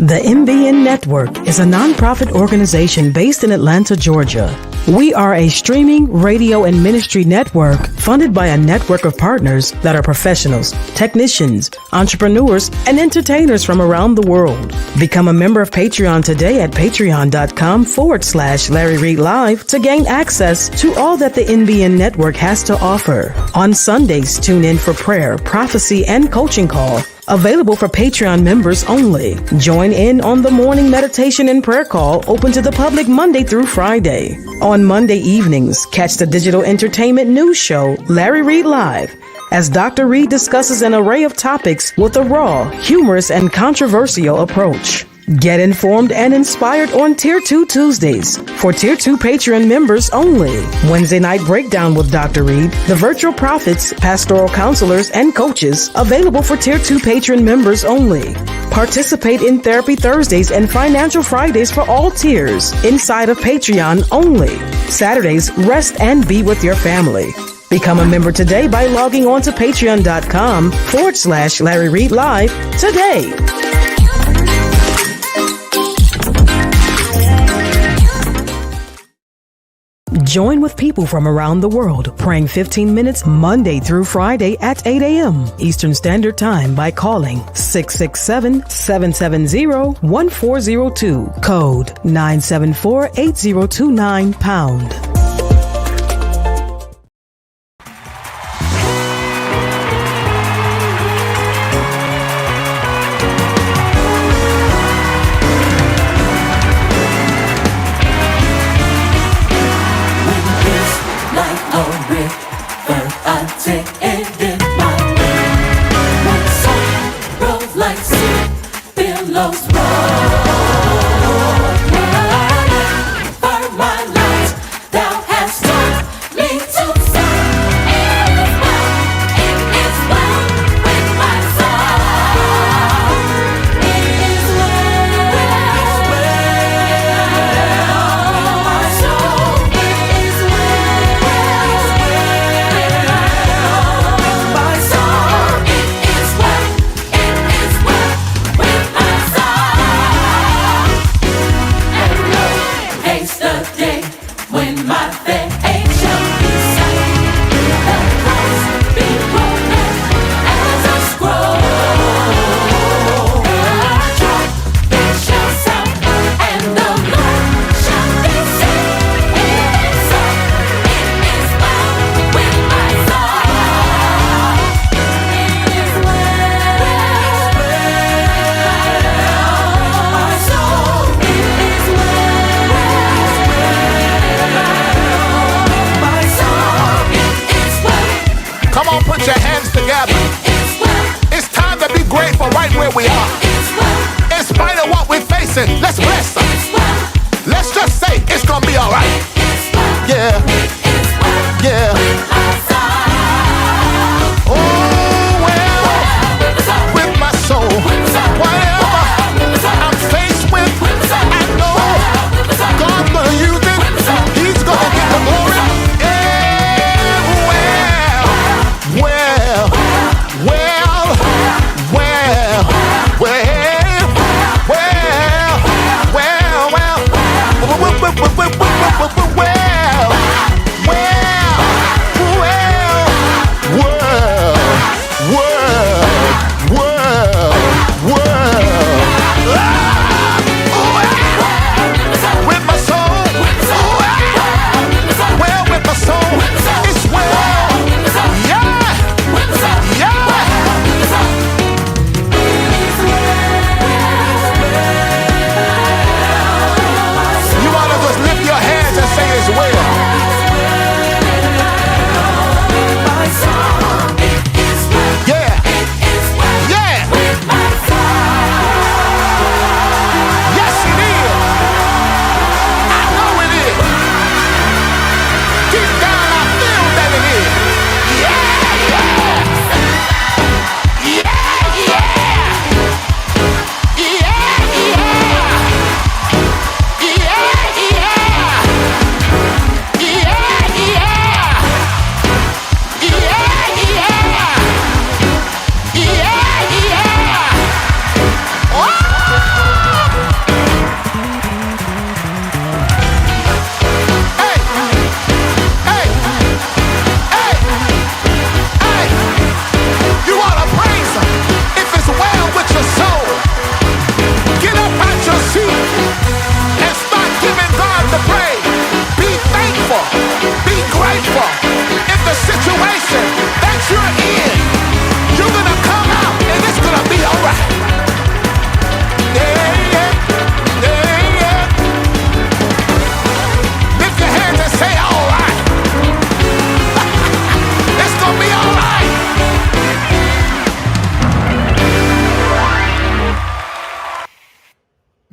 The MBN Network is a nonprofit organization based in Atlanta, Georgia. We are a streaming, radio, and ministry network funded by a network of partners that are professionals, technicians, entrepreneurs, and entertainers from around the world. Become a member of Patreon today at patreon.com/Larry Reid Live to gain access to all that the NBN Network has to offer. On Sundays, tune in for prayer, prophecy, and coaching call. Available for Patreon members only. Join in on the morning meditation and prayer call open to the public Monday through Friday. On Monday evenings, catch the digital entertainment news show, Larry Reid Live, as Dr. Reid discusses an array of topics with a raw, humorous, and controversial approach. Get informed and inspired on Tier 2 Tuesdays for Tier 2 Patreon members only. Wednesday night breakdown with Dr. Reid, the virtual prophets, pastoral counselors, and coaches available for Tier 2 patron members only. Participate in Therapy Thursdays and Financial Fridays for all tiers inside of Patreon only. Saturdays, rest and be with your family. Become a member today by logging on to patreon.com/Larry Reid Live today. Join with people from around the world, praying 15 minutes Monday through Friday at 8 a.m. Eastern Standard Time by calling 667-770-1402, code 974-8029#.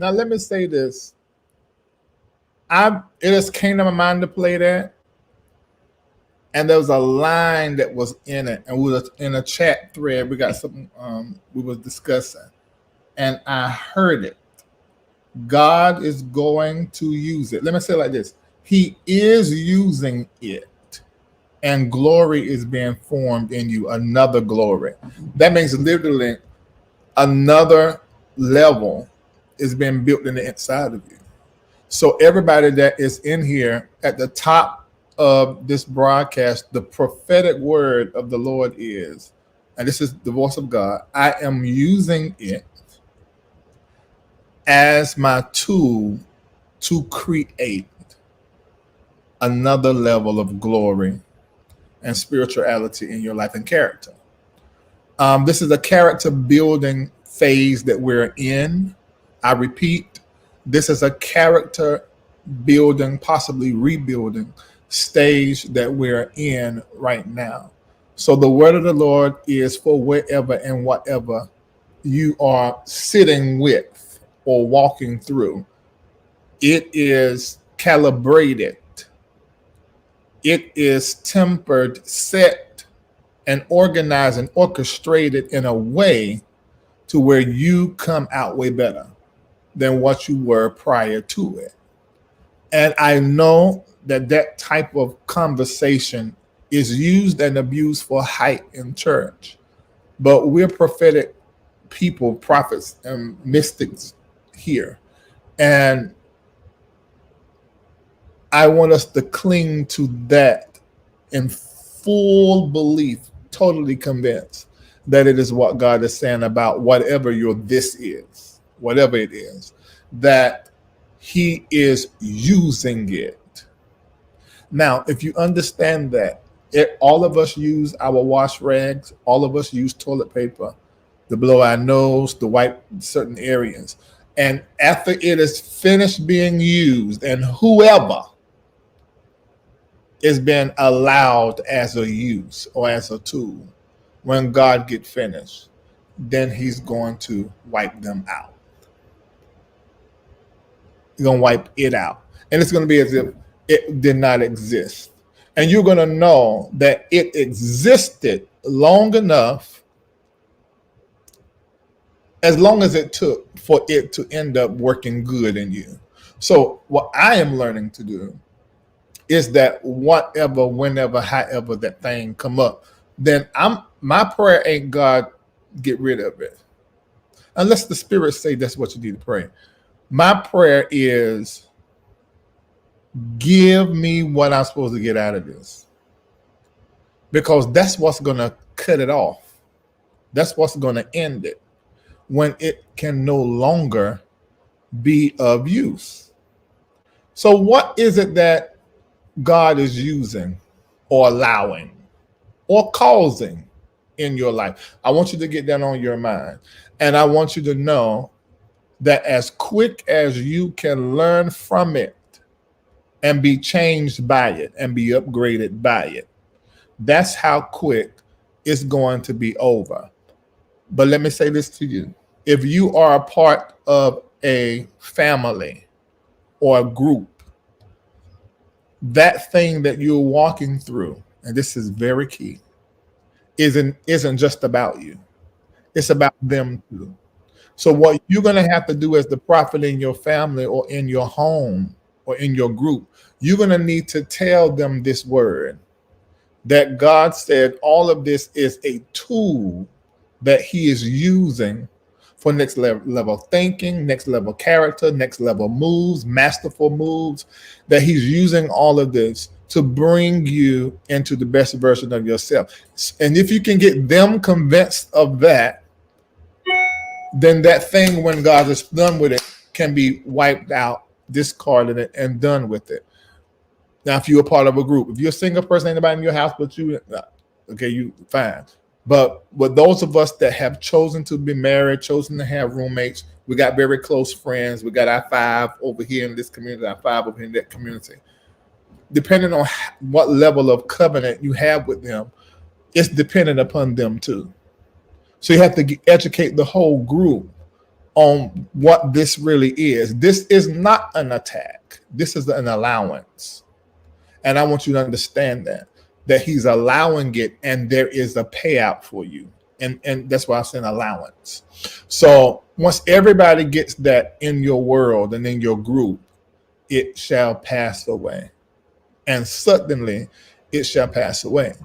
Now let me say this. It just came to my mind to play that. And there was a line that was in it, and we was in a chat thread. We got something we was discussing, and I heard it. God is going to use it. Let me say it like this: He is using it, and glory is being formed in you. Another glory. That means literally another level is being built in the inside of you. So everybody that is in here at the top of this broadcast, the prophetic word of the Lord is, and this is the voice of God, I am using it as my tool to create another level of glory and spirituality in your life and character. This is a character building phase that we're in. I repeat, this is a character building, possibly rebuilding stage that we're in right now. So the word of the Lord is for wherever and whatever you are sitting with or walking through. It is calibrated. It is tempered, set, and organized and orchestrated in a way to where you come out way better than what you were prior to it. And I know that that type of conversation is used and abused for hype in church. But we're prophetic people, prophets and mystics here. And I want us to cling to that in full belief, totally convinced that it is what God is saying about whatever your this is, whatever it is, that He is using it. Now, if you understand that, all of us use our wash rags, all of us use toilet paper to blow our nose, to wipe certain areas. And after it is finished being used, and whoever is being allowed as a use or as a tool, when God get finished, then He's going to wipe them out. He's going to wipe it out. And it's going to be as if it did not exist. And you're going to know that it existed long enough, as long as it took for it to end up working good in you. So what I am learning to do is that whatever, whenever, however that thing come up, then my prayer ain't God get rid of it. Unless the Spirit say that's what you need to pray. My prayer is, give me what I'm supposed to get out of this. Because that's what's going to cut it off. That's what's going to end it when it can no longer be of use. So what is it that God is using or allowing or causing in your life? I want you to get that on your mind. And I want you to know that as quick as you can learn from it and be changed by it and be upgraded by it, that's how quick it's going to be over. But let me say this to you. If you are a part of a family or a group, that thing that you're walking through, and this is very key, isn't just about you. It's about them too. So what you're going to have to do as the prophet in your family or in your home or in your group, you're going to need to tell them this word, that God said all of this is a tool that He is using for next level thinking, next level character, next level moves, masterful moves, that He's using all of this to bring you into the best version of yourself. And if you can get them convinced of that, then that thing, when God is done with it, can be wiped out, discarded, and done with it. Now, if you're a part of a group, if you're a single person, anybody in your house but you, okay, you fine. But with those of us that have chosen to be married, chosen to have roommates, we got very close friends. We got our 5 over here in this community, our 5 over here in that community. Depending on what level of covenant you have with them, it's dependent upon them too. So you have to educate the whole group on what this really is. This is not an attack. This is an allowance. And I want you to understand that he's allowing it and there is a payout for you. And that's why I'm saying allowance. So once everybody gets that in your world and in your group, it shall pass away. And suddenly it shall pass away.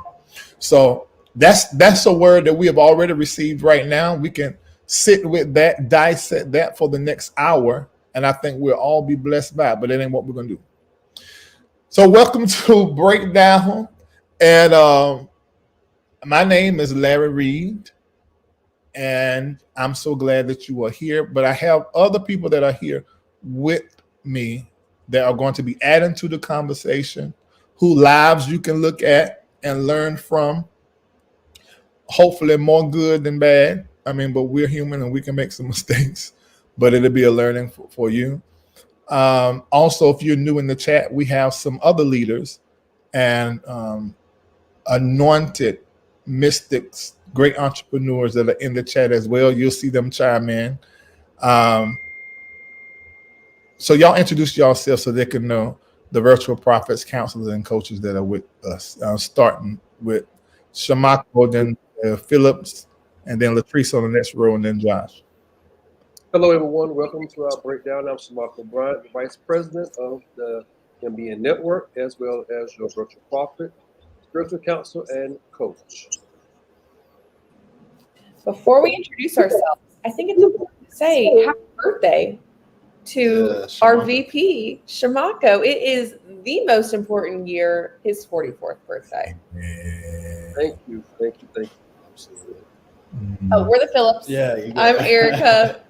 So that's a word that we have already received right now. We can sit with that, dissect that for the next hour, and I think we'll all be blessed by it, but that ain't what we're going to do. So welcome to Breakdown, and my name is Larry Reid, and I'm so glad that you are here, but I have other people that are here with me that are going to be adding to the conversation, whose lives you can look at and learn from, hopefully more good than bad. I mean, but we're human and we can make some mistakes, but it'll be a learning for you. Also, if you're new in the chat, we have some other leaders and anointed mystics, great entrepreneurs that are in the chat as well. You'll see them chime in. So y'all introduce yourselves so they can know the virtual prophets, counselors, and coaches that are with us, starting with Shamako, then Phillips, and then Latrice on the next row, and then Josh. Hello, everyone. Welcome to our breakdown. I'm Shamako Bryant, Vice President of the MBN Network, as well as your virtual prophet, spiritual counselor, and coach. Before we introduce ourselves, I think it's important to say happy birthday to our VP, Shamako. It is the most important year, his 44th birthday. Thank you. Oh, we're the Phillips. Yeah, I'm Erica.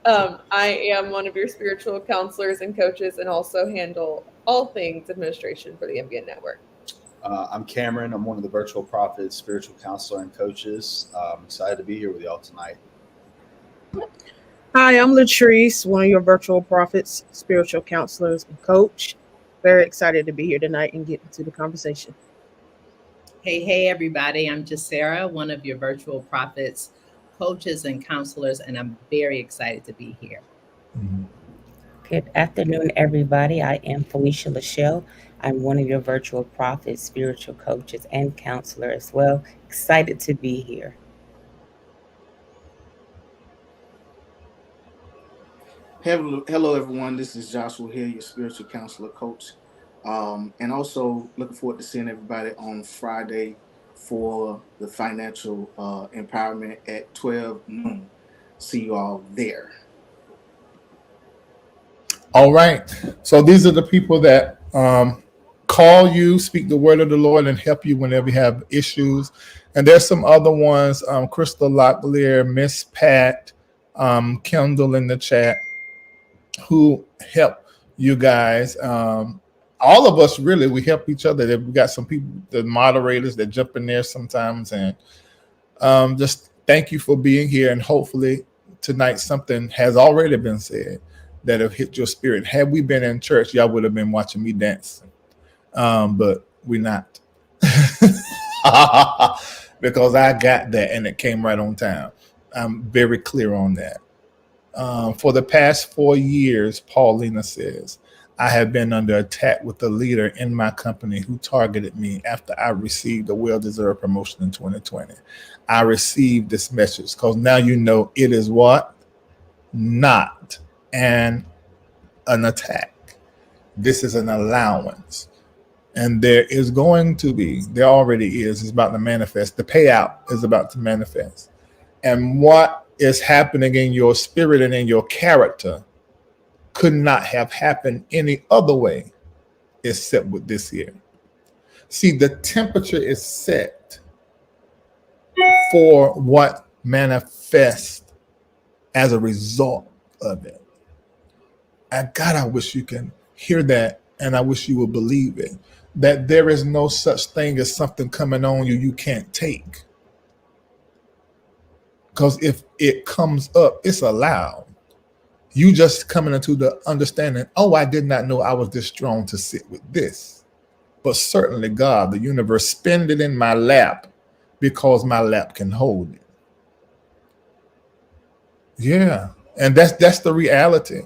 I am one of your spiritual counselors and coaches, and also handle all things administration for the MBN Network. I'm Cameron. I'm one of the virtual prophets, spiritual counselor, and coaches. I'm excited to be here with y'all tonight. Hi, I'm Latrice, one of your virtual prophets, spiritual counselors, and coach. Very excited to be here tonight and get into the conversation. Hey, everybody. I'm Jacera, one of your virtual prophets, coaches, and counselors, and I'm very excited to be here. Good afternoon, everybody. I am Felicia Lachelle. I'm one of your virtual prophets, spiritual coaches, and counselor as well. Excited to be here. Hello, everyone. This is Joshua Hill, your spiritual counselor coach. And also looking forward to seeing everybody on Friday for the financial empowerment at 12 noon. See you all there. All right. So these are the people that call you, speak the word of the Lord, and help you whenever you have issues. And there's some other ones, Crystal Locklear, Miss Pat, Kendall in the chat, who help you guys. All of us, really, we help each other. We got some people, the moderators that jump in there sometimes. And just thank you for being here. And hopefully tonight something has already been said that have hit your spirit. Had we been in church, y'all would have been watching me dancing. But we're not. Because I got that and it came right on time. I'm very clear on that. For the past 4 years, Paulina says, I have been under attack with a leader in my company who targeted me after I received a well-deserved promotion in 2020. I received this message because now you know it is what? Not an attack. This is an allowance. And there is going to be, there already is, it's about to manifest. The payout is about to manifest. And what is happening in your spirit and in your character could not have happened any other way except with this here. See, the temperature is set for what manifests as a result of it. And God, I wish you can hear that, and I wish you would believe it, that there is no such thing as something coming on you can't take. Because if it comes up, it's allowed. You just coming into the understanding, oh, I did not know I was this strong to sit with this. But certainly God, the universe, spend it in my lap because my lap can hold it. Yeah. And that's the reality.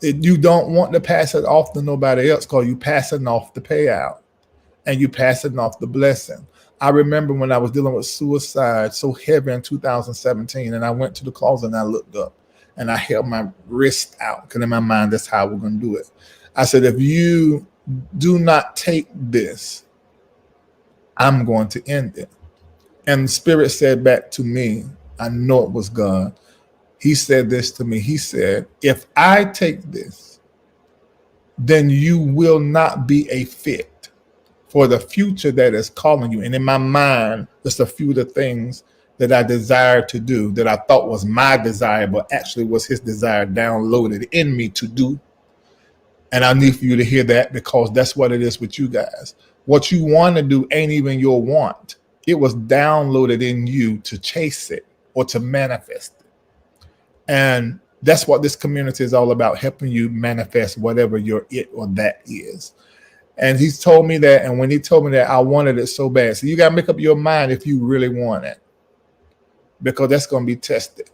You don't want to pass it off to nobody else because you passing off the payout and you passing off the blessing. I remember when I was dealing with suicide so heavy in 2017, and I went to the closet and I looked up and I held my wrist out because in my mind, that's how we're going to do it. I said, if you do not take this, I'm going to end it. And the Spirit said back to me, I know it was God. He said this to me. He said, if I take this, then you will not be a fit for the future that is calling you. And in my mind, just a few of the things that I desired to do that I thought was my desire, but actually was his desire downloaded in me to do. And I need for you to hear that because that's what it is with you guys. What you want to do ain't even your want. It was downloaded in you to chase it or to manifest it. And that's what this community is all about, helping you manifest whatever your it or that is. And he's told me that. And when he told me that, I wanted it so bad. So you got to make up your mind if you really want it, because that's going to be tested.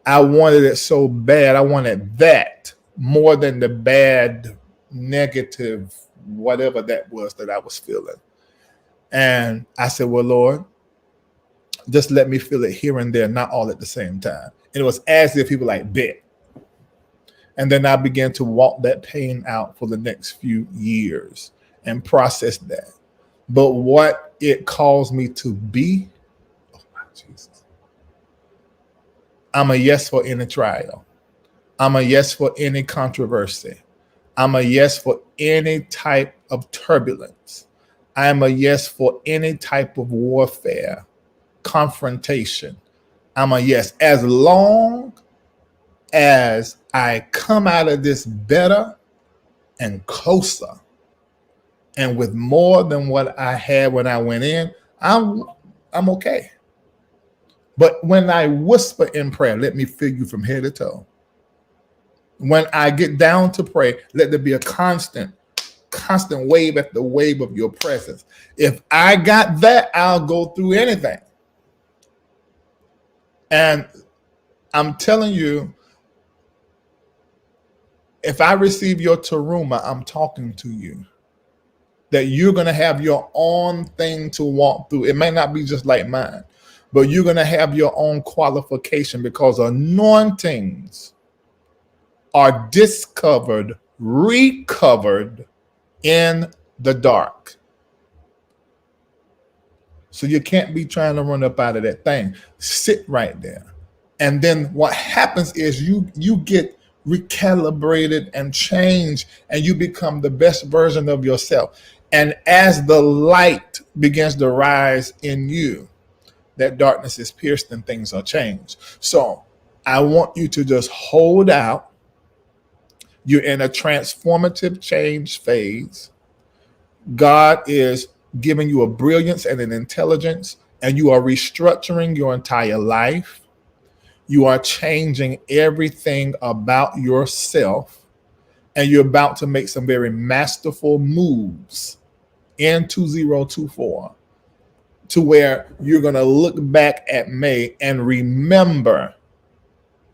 I wanted it so bad. I wanted that more than the bad, negative, whatever that was that I was feeling. And I said, well, Lord, just let me feel it here and there, not all at the same time. And it was as if he was like, bet. And then I began to walk that pain out for the next few years and process that. But what it caused me to be, oh my Jesus, I'm a yes for any trial. I'm a yes for any controversy. I'm a yes for any type of turbulence. I am a yes for any type of warfare, confrontation. I'm a yes, as long as I come out of this better and closer and with more than what I had when I went in, I'm okay. But when I whisper in prayer, let me feel you from head to toe. When I get down to pray, let there be a constant wave after wave of your presence. If I got that, I'll go through anything. And I'm telling you, if I receive your teruma, I'm talking to you. That you're going to have your own thing to walk through. It may not be just like mine, but you're going to have your own qualification, because anointings are discovered, recovered in the dark. So you can't be trying to run up out of that thing. Sit right there. And then what happens is you get recalibrated and changed, and you become the best version of yourself. And as the light begins to rise in you, that darkness is pierced and things are changed. So I want you to just hold out. You're in a transformative change phase. God is giving you a brilliance and an intelligence, and you are restructuring your entire life. You are changing everything about yourself, and you're about to make some very masterful moves in 2024 to where you're going to look back at May and remember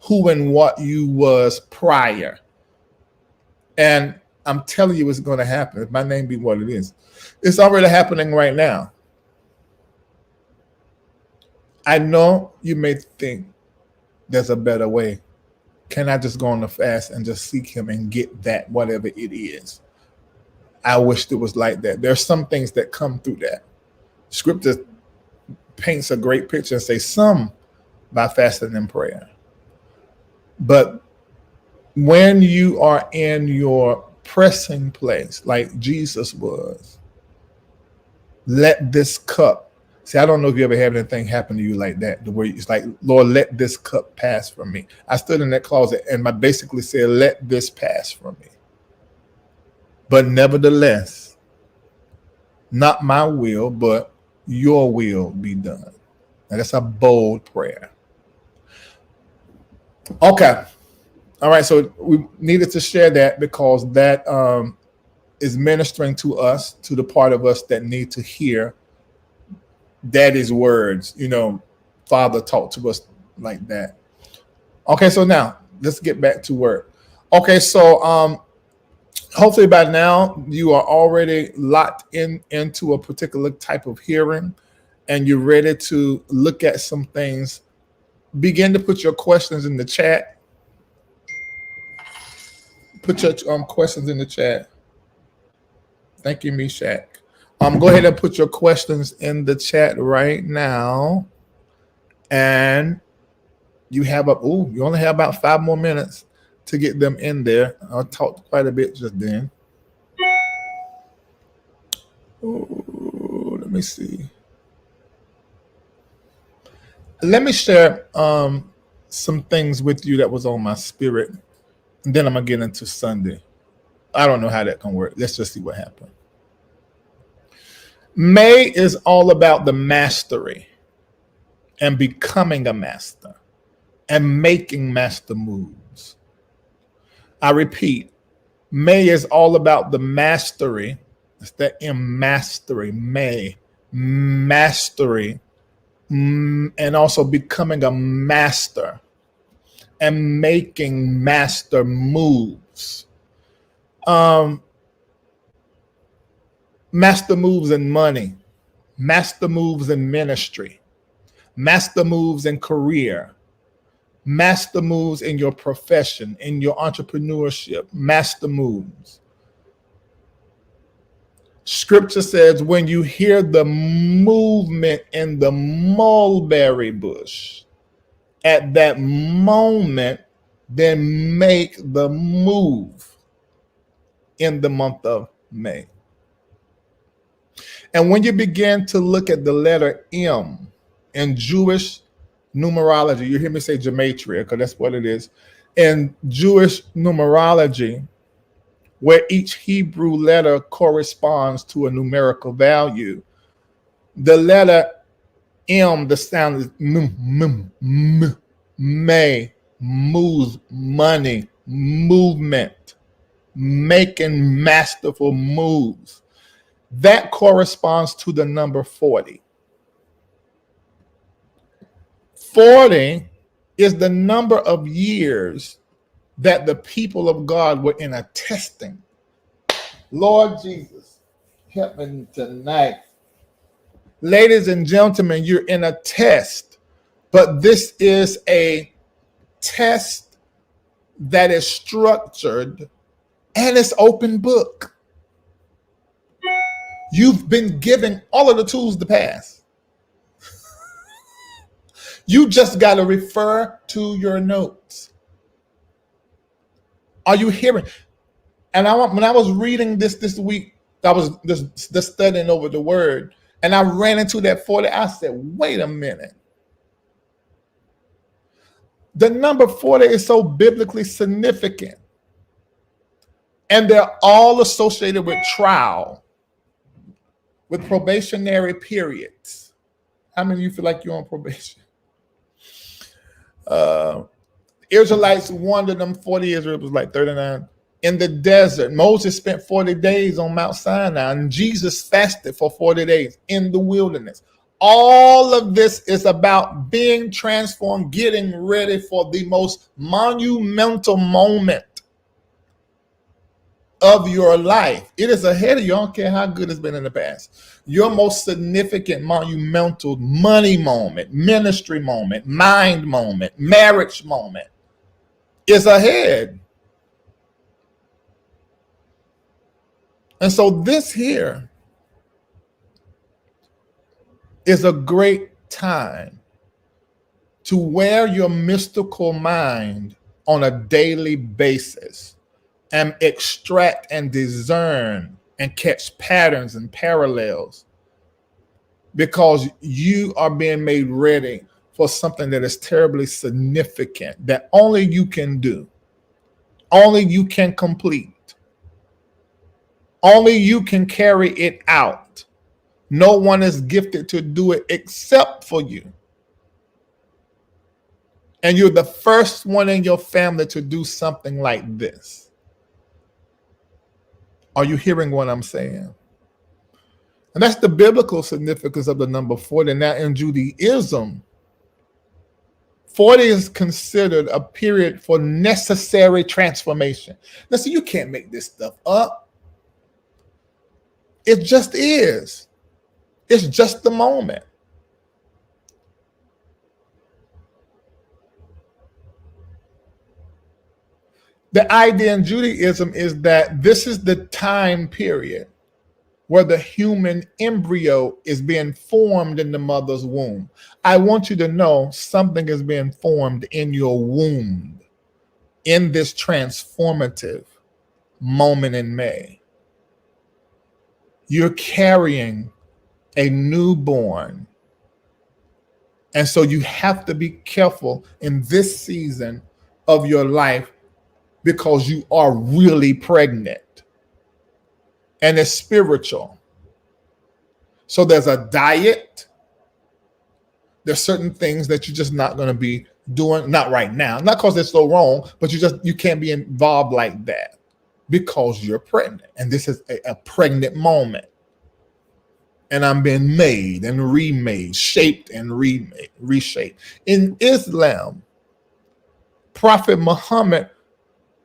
who and what you was prior. And I'm telling you, it's going to happen. If my name be what it is, it's already happening right now. I know you may think there's a better way. Can I just go on the fast and just seek him and get that, whatever it is? I wish it was like that. There's some things that come through that. Scripture paints a great picture and say some by fasting and prayer. But when you are in your pressing place, like Jesus was, let this cup. See, I don't know if you ever had anything happen to you like that, the way it's like, Lord, let this cup pass from me. I stood in that closet and I basically said, let this pass from me. But nevertheless, not my will, but your will be done. And that's a bold prayer. Okay. All right. So we needed to share that because that is ministering to us, to the part of us that need to hear Daddy's words. You know, Father talked to us like that. Okay. So now let's get back to work. Okay, so hopefully by now you are already locked into a particular type of hearing, and you're ready to look at some things. Begin to put your questions in the chat. Put your questions in the chat. Thank you, Meshach. Go ahead and put your questions in the chat right now. And you only have about 5 more minutes to get them in there. I talked quite a bit just then. Let me see. Let me share some things with you that was on my spirit. And then I'm going to get into Sunday. I don't know how that can work. Let's just see what happens. May is all about the mastery and becoming a master and making master moves. I repeat, May is all about the mastery. It's the mastery, May, mastery, and also becoming a master and making master moves. Master moves in money, master moves in ministry, master moves in career, master moves in your profession, in your entrepreneurship, master moves. Scripture says, when you hear the movement in the mulberry bush, at that moment, then make the move in the month of May. And when you begin to look at the letter M in Jewish numerology, you hear me say gematria, because that's what it is. In Jewish numerology, where each Hebrew letter corresponds to a numerical value, the letter M, the sound is may, moves, money, movement, making masterful moves. That corresponds to the number 40. 40 is the number of years that the people of God were in a testing. Lord Jesus, help me tonight. Ladies and gentlemen, you're in a test, but this is a test that is structured and it's open book. You've been given all of the tools to pass. You just got to refer to your notes. Are you hearing? And when I was reading this week, I was just studying over the word, and I ran into that 40. I said, wait a minute. The number 40 is so biblically significant. And they're all associated with trial, with probationary periods. How many of you feel like you're on probation? Israelites wandered them 40 years, it was like 39. In the desert, Moses spent 40 days on Mount Sinai, and Jesus fasted for 40 days in the wilderness. All of this is about being transformed, getting ready for the most monumental moment of your life. It is ahead of you. I don't care how good it's been in the past. Your most significant, monumental money moment, ministry moment, mind moment, marriage moment is ahead. And so this here is a great time to wear your mystical mind on a daily basis and extract and discern and catch patterns and parallels, because you are being made ready for something that is terribly significant that only you can do, only you can complete, only you can carry it out. No one is gifted to do it except for you. And you're the first one in your family to do something like this. Are you hearing what I'm saying? And that's the biblical significance of the number 40. Now in Judaism, 40 is considered a period for necessary transformation. Now, see, you can't make this stuff up. It just is. It's just the moment. The idea in Judaism is that this is the time period where the human embryo is being formed in the mother's womb. I want you to know something is being formed in your womb in this transformative moment in May. You're carrying a newborn. And so you have to be careful in this season of your life because you are really pregnant. And it's spiritual. So there's a diet. There's certain things that you're just not going to be doing, not right now, not because they're so wrong, but you can't be involved like that because you're pregnant. And this is a pregnant moment. And I'm being made and remade, shaped and reshaped. In Islam, Prophet Muhammad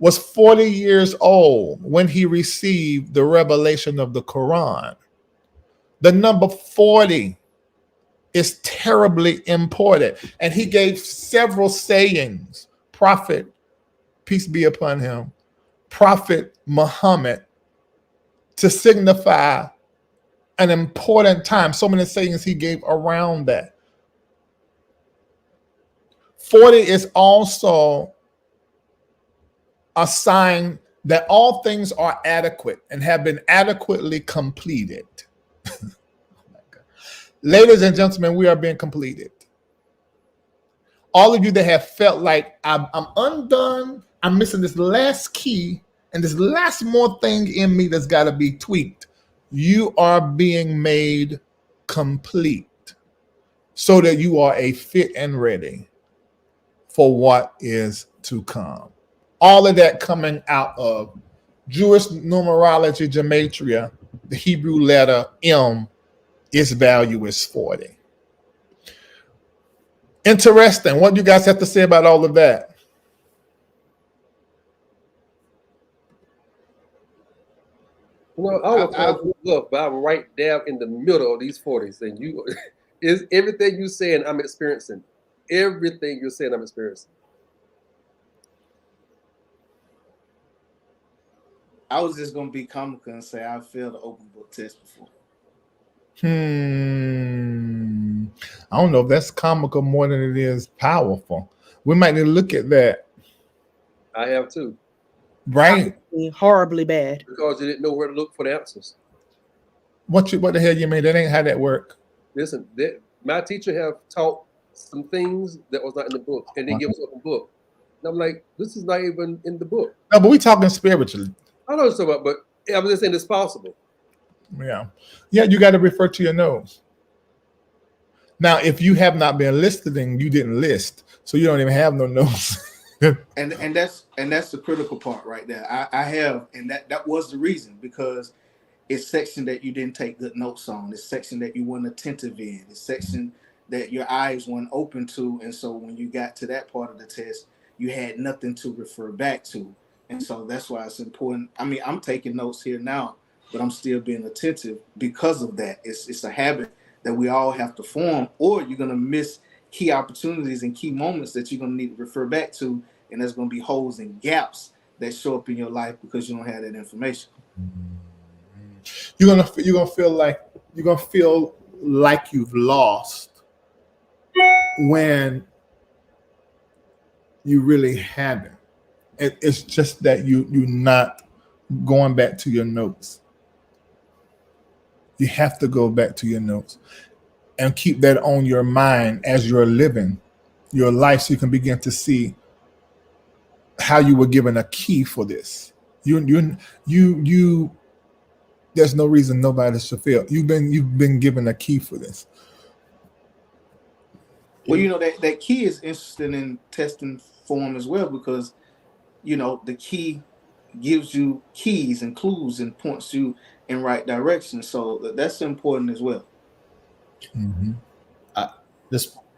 was 40 years old when he received the revelation of the Quran. The number 40 is terribly important. And he gave several sayings. Prophet, peace be upon him, Prophet Muhammad, to signify an important time. So many sayings he gave around that. 40 is also a sign that all things are adequate and have been adequately completed. Ladies and gentlemen, we are being completed. All of you that have felt like I'm undone, I'm missing this last key and this last more thing in me that's got to be tweaked, you are being made complete so that you are a fit and ready for what is to come. All of that coming out of Jewish numerology, gematria, the Hebrew letter M, its value is 40. Interesting. What do you guys have to say about all of that? Well, I was trying to look, but I'm right down in the middle of these 40s, and you is everything you're saying I'm experiencing. Everything you're saying I'm experiencing. I was just gonna be comical and say I failed the open book test before. I don't know if that's comical more than it is powerful. We might need to look at that. I have too. Right. Horribly bad. Because you didn't know where to look for the answers. What the hell you mean? That ain't how that work. Listen, my teacher have taught some things that was not in the book, and they give us a book. And I'm like, this is not even in the book. No, but we talking spiritually. I know what you're talking about, but I'm just saying it's possible. Yeah. Yeah, you got to refer to your notes. Now, if you have not been listening, you didn't list, so you don't even have no notes. and that's the critical part right there. I have, and that was the reason, because it's section that you didn't take good notes on. It's section that you weren't attentive in. It's section that your eyes weren't open to, and so when you got to that part of the test, you had nothing to refer back to. And so that's why it's important. I mean, I'm taking notes here now, but I'm still being attentive because of that. It's a habit that we all have to form, or you're going to miss key opportunities and key moments that you're going to need to refer back to, and there's going to be holes and gaps that show up in your life because you don't have that information. You're gonna feel like you've lost when you really haven't. It's just that you're not going back to your notes. You have to go back to your notes and keep that on your mind as you're living your life, so you can begin to see how you were given a key for this. You. There's no reason nobody should fail. You've been given a key for this. Well, that key is interesting in testing form as well, because the key gives you keys and clues and points you in right direction. So that's important as well. Mm-hmm.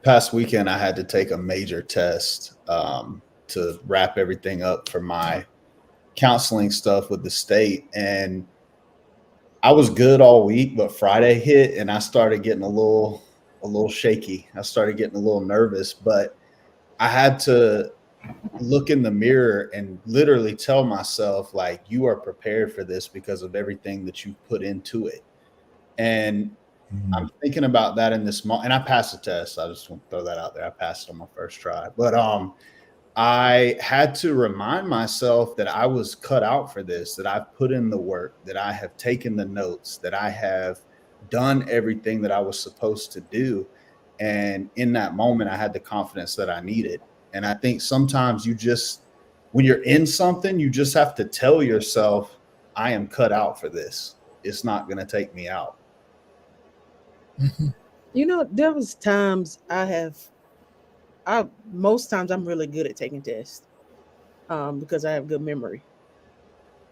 Past weekend, I had to take a major test to wrap everything up for my counseling stuff with the state. And I was good all week, but Friday hit and I started getting a little shaky. I started getting a little nervous, but I had to look in the mirror and literally tell myself, like, you are prepared for this because of everything that you put into it. And I'm thinking about that in this moment. And I passed the test. I just want to throw that out there. I passed it on my first try. But I had to remind myself that I was cut out for this, that I've put in the work, that I have taken the notes, that I have done everything that I was supposed to do. And in that moment, I had the confidence that I needed. And I think sometimes when you're in something, you just have to tell yourself, I am cut out for this. It's not going to take me out. You know, there was times most times I'm really good at taking tests because I have good memory.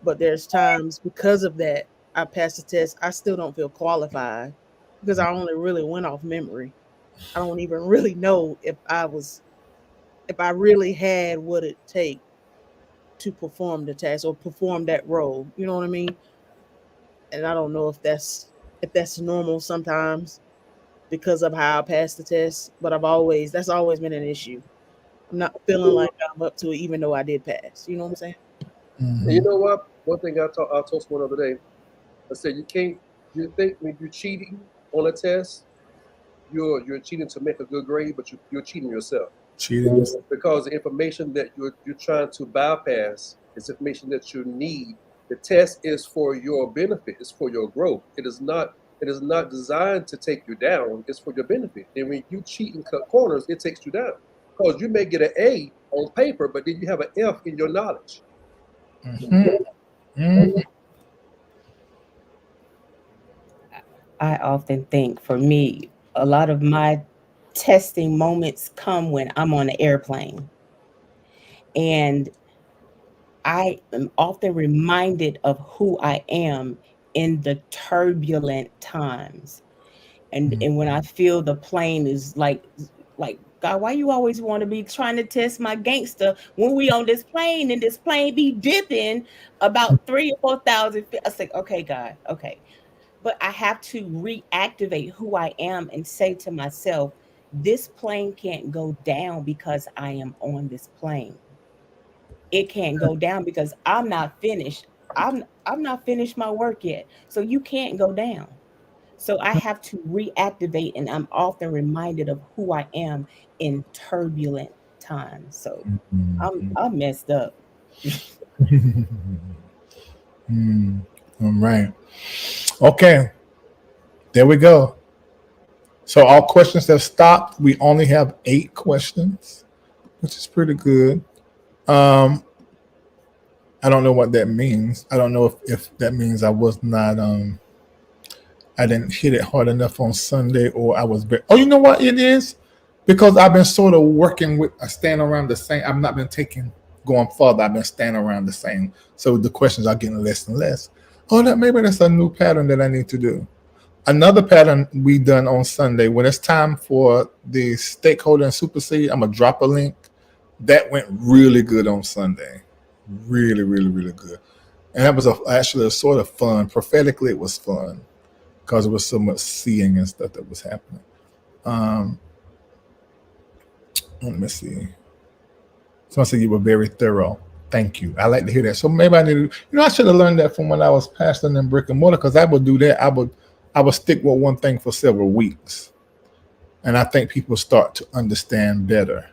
But there's times because of that, I passed the test. I still don't feel qualified because I only really went off memory. I don't even really know if I really had what it take to perform the task or perform that role. You know what I mean? And I don't know if that's normal sometimes because of how I passed the test, but that's always been an issue. I'm not feeling like I'm up to it, even though I did pass. You know what I'm saying? And you know what? One thing I told someone the other day, I said you think when you're cheating on a test, you're cheating to make a good grade, but you're cheating yourself. Cheating. Because the information that you're trying to bypass is information that you need. The test is for your benefit. It's for your growth. It is not designed to take you down. It's for your benefit. And when you cheat and cut corners, it takes you down. Because you may get an A on paper, but then you have an F in your knowledge. I often think for me, a lot of my testing moments come when I'm on an airplane. And I am often reminded of who I am in the turbulent times. And when I feel the plane is like, God, why you always want to be trying to test my gangster when we on this plane and this plane be dipping about 3,000 or 4,000 feet? I was like, okay, God, okay. But I have to reactivate who I am and say to myself, this plane can't go down because I am on this plane. It can't go down because I'm not finished. I'm not finished my work yet. So you can't go down. So I have to reactivate, and I'm often reminded of who I am in turbulent times. So I'm messed up. All right. Okay. There we go. So all questions have stopped. We only have 8 questions, which is pretty good. I don't know what that means. I don't know if that means I was not I didn't hit it hard enough on Sunday, or I was oh, you know what it is? Because I've been sort of working with staying around the same. I've not been going further. I've been staying around the same. So the questions are getting less and less. Oh, maybe that's a new pattern that I need to do. Another pattern we done on Sunday, when it's time for the stakeholder and supersede, I'm gonna drop a link. That went really good on Sunday. Really, really, really good. And that was actually a sort of fun. Prophetically, it was fun because there was so much seeing and stuff that was happening. Let me see. Someone said you were very thorough. Thank you. I like to hear that. So maybe I need to, I should have learned that from when I was pastoring in brick and mortar, because I would do that. I would stick with one thing for several weeks. And I think people start to understand better.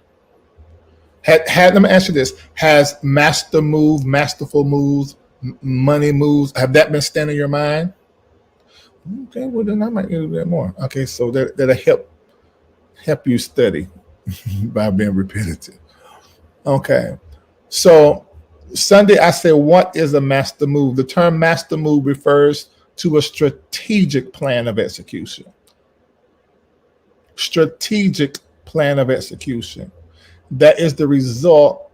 Let me ask you this. Has masterful moves, money moves, have that been staying in your mind? Okay, well then I might need to do that more. Okay, so that'll help you study by being repetitive. Okay, so Sunday I said, what is a master move? The term master move refers to a strategic plan of execution. Strategic plan of execution. That is the result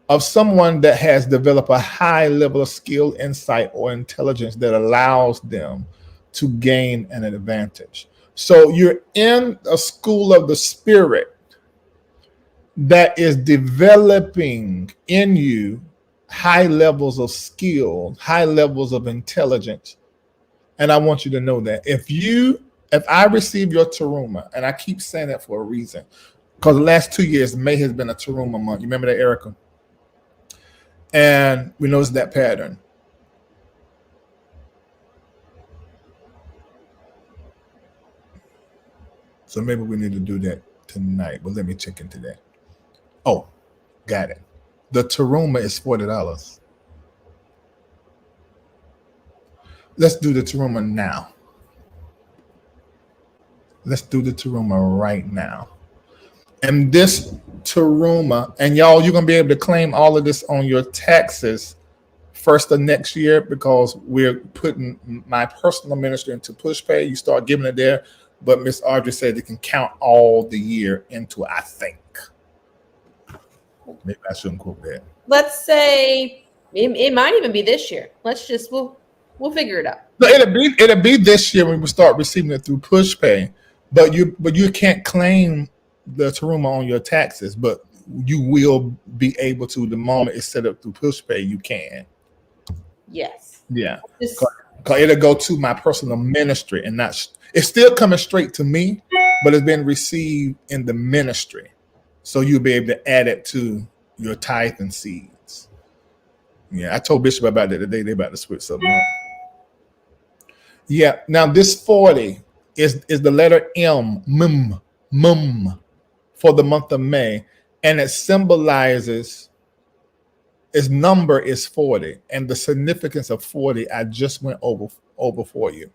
of someone that has developed a high level of skill, insight, or intelligence that allows them to gain an advantage. So you're in a school of the spirit that is developing in you high levels of skill, high levels of intelligence. And I want you to know that if I receive your teruma, and I keep saying that for a reason, because the last 2 years, May has been a teruma month. You remember that, Erica? And we noticed that pattern. So maybe we need to do that tonight. But let me check into that. Oh, got it. The teruma is $40. Let's do the teruma now. Let's do the teruma right now. And this teruma, and y'all, you're gonna be able to claim all of this on your taxes first of next year, because we're putting my personal ministry into push pay. You start giving it there, but Miss Audrey said they can count all the year into it, I think. Maybe I shouldn't quote that. Let's say it might even be this year. We'll figure it out. No, it'll be this year when we start receiving it through push pay, but you can't claim the teruma on your taxes, but you will be able to the moment it's set up through push pay. You can. Yes. Yeah. Because it'll go to my personal ministry, and it's still coming straight to me, but it's been received in the ministry. So you'll be able to add it to your tithe and seeds. Yeah, I told Bishop about that today. They're about to switch something up. Yeah. Now this 40 is the letter mum, for the month of May, and it symbolizes, its number is 40, and the significance of 40 I just went over for you.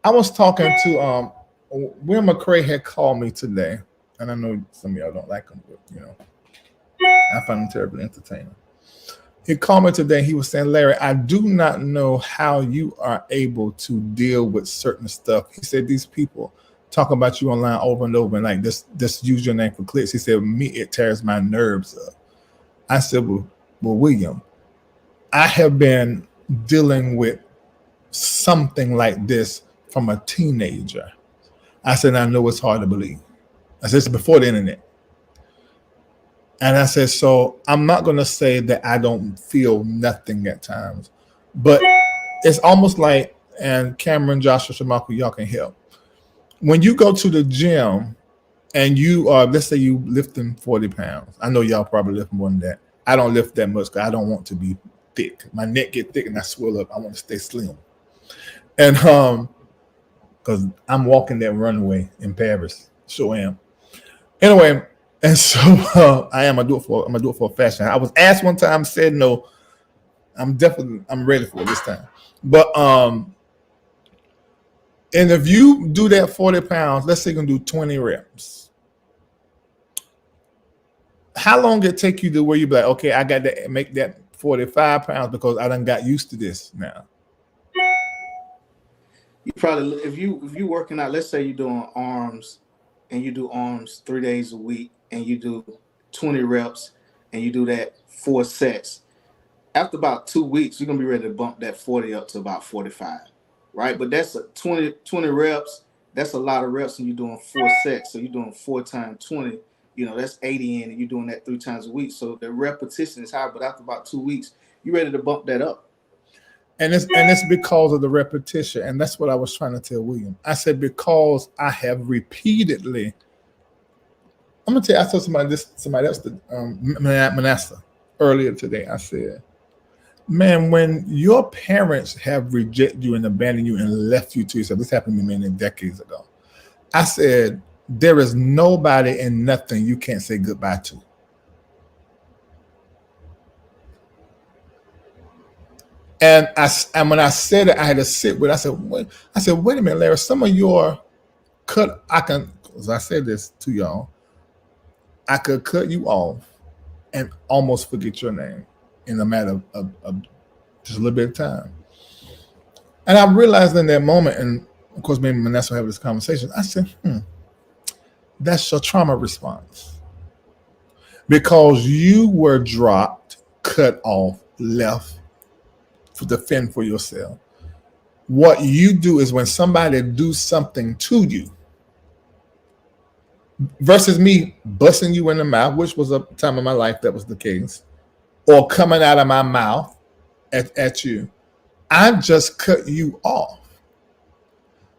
I was talking to Will McCray had called me today, and I know some of y'all don't like him, but I find him terribly entertaining. He called me today. He was saying, Larry, I do not know how you are able to deal with certain stuff. He said, these people talk about you online over and over, and like this use your name for clicks. He said, me, it tears my nerves up. I said, well, William, I have been dealing with something like this from a teenager. I said, I know it's hard to believe. I said, it's before the internet. And I said, so I'm not going to say that I don't feel nothing at times, but it's almost like, and Cameron, Joshua, Shamako, y'all can help. When you go to the gym and you are, let's say you lifting 40 pounds. I know y'all probably lift more than that. I don't lift that much because I don't want to be thick. My neck get thick and I swell up. I want to stay slim. And because I'm walking that runway in Paris. Sure am. Anyway, and so I'm gonna do it for a fashion. I was asked one time, said no. I'm ready for it this time. But and if you do that 40 pounds, let's say you can do 20 reps. How long it take you to where you be like, okay, I got to make that 45 pounds because I done got used to this now? You probably, if you working out, let's say you're doing arms, and you do arms 3 days a week, and you do 20 reps, and you do that 4 sets. After about 2 weeks, you're gonna be ready to bump that 40 up to about 45, right? But that's 20 reps. That's a lot of reps, and you're doing 4 sets. So you're doing 4 times 20. That's 80 in, and you're doing that 3 times a week. So the repetition is high, but after about 2 weeks, you're ready to bump that up. And it's because of the repetition. And that's what I was trying to tell William. I said, because I have repeatedly, I'm gonna tell you, I told somebody else, Manasseh, earlier today. I said, man, when your parents have rejected you and abandoned you and left you to yourself, this happened to me many decades ago. I said, there is nobody and nothing you can't say goodbye to. And when I said it, I had to sit with it. I said, wait a minute, Larry, some of your cut, as I said this to y'all, I could cut you off and almost forget your name in a matter of just a little bit of time. And I realized in that moment, and of course, maybe Vanessa will have this conversation, I said, that's your trauma response. Because you were dropped, cut off, left, to fend for yourself. What you do is when somebody do something to you, versus me busting you in the mouth, which was a time in my life that was the case, or coming out of my mouth at you. I just cut you off.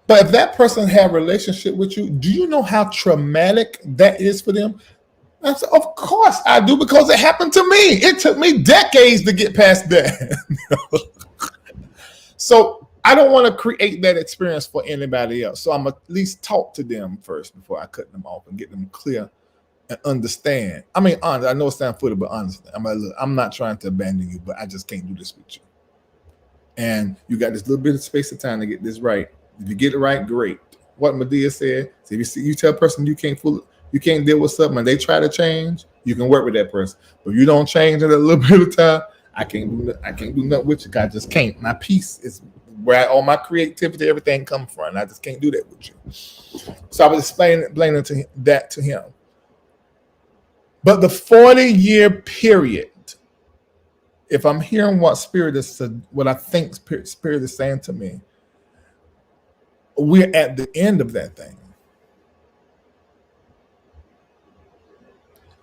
But if that person had a relationship with you, do you know how traumatic that is for them? I said, of course I do, because it happened to me. It took me decades to get past that. So I don't want to create that experience for anybody else. So I'm at least talk to them first before I cut them off and get them clear and understand. I mean, honest, I know it sounds funny, but honestly, I'm not trying to abandon you, but I just can't do this with you. And you got this little bit of space of time to get this right. If you get it right, great. What Medea said, so if you tell a person you can't deal with something and they try to change, you can work with that person. But if you don't change in a little bit of time, I can't do nothing with you. I just can't. My peace is where all my creativity, everything comes from. I just can't do that with you. So I was explaining that to him. But the 40-year period, if I'm hearing what I think Spirit is saying to me, we're at the end of that thing.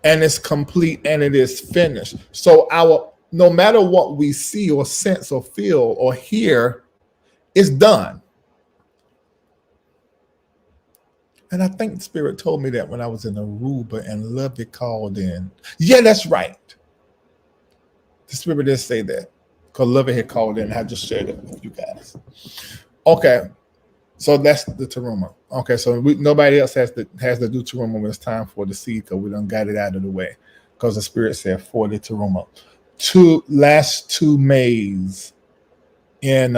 And it's complete and it is finished. So no matter what we see or sense or feel or hear, it's done. And I think the Spirit told me that when I was in Aruba and Lovey called in. Yeah, that's right. The Spirit did say that, because Lovey had called in and I just shared it with you guys. Okay, so that's the Teruma. Okay, so nobody else has to do Teruma when it's time for the seed, because we done got it out of the way, because the Spirit said for the Teruma. Last 2 Mays in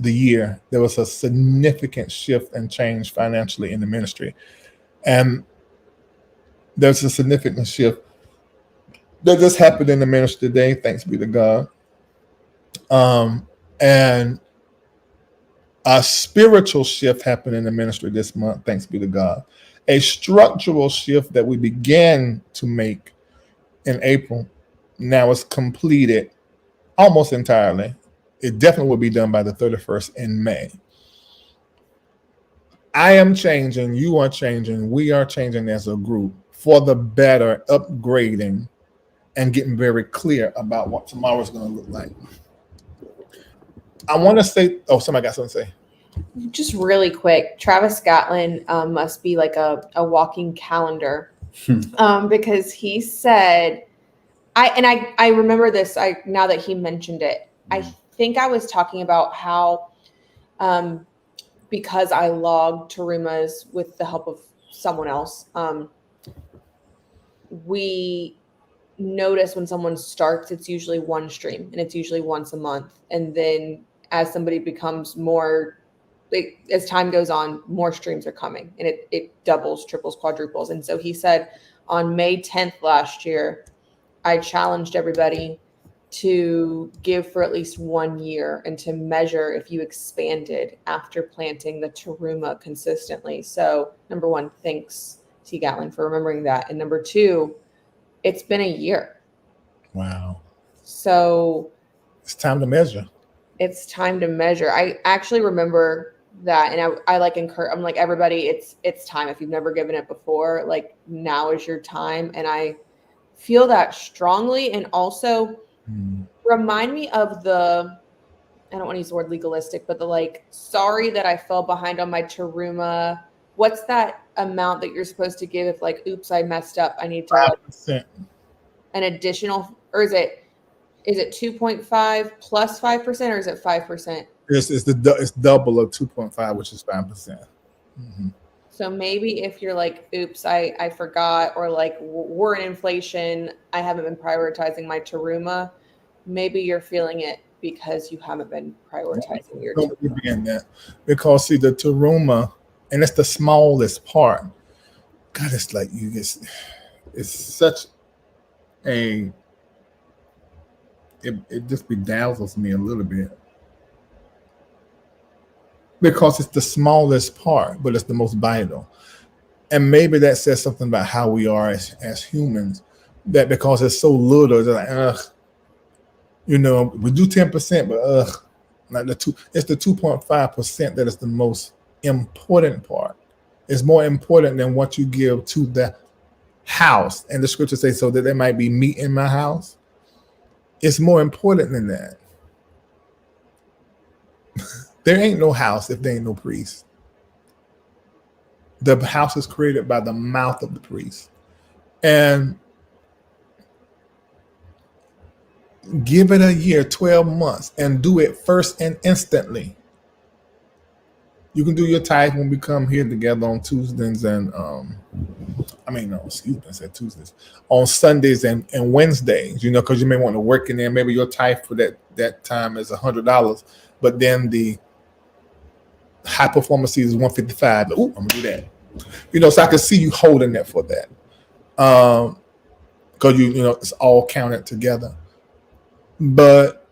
the year, there was a significant shift and change financially in the ministry. And there's a significant shift that just happened in the ministry today, thanks be to God. And a spiritual shift happened in the ministry this month, thanks be to God. A structural shift that we began to make in April now is completed almost entirely. It definitely will be done by the 31st in May. I am changing, you are changing, we are changing as a group for the better, upgrading and getting very clear about what tomorrow is going to look like. I want to say, somebody got something to say. Just really quick, Travis Gatlin must be like a walking calendar, because he said, I remember this. Now that he mentioned it, I think I was talking about how, because I logged Terumas with the help of someone else, we notice when someone starts, it's usually one stream and it's usually once a month, and then as somebody becomes more, as time goes on, more streams are coming, and it doubles, triples, quadruples. And so he said on May 10th last year, I challenged everybody to give for at least 1 year and to measure if you expanded after planting the Teruma consistently. So number 1, thanks T. Gatlin for remembering that. And number 2, it's been a year. Wow. So it's time to measure. It's time to measure. I actually remember that, and I like encourage. I'm like, everybody, it's time. If you've never given it before, like, now is your time. And I feel that strongly. And also remind me of I don't want to use the word legalistic, but sorry that I fell behind on my Teruma. What's that amount that you're supposed to give if, like, oops, I messed up, I need to 5%. An additional, or is it 2.5 plus 5%, or is it 5%? It's double of 2.5, which is 5%. Mm-hmm. So maybe if you're like, oops, I forgot, or like, we're in inflation, I haven't been prioritizing my Teruma, maybe you're feeling it because you haven't been prioritizing your Teruma. That. Because see, the Teruma, and it's the smallest part. God, it's like it's such it just bedazzles me a little bit. Because it's the smallest part, but it's the most vital. And maybe that says something about how we are as humans, that because it's so little, it's like, we do 10%, but not it's the 2.5% that is the most important part. is more important than what you give to the house. And the scripture says, so that there might be meat in my house. It's more important than that. There ain't no house if there ain't no priest. The house is created by the mouth of the priest. And give it a year, 12 months, and do it first and instantly. You can do your tithe when we come here together on Tuesdays and I said Tuesdays. On Sundays and Wednesdays, because you may want to work in there. Maybe your tithe for that time is $100, but then the high performance is 155. Ooh, I'm gonna do that. So I can see you holding that for that. Because it's all counted together. But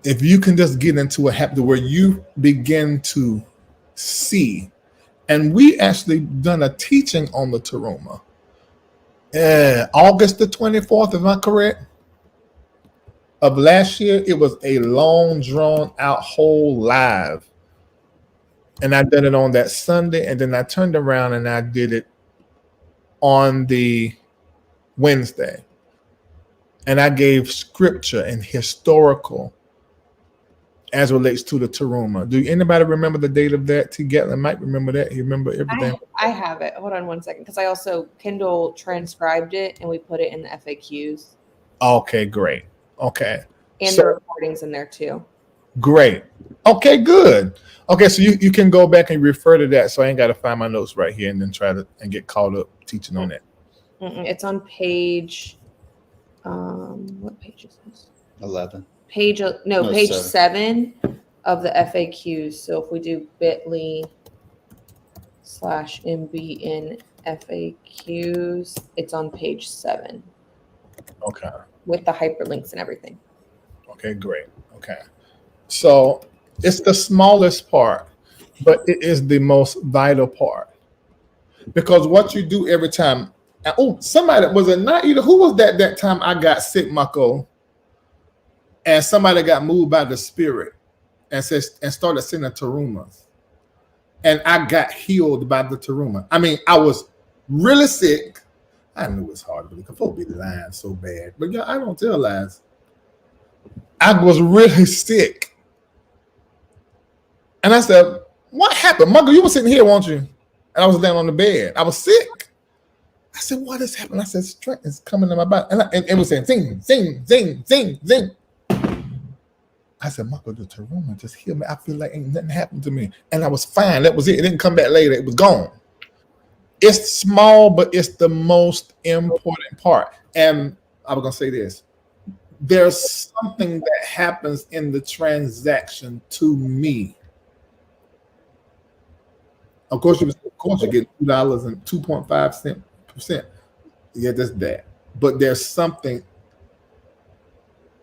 if you can just get into a habit where you begin to see, and we actually done a teaching on the teruma. August the 24th, am I correct? Of last year, it was a long, drawn out whole live. And I did it on that Sunday, and then I turned around and I did it on the Wednesday. And I gave scripture and historical as relates to the teruma. Do anybody remember the date of that? Together, I might remember that. You remember everything? I have it. Hold on one second, because I also Kindle transcribed it and we put it in the FAQs. Okay, great. Okay. And the recordings in there too. Great. Okay, good. Okay, so you can go back and refer to that. So I ain't got to find my notes right here and then try to and get caught up teaching on that. It's on page. What page is this? 11. Page 7 of the FAQs. So if we do bit.ly/MBN FAQs, it's on page 7. Okay. With the hyperlinks and everything. Okay, great. Okay. So it's the smallest part, but it is the most vital part. Because what you do every time. Somebody, was it not either? Who was that time I got sick, Mako? And somebody got moved by the Spirit and started sending terumas. And I got healed by the teruma. I mean, I was really sick. I knew it was hard to believe. Folks be lying so bad. But I don't tell lies. I was really sick. And I said, what happened? Mako, you were sitting here, weren't you? And I was laying on the bed. I was sick. I said, what has happened? I said, strength is coming to my body. And it was saying, zing, zing, zing, zing, zing. I said, Mako, the teruma just healed me. I feel like ain't nothing happened to me. And I was fine. That was it. It didn't come back later. It was gone. It's small, but it's the most important part. And I was going to say this. There's something that happens in the transaction to me. Of course, you get $2 and 2.5%. Yeah, that's that. But there's something.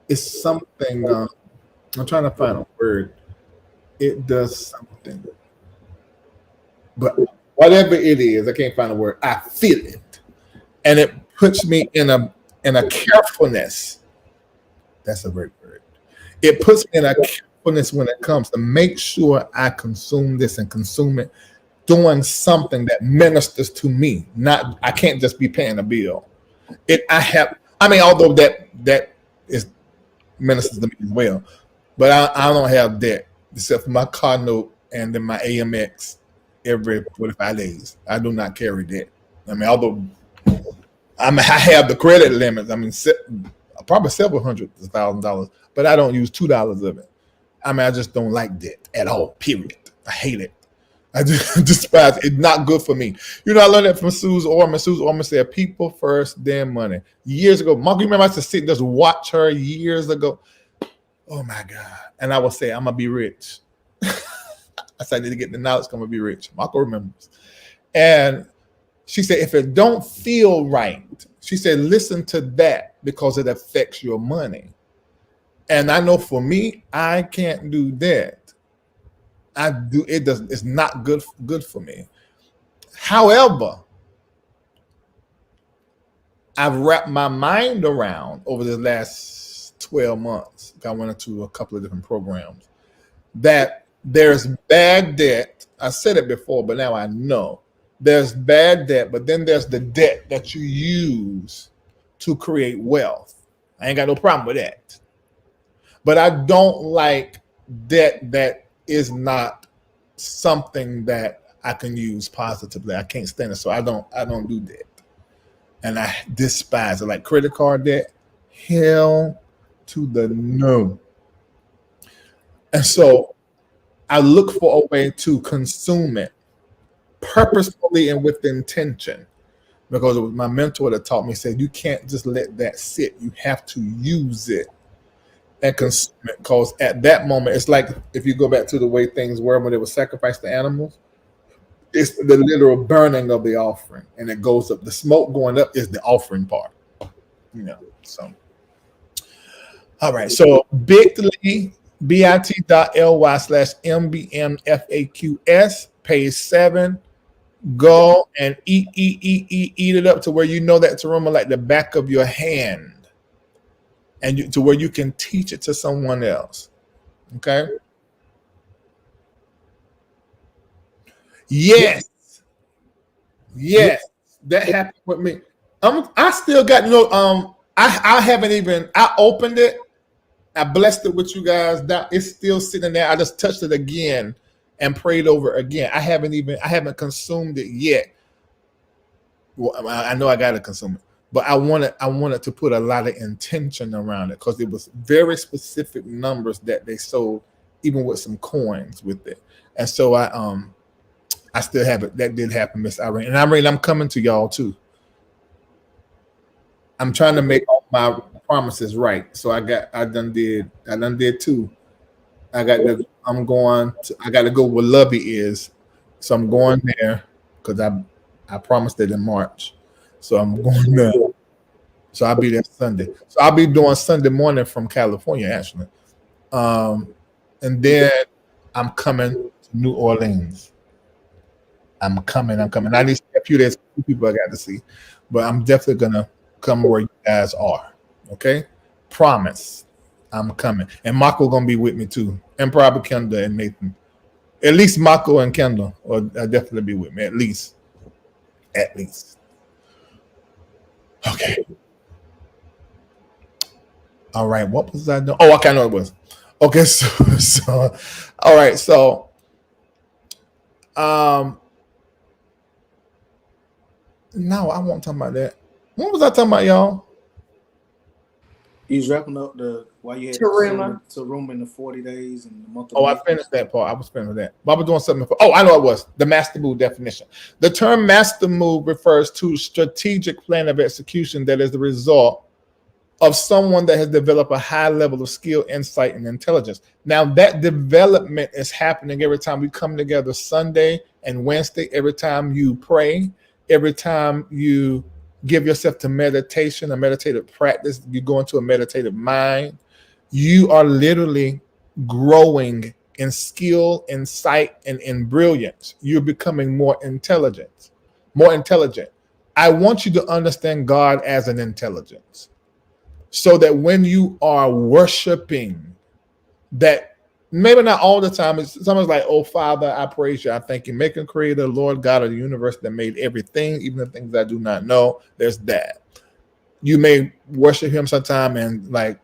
It's something. I'm trying to find a word. It does something. But whatever it is, I can't find a word. I feel it, and it puts me in a carefulness. That's a great word. It puts me in a carefulness when it comes to make sure I consume this and consume it, doing something that ministers to me. Not, I can't just be paying a bill. Although that is ministers to me as well, but I don't have debt except for my car note and then my AMX every 45 days. I do not carry debt. Although I have the credit limits. Probably several $100,000, but I don't use $2 of it. I just don't like debt at all. Period. I hate it. I just despise it. It's not good for me. I learned that from Suze Orman. Suze Orman said, people first, then money. Years ago, Mark, you remember I used to sit and just watch her years ago? Oh my God. And I would say, I'm going to be rich. I said, I need to get the knowledge, I'm going to be rich. Marco remembers. And she said, if it don't feel right, she said, listen to that because it affects your money. And I know for me, I can't do that. It's not good for me. However, I've wrapped my mind around over the last 12 months. I went into a couple of different programs that There's bad debt. I said it before, but now I know. There's bad debt, but then there's the debt that you use to create wealth. I ain't got no problem with that. But I don't like debt that is not something that I can use positively. I can't stand it. So I don't do that. And I despise it. Like credit card debt, hell to the no. And so I look for a way to consume it purposefully and with intention. Because it was my mentor that taught me, said, you can't just let that sit. You have to use it and consume it. Because at that moment, it's like if you go back to the way things were when they would sacrifice the animals, it's the literal burning of the offering. And it goes up. The smoke going up is the offering part. So. All right. So bit.ly, bit.ly/mbmfaqs, page 7. Go and eat it up to where you know that Taruma like the back of your hand, and to where you can teach it to someone else. Okay. Yes, that happened with me. I still got I haven't even. I opened it. I blessed it with you guys. That it's still sitting there. I just touched it again and prayed over it again. I haven't consumed it yet. Well, I know I gotta consume it, but I wanted to put a lot of intention around it because it was very specific numbers that they sold, even with some coins with it. And so I still have it. That did happen, Miss Irene. And Irene, I'm coming to y'all too. I'm trying to make all my promises right. So I done did 2. I got to go where Lubby is. So I'm going there because I promised it in March. So I'm going there. So I'll be there Sunday. So I'll be doing Sunday morning from California, actually. And then I'm coming to New Orleans. I'm coming. I need a few days, people I got to see. But I'm definitely going to come where you guys are. Okay? Promise. I'm coming. And Mako going to be with me too. And probably Kendall and Nathan. At least Mako and Kendall will definitely be with me. At least. Okay. All right. What was I doing? Oh, okay, I know it was. Okay, so all right, so no, I won't talk about that. What was I talking about, y'all? He's wrapping up why you had Taruma in the 40 days and the month of I finished that part. I was finished with that. But I was doing something I know it was the master move definition. The term master move refers to strategic plan of execution that is the result of someone that has developed a high level of skill, insight, and intelligence. Now, that development is happening every time we come together Sunday and Wednesday, every time you pray, every time you give yourself to meditation, a meditative practice, you go into a meditative mind. You are literally growing in skill, insight, and in brilliance. You're becoming more intelligent. I want you to understand God as an intelligence. So that when you are worshiping, that maybe not all the time, it's someone's like, oh, Father, I praise you. I thank you, making creator, Lord God of the universe that made everything, even the things I do not know. There's that. You may worship him sometime and like,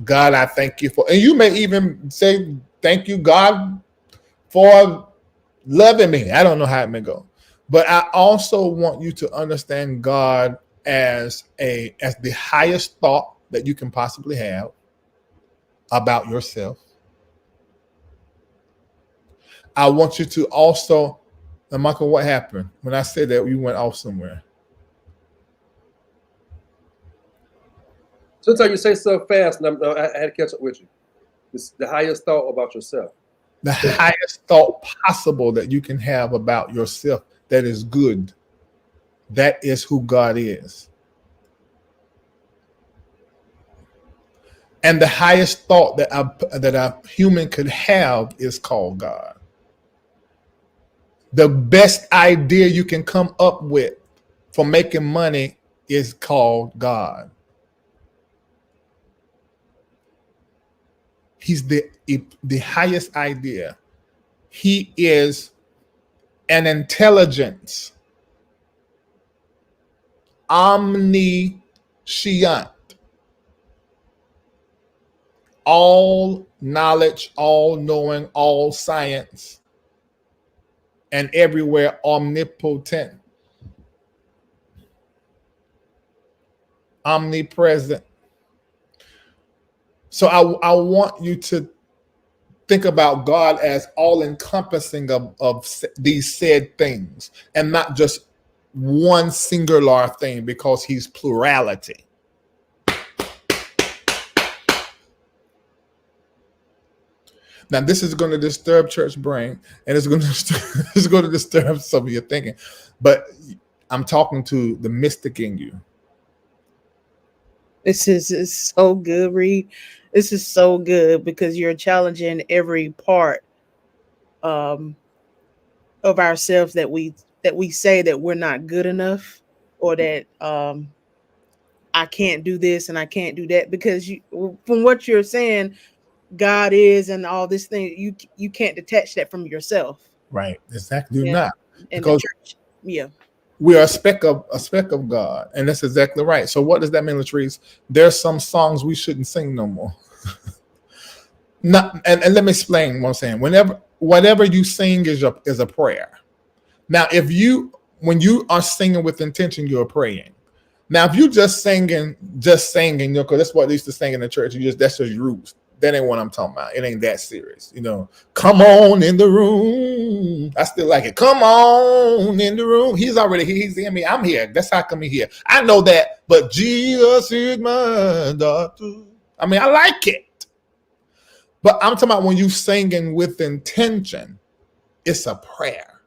God, I thank you for, and you may even say, thank you, God, for loving me. I don't know how it may go. But I also want you to understand God as the highest thought that you can possibly have about yourself. I want you to also, and Michael, what happened when I said that you went off somewhere? Sometimes you say stuff fast, and I had to catch up with you. It's the highest thought about yourself. The highest thought possible that you can have about yourself that is good. That is who God is. And the highest thought that a human could have is called God. The best idea you can come up with for making money is called God. He's the highest idea. He is an intelligence, omniscient, all knowledge, all knowing, all science, and everywhere omnipotent, omnipresent. So I want you to think about God as all encompassing of these said things, and not just one singular thing, because he's plurality. Now, this is going to disturb church brain, and it's going to disturb some of your thinking. But I'm talking to the mystic in you. This is so good, Reid. This is so good because you're challenging every part of ourselves that we say that we're not good enough, or that I can't do this and I can't do that, because from what you're saying, God is and all this thing, you can't detach that from yourself. Right. Exactly. You're Yeah. not. And the Because church, yeah. we are a speck of God. And that's exactly right. So what does that mean, Latrice? There's some songs we shouldn't sing no more. Not, and let me explain what I'm saying. Whatever you sing is a prayer. Now, when you are singing with intention, you're praying. Now, if you just singing, because that's what they used to sing in the church. That's just roots. That ain't what I'm talking about. It ain't that serious. Come on in the room. I still like it. Come on in the room. He's in me. I'm here. That's how come he's here. I know that, but Jesus is my doctor. I mean, I like it. But I'm talking about when you singing with intention, it's a prayer.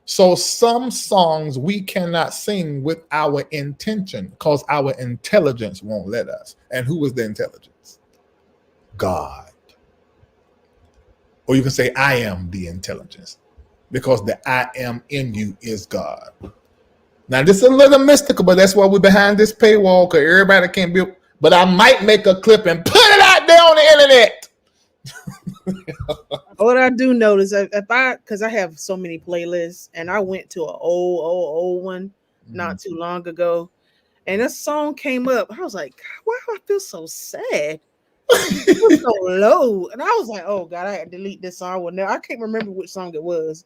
So some songs we cannot sing with our intention because our intelligence won't let us. And who is the intelligence? God. Or you can say, I am the intelligence, because the I am in you is God. Now, this is a little mystical, but that's why we're behind this paywall, because everybody can't be. But I might make a clip and put it out there on the internet. What I do notice, because I have so many playlists, and I went to an old one not too long ago, and a song came up. I was like, why do I feel so sad? It was so low, and I was like, oh God, I had to delete this song. I can't remember which song it was,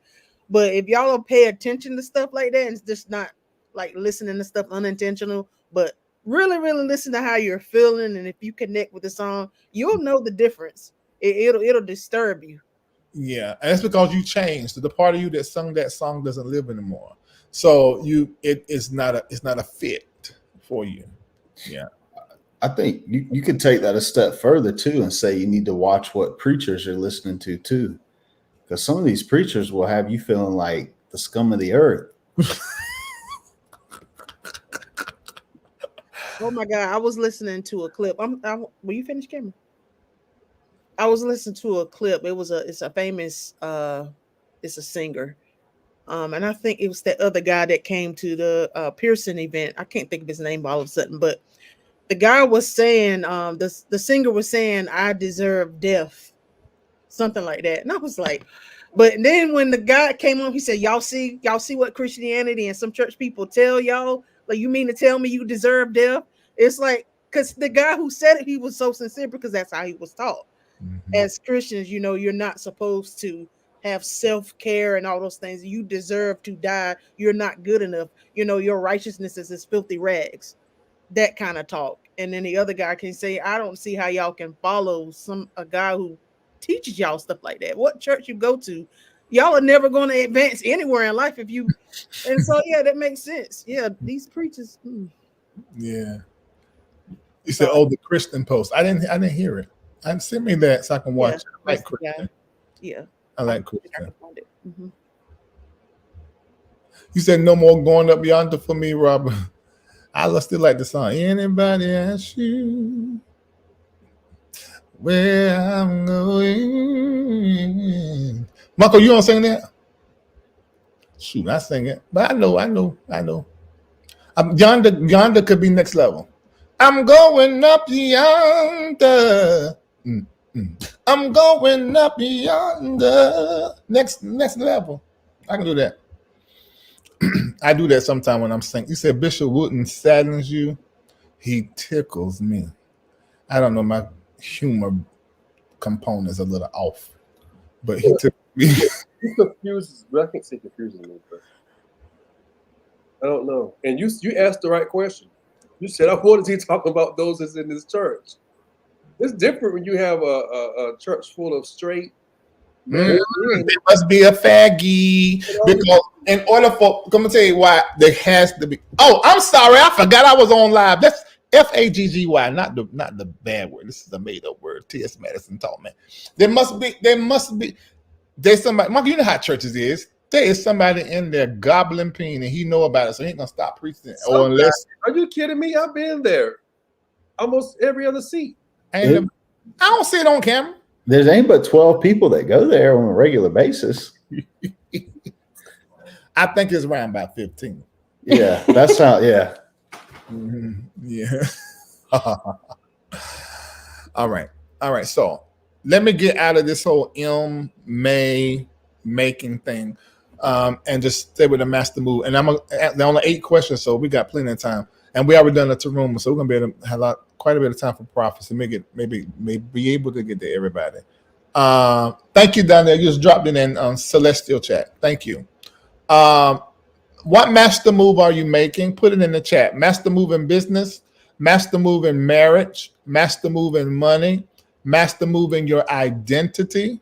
but if y'all don't pay attention to stuff like that, and it's just not like listening to stuff unintentional, but really, really listen to how you're feeling, and if you connect with the song, you'll know the difference. It'll disturb you. Yeah, and that's because you changed. The part of you that sung that song doesn't live anymore. So it's not a fit for you. Yeah. I think you could take that a step further too and say you need to watch what preachers you're listening to too. Because some of these preachers will have you feeling like the scum of the earth. Oh my God, I was listening to a clip. Will you finish, Cameron? I was listening to a clip. It's a famous it's a singer. And I think it was that other guy that came to the Pearson event. I can't think of his name all of a sudden, but the guy was saying, the singer was saying, I deserve death, something like that. And I was like, but then when the guy came on, he said, y'all see what Christianity and some church people tell y'all? Like, you mean to tell me you deserve death? It's like, because the guy who said it, he was so sincere, because that's how he was taught. Mm-hmm. As Christians, you're not supposed to have self-care and all those things. You deserve to die. You're not good enough. Your righteousness is as filthy rags. That kind of talk. And then the other guy can say, I don't see how y'all can follow a guy who teaches y'all stuff like that. What church you go to, y'all are never going to advance anywhere in life if you. And so, yeah, that makes sense. Yeah, these preachers. Yeah. You said, the Christian Post. I didn't hear it. Send me that so I can watch it. I like Christian. Yeah. I like Christian. Mm-hmm. You said no more going up yonder for me, Robert. I still like the song. Anybody ask you where I'm going? Michael, you don't sing that? Shoot, I sing it. But I know. Yonder could be next level. I'm going up yonder. I'm going up yonder. Next level. I can do that. I do that sometime when I'm singing. You said Bishop Wooten saddens you. He tickles me. I don't know, my humor component is a little off, but he tickles me. He confuses. I can't say confuses me, but I don't know. And you asked the right question. You said, "What is he talking about? Those that's in this church." It's different when you have a church full of straight men. It must be a faggy because in order for, I'm gonna tell you why there has to be. Oh, I'm sorry, I forgot I was on live. That's Faggy, not the bad word. This is a made up word. T.S. Madison taught me. There's somebody. Mark, you know how churches is. There is somebody in there gobbling peen, and he know about it, so he ain't gonna stop preaching. Or unless, are you kidding me? I've been there. Almost every other seat. I don't see it on camera. There's ain't but 12 people that go there on a regular basis. I think it's around about 15. Yeah, that's how. Yeah. Mm-hmm. Yeah. All right. So let me get out of this whole making thing, and just stay with the master move. And there are only 8 questions, so we got plenty of time. And we already done the room, so we're gonna be able to have quite a bit of time for prophecy. Maybe be able to get to everybody. Thank you down there. You just dropped it in Celestial chat. Thank you. What master move are you making? Put it in the chat. Master move in business, master move in marriage, master move in money, master move in your identity,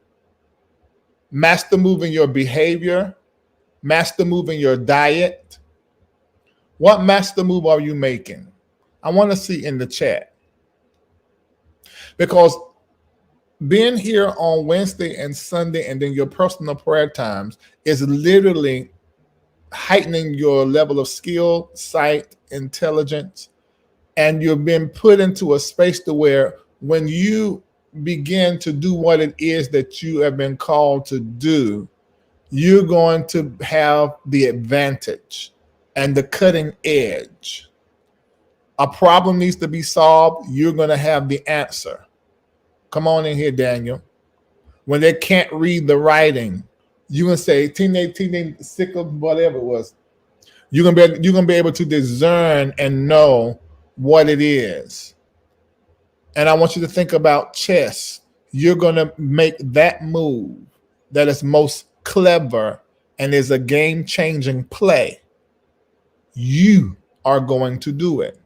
master move in your behavior, master move in your diet. What master move are you making? I want to see in the chat. Because being here on Wednesday and Sunday and then your personal prayer times is literally heightening your level of skill, sight, intelligence, and you've been put into a space to where when you begin to do what it is that you have been called to do, you're going to have the advantage and the cutting edge. A problem needs to be solved, you're going to have the answer. Come on in here, Daniel. When they can't read the writing, you can say teenage sick of whatever it was. You're gonna be able to discern and know what it is. And I want you to think about chess. You're gonna make that move that is most clever and is a game-changing play. You are going to do it.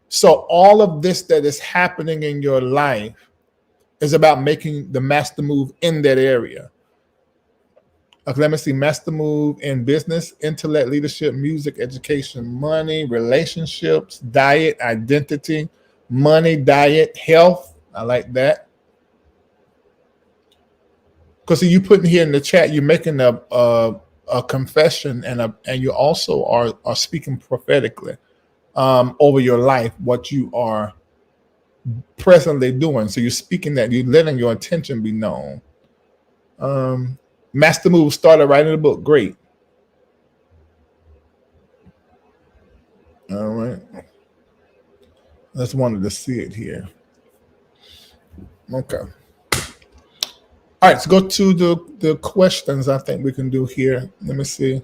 So all of this that is happening in your life is about making the master move in that area. Okay, let me see. Master move in business, intellect, leadership, music, education, money, relationships, diet, identity, money, diet, health. I like that. Because you putting here in the chat, you're making a confession and you also are speaking prophetically over your life, what you are presently doing. So you're speaking that, you're letting your intention be known. Master move started writing the book. Great. All right. I just wanted to see it here. Okay. All right, let's go to the questions I think we can do here. Let me see.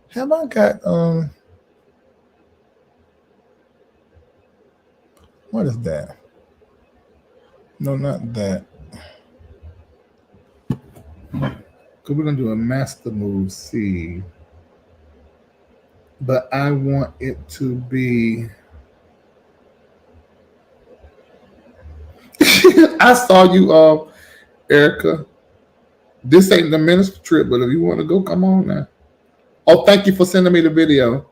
Have I got what is that? No, not that. Because we're gonna do a master move C. But I want it to be I saw you Erica. This ain't the minister trip, but if you want to go, come on now. Oh, thank you for sending me the video.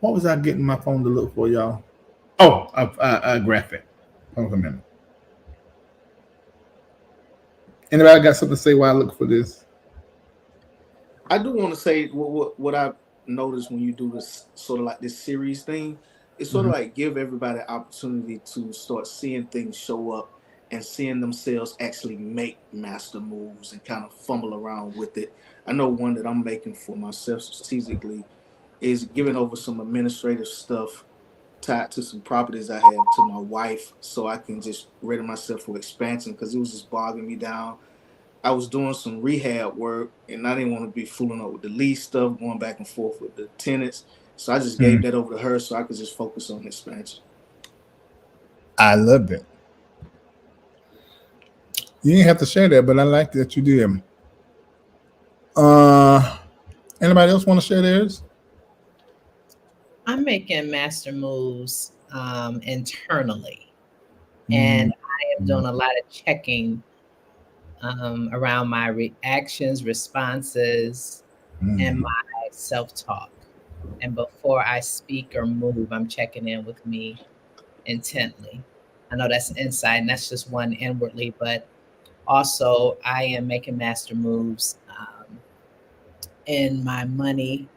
What was I getting my phone to look for, y'all? Oh, a graphic. Hold on a minute. Anybody got something to say while I look for this? I do want to say what I've noticed when you do this sort of like this series thing. It's sort of like give everybody an opportunity to start seeing things show up and seeing themselves actually make master moves and kind of fumble around with it. I know one that I'm making for myself strategically is giving over some administrative stuff tied to some properties I have to my wife so I can just ready myself for expansion because it was just bogging me down. I was doing some rehab work and I didn't want to be fooling up with the lease stuff, going back and forth with the tenants. So I just gave that over to her so I could just focus on expansion. I loved it. You didn't have to share that, but I like that you did. Anybody else want to share theirs? I'm making master moves internally, and I am doing a lot of checking around my reactions, responses, and my self-talk. And before I speak or move, I'm checking in with me intently. I know that's inside, and that's just one inwardly, but also I am making master moves in my money,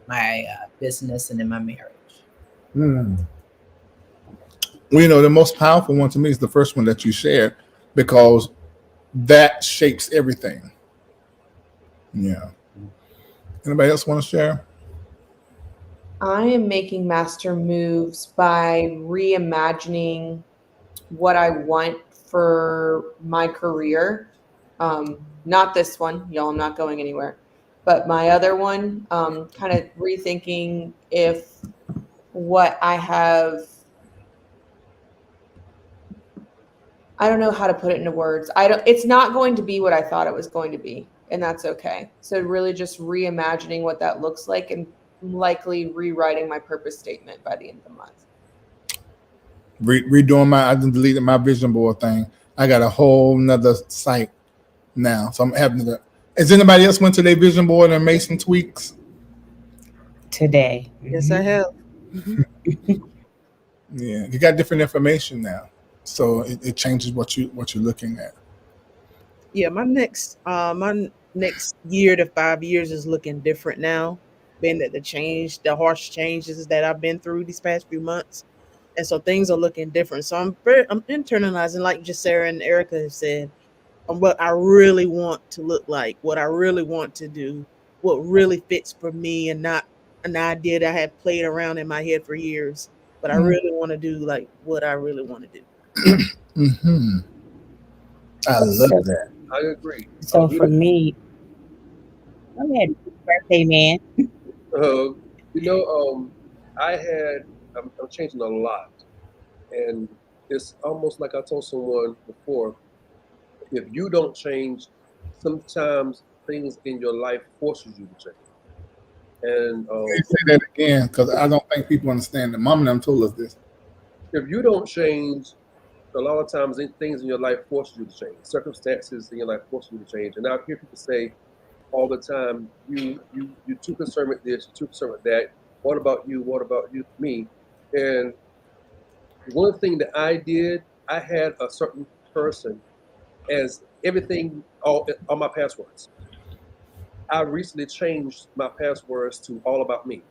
my business, and in my marriage. Well, you know, the most powerful one to me is the first one that you shared because that shapes everything. Yeah. Anybody else want to share? I am making master moves by reimagining what I want for my career. Not this one, y'all, I'm not going anywhere. But my other one, kind of rethinking if what I have, I don't know how to put it into words. It's not going to be what I thought it was going to be, and that's okay. So really just reimagining what that looks like and likely rewriting my purpose statement by the end of the month. Redoing I deleted my vision board thing. I got a whole nother site now. So I'm having to. Has anybody else went to their vision board and made some tweaks? Today. Yes, I have. Yeah, you got different information now. So it changes what you're looking at. Yeah, my next year to 5 years is looking different now. Being that the harsh changes that I've been through these past few months. And so things are looking different. So I'm internalizing, like just Sarah and Erica have said, on what I really want to look like, what I really want to do, what really fits for me, and not an idea that I had played around in my head for years. But I really want to do like what I really want to do. I love that. I agree. So for me, go ahead, birthday man. I'm changing a lot, and it's almost like I told someone before. If you don't change, sometimes things in your life forces you to change. And say that again because I don't think people understand that. Mom and them told us this. If you don't change, a lot of times things in your life force you to change. Circumstances in your life force you to change. And I hear people say all the time, you're too concerned with this, you're too concerned with that. What about you? What about you? Me? And one thing that I did, I had a certain person as everything, all my passwords. I recently changed my passwords to all about me.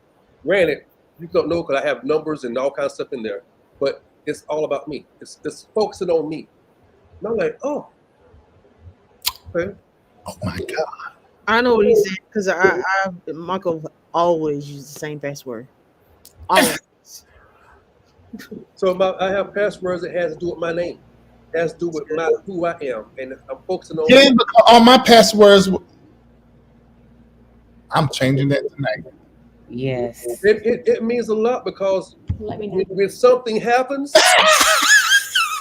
Granted, you don't know because I have numbers and all kinds of stuff in there, but it's all about me. It's focusing on me. And I'm like, oh, okay. Oh my God. I know what he said because Michael always uses the same password. Always. So I have passwords that has to do with my name. It has to do with who I am, and I'm focusing on. Yeah, all my passwords. I'm changing that tonight. Yes. It means a lot because when something happens,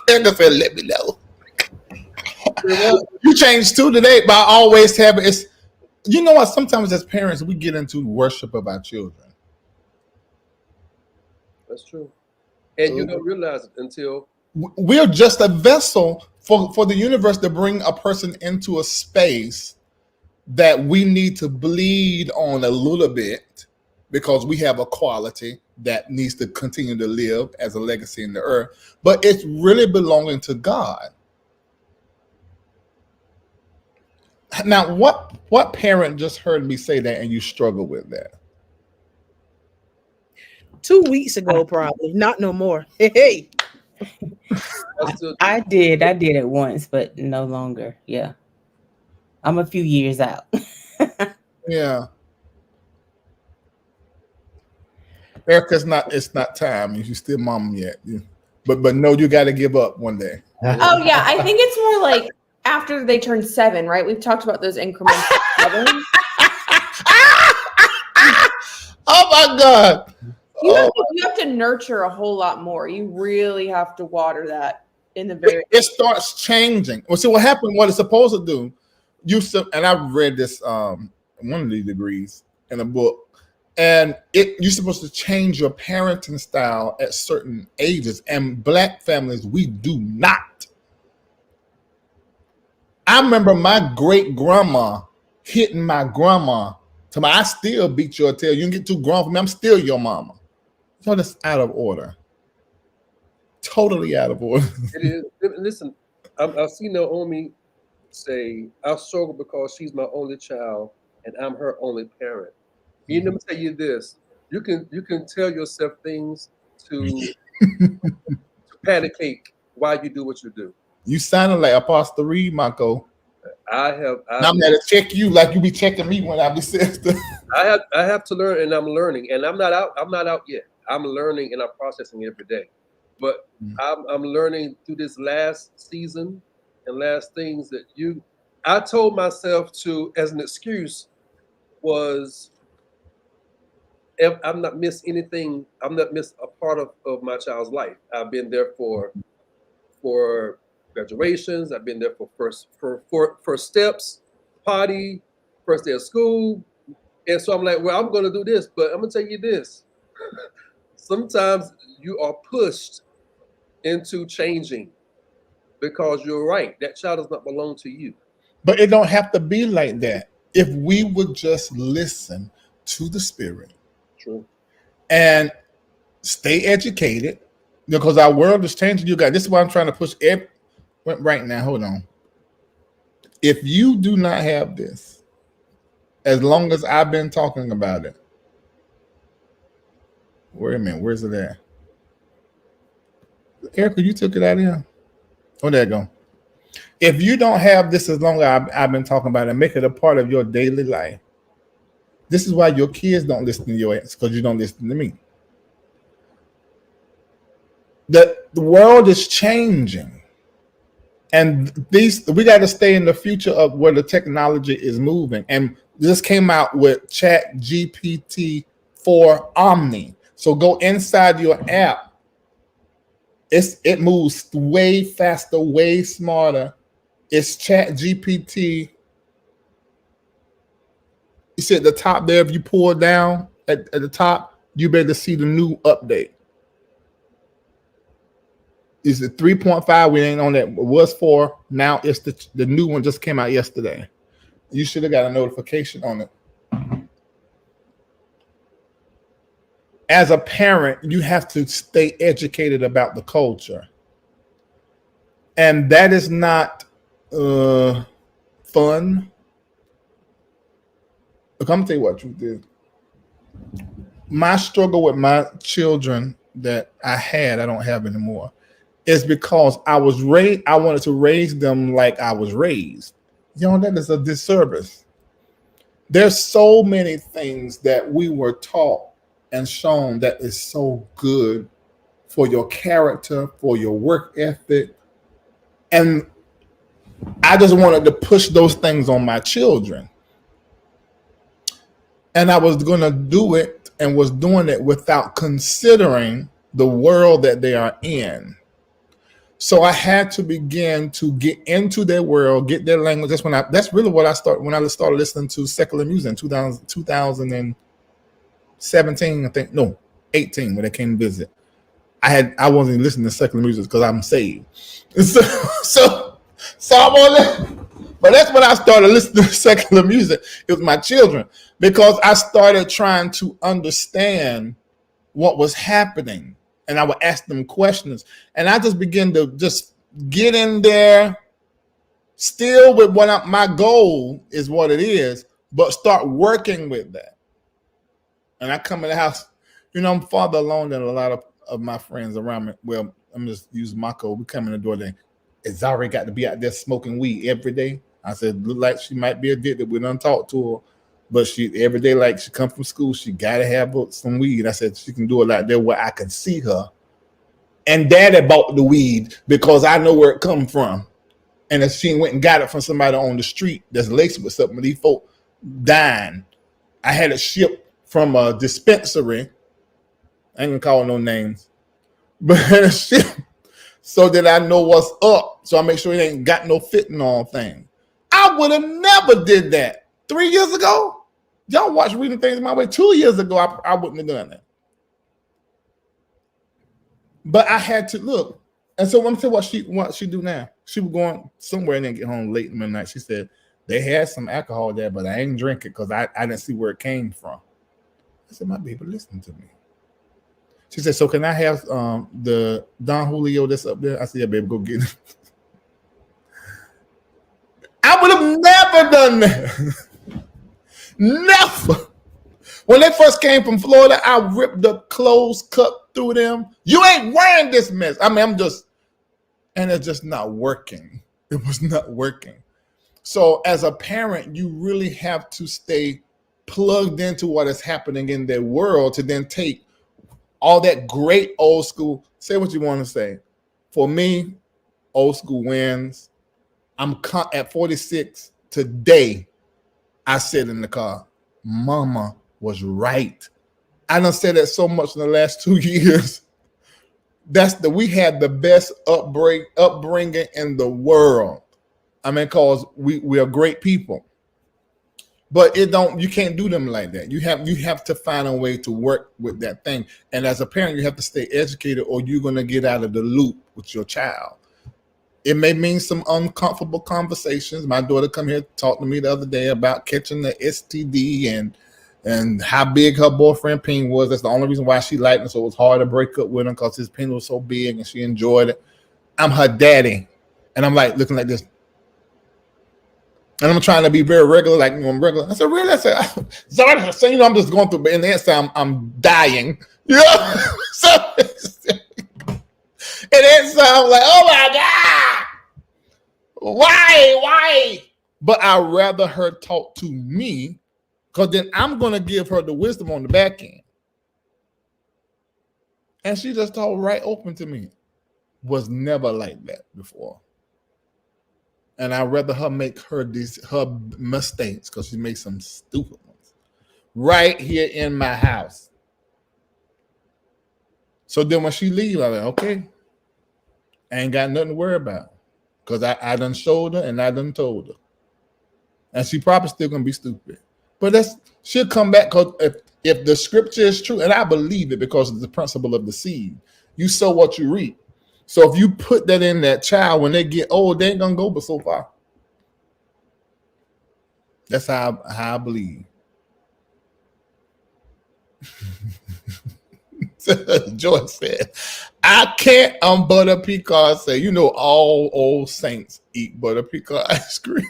Erica said, "Let me know." You changed too today, but I always have it. It's, you know what? Sometimes as parents, we get into worship of our children. That's true, and you don't realize it until we're just a vessel for the universe to bring a person into a space that we need to bleed on a little bit because we have a quality that needs to continue to live as a legacy in the earth, but it's really belonging to God. Now, what parent just heard me say that and you struggle with that? 2 weeks ago, probably. Not no more. Hey. I did it once, but no longer. Yeah. I'm a few years out. Yeah. Erica's not. It's not time. You still mom yet. But no, you got to give up one day. Oh yeah, I think it's more like after they turn 7, right? We've talked about those increments. Of 7. Oh my God! You have to nurture a whole lot more. You really have to water that in the very. It starts changing. Well, see what happened. What it's supposed to do. And I've read this one of these degrees in a book. And you're supposed to change your parenting style at certain ages. And Black families, we do not. I remember my great grandma hitting my grandma. I still beat your tail. You can get too grown for me. I'm still your mama. So that's out of order. Totally out of order. It is. Listen, I've seen Naomi say, I struggle because she's my only child and I'm her only parent. You let me tell you this. You can tell yourself things to panicate why you do what you do. You sounded like Apostle Reid, Marco. I'm gonna check you like you be checking me when I be saying stuff. I have to learn, and I'm learning, and I'm not out yet. I'm learning and I'm processing every day. But I'm learning through this last season and last things that I told myself to, as an excuse, was if I'm not miss anything, I'm not miss a part of my child's life. I've been there for graduations. I've been there for first steps, party, first day of school. And so I'm like, well, I'm going to do this, but I'm going to tell you this. Sometimes you are pushed into changing because you're right. That child does not belong to you. But it don't have to be like that. If we would just listen to the Spirit. True. And stay educated, because our world is changing. You guys, this is why I'm trying to push right now. Hold on. If you do not have this, as long as I've been talking about it, wait a minute, where's it at? Erica, you took it out of here. Oh, there you go. If you don't have this as long as I've been talking about it, make it a part of your daily life. This is why your kids don't listen to your ass, because you don't listen to me. The world is changing. And we got to stay in the future of where the technology is moving. And this came out with Chat GPT for Omni. So go inside your app. It moves way faster, way smarter. It's Chat GPT. You see at the top there, if you pull down at the top, you better see the new update. Is it 3.5? We ain't on that. It was 4. Now it's the new one just came out yesterday. You should have got a notification on it. As a parent, you have to stay educated about the culture. And that is not fun. Look, I'm going to tell you what truth is. My struggle with my children that I had, I don't have anymore, is because I wanted to raise them like I was raised. That is a disservice. There's so many things that we were taught and shown that is so good for your character, for your work ethic. And I just wanted to push those things on my children. And I was going to do it and was doing it without considering the world that they are in. So I had to begin to get into their world, get their language. That's really what I started when I started listening to secular music in 2017, I think. No, 18 when they came to visit. I wasn't listening to secular music because I'm saved. So I'm on that. But that's when I started listening to secular music. It was my children, because I started trying to understand what was happening. And I would ask them questions. And I just began to just get in there, still with my goal is what it is, but start working with that. And I come in the house, I'm farther along than a lot of my friends around me. Well, I'm just use Mako. We come in the door then. It's already got to be out there smoking weed every day. I said, look like she might be addicted. We don't talk to her. But she every day, like she come from school, she gotta have some weed. I said she can do it out there where I can see her. And Daddy bought the weed because I know where it come from. And if she went and got it from somebody on the street that's laced with something, these folk dying. I had it shipped from a dispensary. I ain't gonna call no names, but it's shipped so that I know what's up. So I make sure it ain't got no fentanyl thing. I would have never did that 3 years ago. Y'all watch Reading Things My Way. 2 years ago, I wouldn't have done that. But I had to look. And so let me tell you what she do now. She was going somewhere and then get home late in the night. She said, they had some alcohol there, but I ain't drink it because I didn't see where it came from. I said, my baby, listen to me. She said, so can I have the Don Julio that's up there? I said, yeah, baby, go get it. I would have never done that. Never. When they first came from Florida, I ripped the clothes, cut through them. You ain't wearing this mess. I mean, and it's just not working. It was not working. So as a parent, you really have to stay plugged into what is happening in their world to then take all that great old school. Say what you want to say. For me, old school wins. I'm at 46 today. I sit in the car. Mama was right. I done said that so much in the last 2 years. We had the best upbringing in the world. I mean, cause we are great people. But you can't do them like that. You have to find a way to work with that thing. And as a parent, you have to stay educated or you're gonna get out of the loop with your child. It may mean some uncomfortable conversations. My daughter come here talked to me the other day about catching the STD and how big her boyfriend Ping was. That's the only reason why she liked him. So it was hard to break up with him because his Ping was so big and she enjoyed it. I'm her daddy. And I'm like looking like this. And I'm trying to be very regular, like I'm regular. I said, really? I said, sorry, I said, I'm just going through, but in the inside, I'm dying. Yeah. So and then I'm like, oh my God. Why? But I'd rather her talk to me because then I'm going to give her the wisdom on the back end. And she just talked right open to me. Was never like that before. And I'd rather her make her mistakes because she makes some stupid ones right here in my house. So then when she leaves, I'm like, okay, I ain't got nothing to worry about because I done showed her and I done told her. And she probably still going to be stupid. But she'll come back because if the scripture is true, and I believe it because of the principle of the seed, you sow what you reap. So if you put that in that child, when they get old, they ain't gonna go but so far. That's how I believe. Joyce said, I can't unbutter pecan. Say, all old saints eat butter pecan ice cream.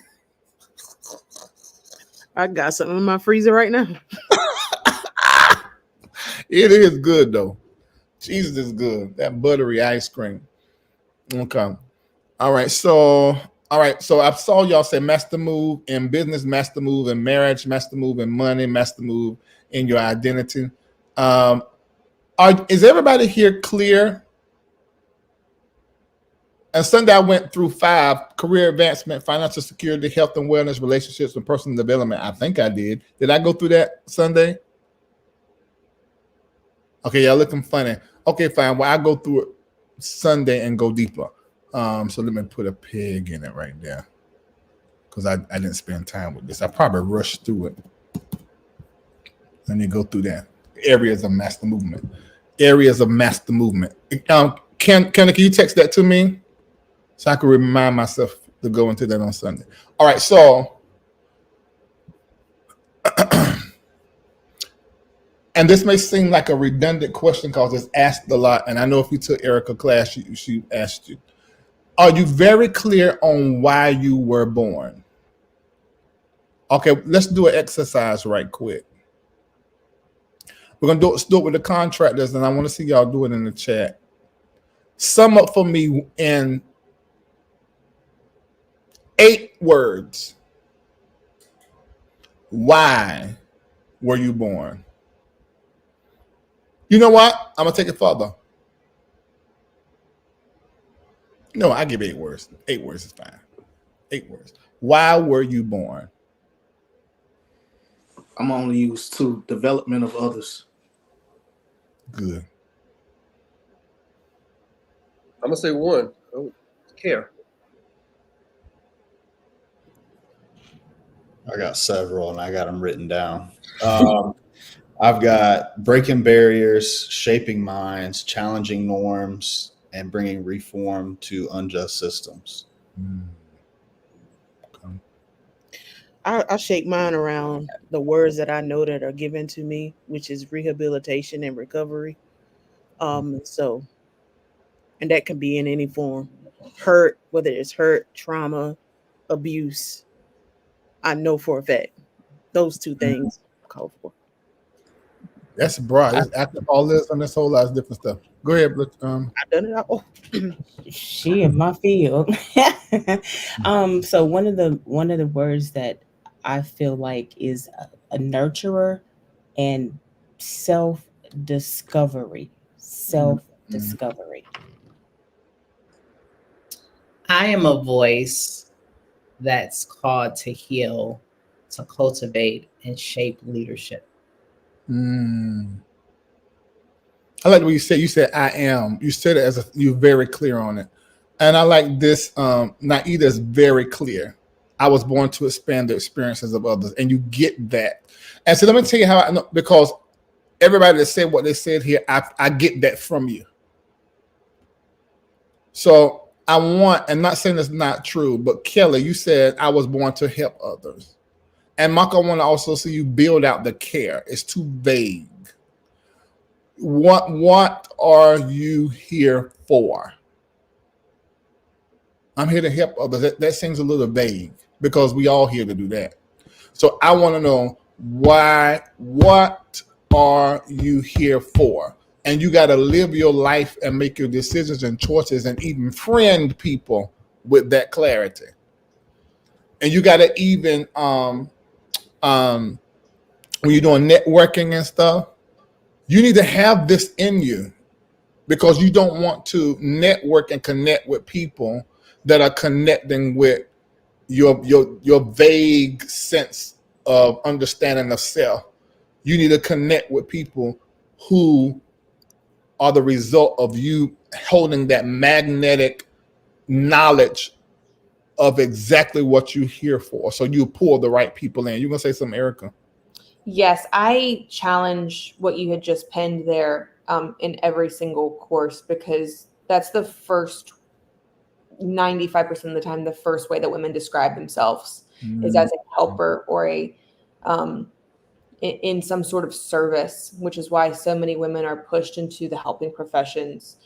I got something in my freezer right now. It is good though. Jesus is good. That buttery ice cream. Okay. All right. So I saw y'all say master move in business, master move in marriage, master move in money, master move in your identity. Is everybody here clear? And Sunday I went through 5: career advancement, financial security, health and wellness, relationships, and personal development. I think I did. Did I go through that Sunday? Okay, y'all looking funny. Okay, fine. Well, I go through it Sunday and go deeper. So let me put a pig in it right there because I didn't spend time with this. I probably rushed through it. Let me go through that. Areas of master movement. Can you text that to me so I can remind myself to go into that on Sunday? All right, so and this may seem like a redundant question because it's asked a lot, and I know if you took Erica's class, she asked you. Are you very clear on why you were born? Okay, let's do an exercise right quick. We're going to do it with the contractors, and I want to see y'all do it in the chat. Sum up for me in 8 words. Why were you born? You know what? I'm gonna take it further. No, I give 8 words. 8 words is fine. 8 words. Why were you born? I'm only used to development of others. Good. I'm gonna say one. Oh, care. I got several and I got them written down. I've got breaking barriers, shaping minds, challenging norms, and bringing reform to unjust systems. I shake mine around the words that I know that are given to me, which is rehabilitation and recovery. So, and that can be in any form, hurt, whether it's hurt, trauma, abuse. I know for a fact those two things call for. That's broad. It's alcoholism. This whole lot of different stuff. Go ahead. I've done it all. She in my field. So one of the words that I feel like is a nurturer and self discovery. Self discovery. I am a voice that's called to heal, to cultivate, and shape leadership. I like what you said. You said I am. You said it as you're very clear on it. And I like this. Naida is very clear. I was born to expand the experiences of others, and you get that. And so let me tell you how I know, because everybody that said what they said here, I get that from you. So I want, and not saying it's not true, but Kelly, you said I was born to help others. And Mark, I want to also see you build out the care. It's too vague. What are you here for? I'm here to help others. That seems a little vague because we all here to do that. So I want to know why. What are you here for? And you got to live your life and make your decisions and choices and even friend people with that clarity. And you got to even when you're doing networking and stuff, you need to have this in you because you don't want to network and connect with people that are connecting with your vague sense of understanding of self. You need to connect with people who are the result of you holding that magnetic knowledge of exactly what you're here for. So you pull the right people in. You're gonna say something, Erica? Yes, I challenge what you had just penned there in every single course, because that's the first 95% of the time, the first way that women describe themselves is as a helper or a in some sort of service, which is why so many women are pushed into the helping professions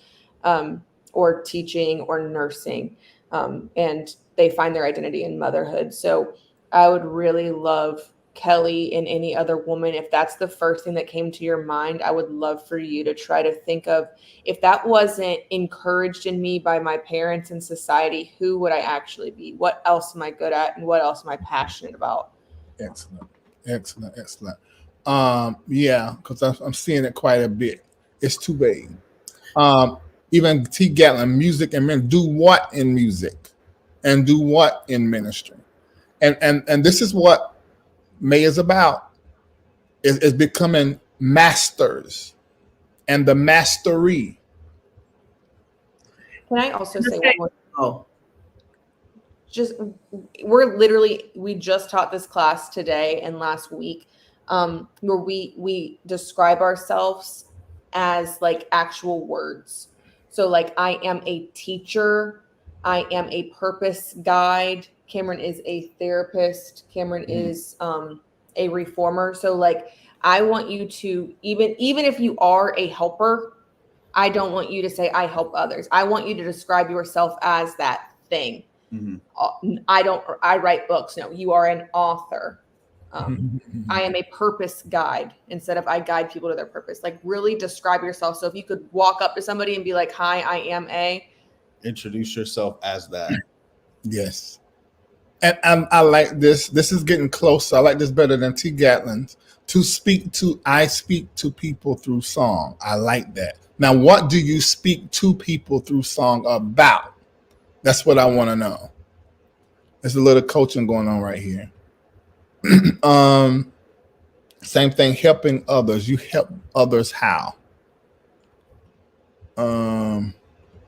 or teaching or nursing, and they find their identity in motherhood. So I would really love, Kelly and any other woman, if that's the first thing that came to your mind, I would love for you to try to think of, if that wasn't encouraged in me by my parents and society, who would I actually be? What else am I good at? And what else am I passionate about? Excellent. Yeah, because I'm seeing it quite a bit. It's too vague. Even T. Gatlin, music and men, do what in music and do what in ministry? And this is what May is about, is becoming masters and the mastery. Can I also say one more? Oh, we just taught this class today and last week, where we describe ourselves as like actual words. So like, I am a teacher, I am a purpose guide, Cameron is a therapist, Cameron is a reformer. So like, I want you to, even if you are a helper, I don't want you to say I help others. I want you to describe yourself as that thing. I write books. No, you are an author. I am a purpose guide instead of I guide people to their purpose. Like really describe yourself. So if you could walk up to somebody and be like, hi, I am a. Introduce yourself as that. Yes. And I like this. This is getting closer. I like this better than T. Gatlin's. I speak to people through song. I like that. Now, what do you speak to people through song about? That's what I want to know. There's a little coaching going on right here. Same thing, helping others. You help others how?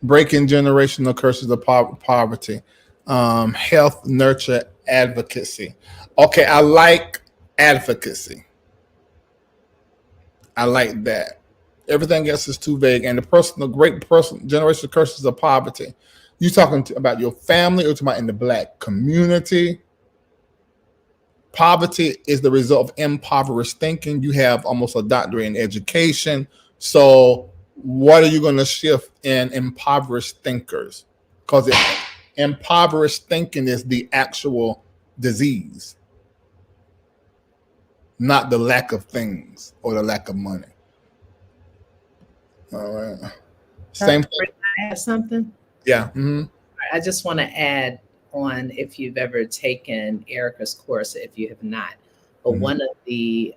Breaking generational curses of poverty. Health, nurture, advocacy. Okay, I like advocacy. I like that. Everything else is too vague. And generational curses of poverty. You talking about your family or talking about in the Black community? Poverty is the result of impoverished thinking. You have almost a doctorate in education. So what are you going to shift in impoverished thinkers? Because impoverished thinking is the actual disease, not the lack of things or the lack of money. All right. Same thing. I have something. Yeah. Mm-hmm. I just want to add on, if you've ever taken Erica's course, if you have not, but one of the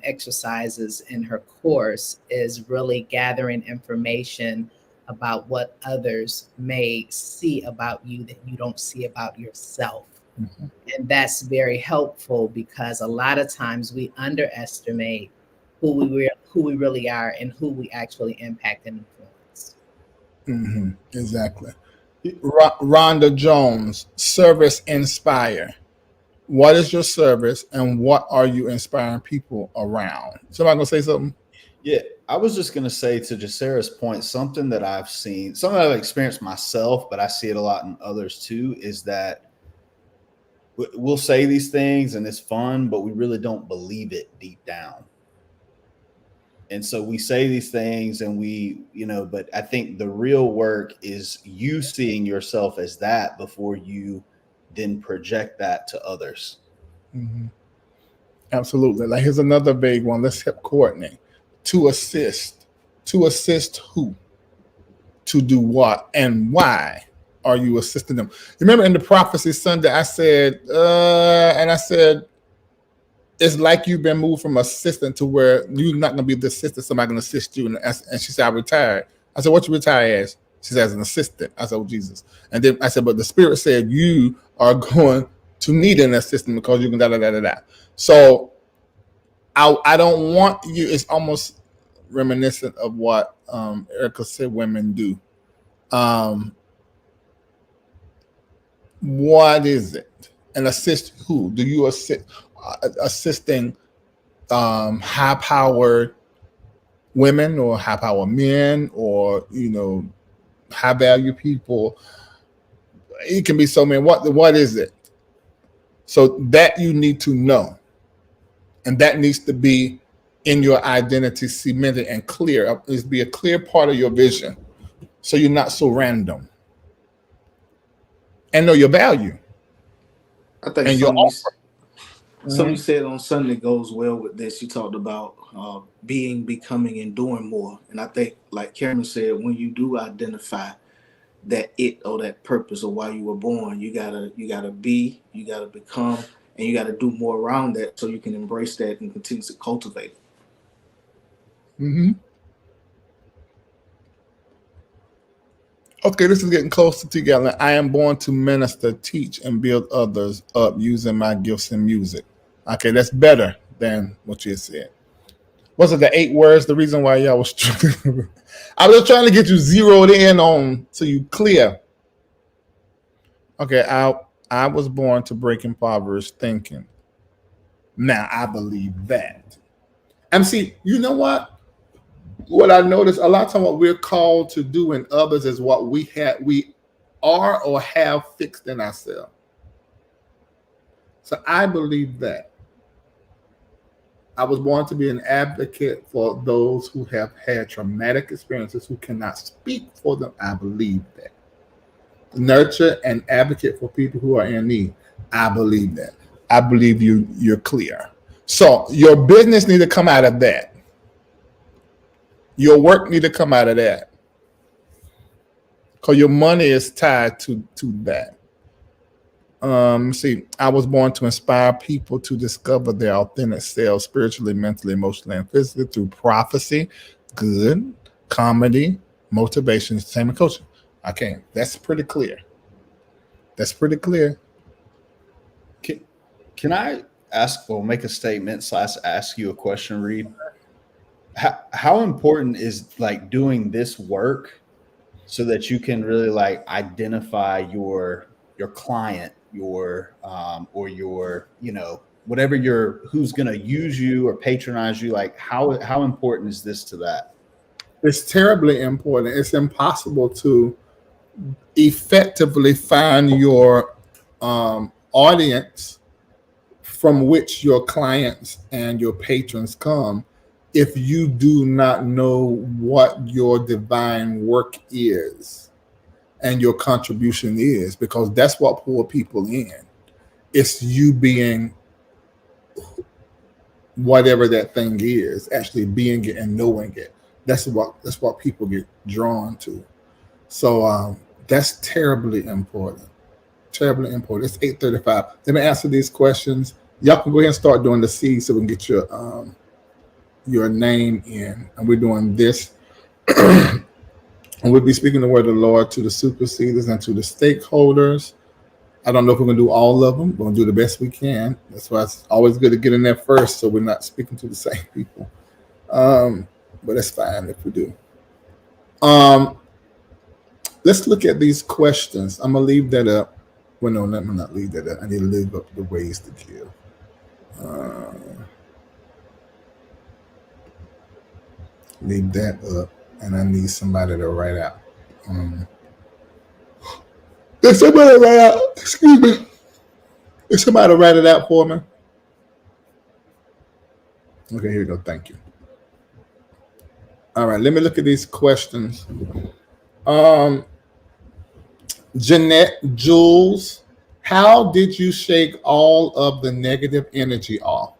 exercises in her course is really gathering information about what others may see about you that you don't see about yourself. Mm-hmm. And that's very helpful because a lot of times we underestimate who we really are and who we actually impact and influence. Mm-hmm. Exactly. Rhonda Jones, service inspire. What is your service and what are you inspiring people around? Somebody gonna say something? Yeah, I was just gonna say to Jacera's point, something that I've seen, something I've experienced myself, but I see it a lot in others too, is that we'll say these things and it's fun, but we really don't believe it deep down. And so we say these things and but I think the real work is you seeing yourself as that before you then project that to others. Mm-hmm. Absolutely. Like here's another big one. Let's help coordinate. To assist. To assist who? To do what? And why are you assisting them? Remember in the prophecy Sunday, I said, it's like you've been moved from assistant to where you're not going to be the assistant. Somebody's going to assist you. And she said, I retired. I said, what you retire as? She said, as an assistant. I said, oh, Jesus. And then I said, but the Spirit said you are going to need an assistant because you can da-da-da-da-da. So I don't want you. It's almost reminiscent of what Erica said women do. What is it? And assist who? Do you assisting high-powered women or high-powered men or, high-value people? It can be so many. What is it? So that you need to know. And that needs to be in your identity cemented and clear. It needs to be a clear part of your vision so you're not so random. And know your value. I think something you said on Sunday goes well with this. You talked about being, becoming, and doing more. And I think, like Cameron said, when you do identify that it or that purpose or why you were born, you gotta be, you gotta become, and you gotta do more around that so you can embrace that and continue to cultivate it. Mm-hmm. Okay, this is getting closer together. I am born to minister, teach, and build others up using my gifts in music. Okay, that's better than what you said. Was it the 8 words? The reason why y'all was struggling? I was trying to get you zeroed in on so you clear. Okay, I was born to break impoverished thinking. Now I believe that. And see, you know what? What I noticed a lot of time, what we're called to do in others is what we are or have fixed in ourselves. So I believe that. I was born to be an advocate for those who have had traumatic experiences who cannot speak for them. I believe that. Nurture and advocate for people who are in need. I believe that. I believe you're clear. So your business need to come out of that. Your work need to come out of that. Because your money is tied to that. See, I was born to inspire people to discover their authentic selves spiritually, mentally, emotionally, and physically through prophecy, good, comedy, motivation, entertainment, coaching. Okay, that's pretty clear. That's pretty clear. Can I ask, or make a statement / ask you a question, Reid? How important is like doing this work so that you can really like identify your client, your or your, you know, whatever your, who's going to use you or patronize you? Like how important is this to that? It's terribly important. It's impossible to effectively find your audience from which your clients and your patrons come if you do not know what your divine work is and your contribution is, because that's what pull people in. It's you being whatever that thing is, actually being it and knowing it. That's what people get drawn to. So that's terribly important. Terribly important. It's 8:35. Let me answer these questions. Y'all can go ahead and start doing the seed so we can get your name in. And we're doing this. And we'll be speaking the word of the Lord to the superseders and to the stakeholders. I don't know if we're going to do all of them. We're going to do the best we can. That's why it's always good to get in there first so we're not speaking to the same people. But it's fine if we do. Let's look at these questions. I'm going to leave that up. Well, no, let me not leave that up. I need to leave up the ways to give. Leave that up. And I need somebody to write out. Did somebody write out? Excuse me. Did somebody write it out for me? Okay, here we go. Thank you. All right, let me look at these questions. Jeanette Jules, how did you shake all of the negative energy off?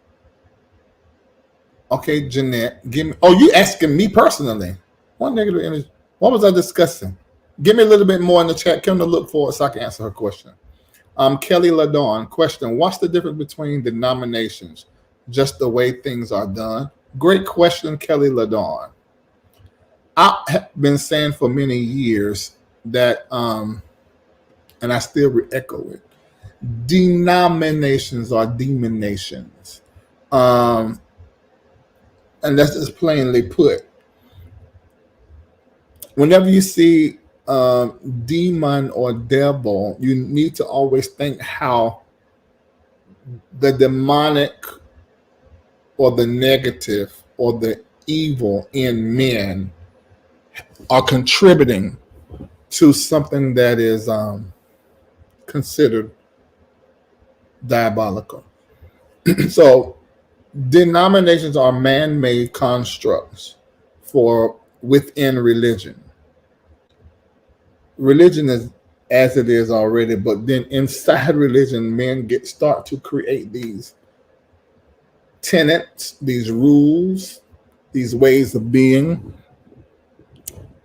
Okay, Jeanette, give me. Oh, you asking me personally? What negative energy? What was I discussing? Give me a little bit more in the chat. Come to look for it so I can answer her question. Kelly Ladon, question: what's the difference between denominations? Just the way things are done? Great question, Kelly Ladon. I have been saying for many years that, and I still re-echo it, denominations are demon nations. And that's just plainly put. Whenever you see demon or devil, you need to always think how the demonic or the negative or the evil in men are contributing to something that is considered diabolical. So denominations are man-made constructs for within religion. Religion is as it is already, but then inside religion, men start to create these tenets, these rules, these ways of being,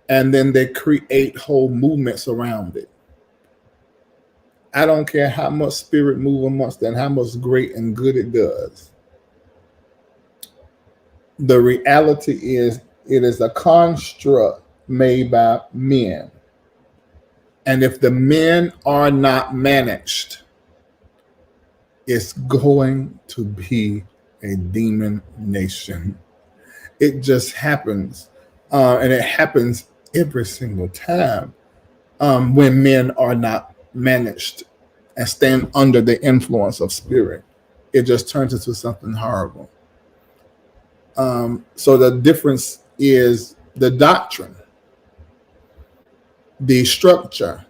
and then they create whole movements around it. I don't care how much spirit move amongst them, how much great and good it does. The reality is it is a construct made by men. And if the men are not managed, it's going to be a demon nation. It just happens. And it happens every single time when men are not managed and stand under the influence of spirit. It just turns into something horrible. So the difference is the doctrine, the structure,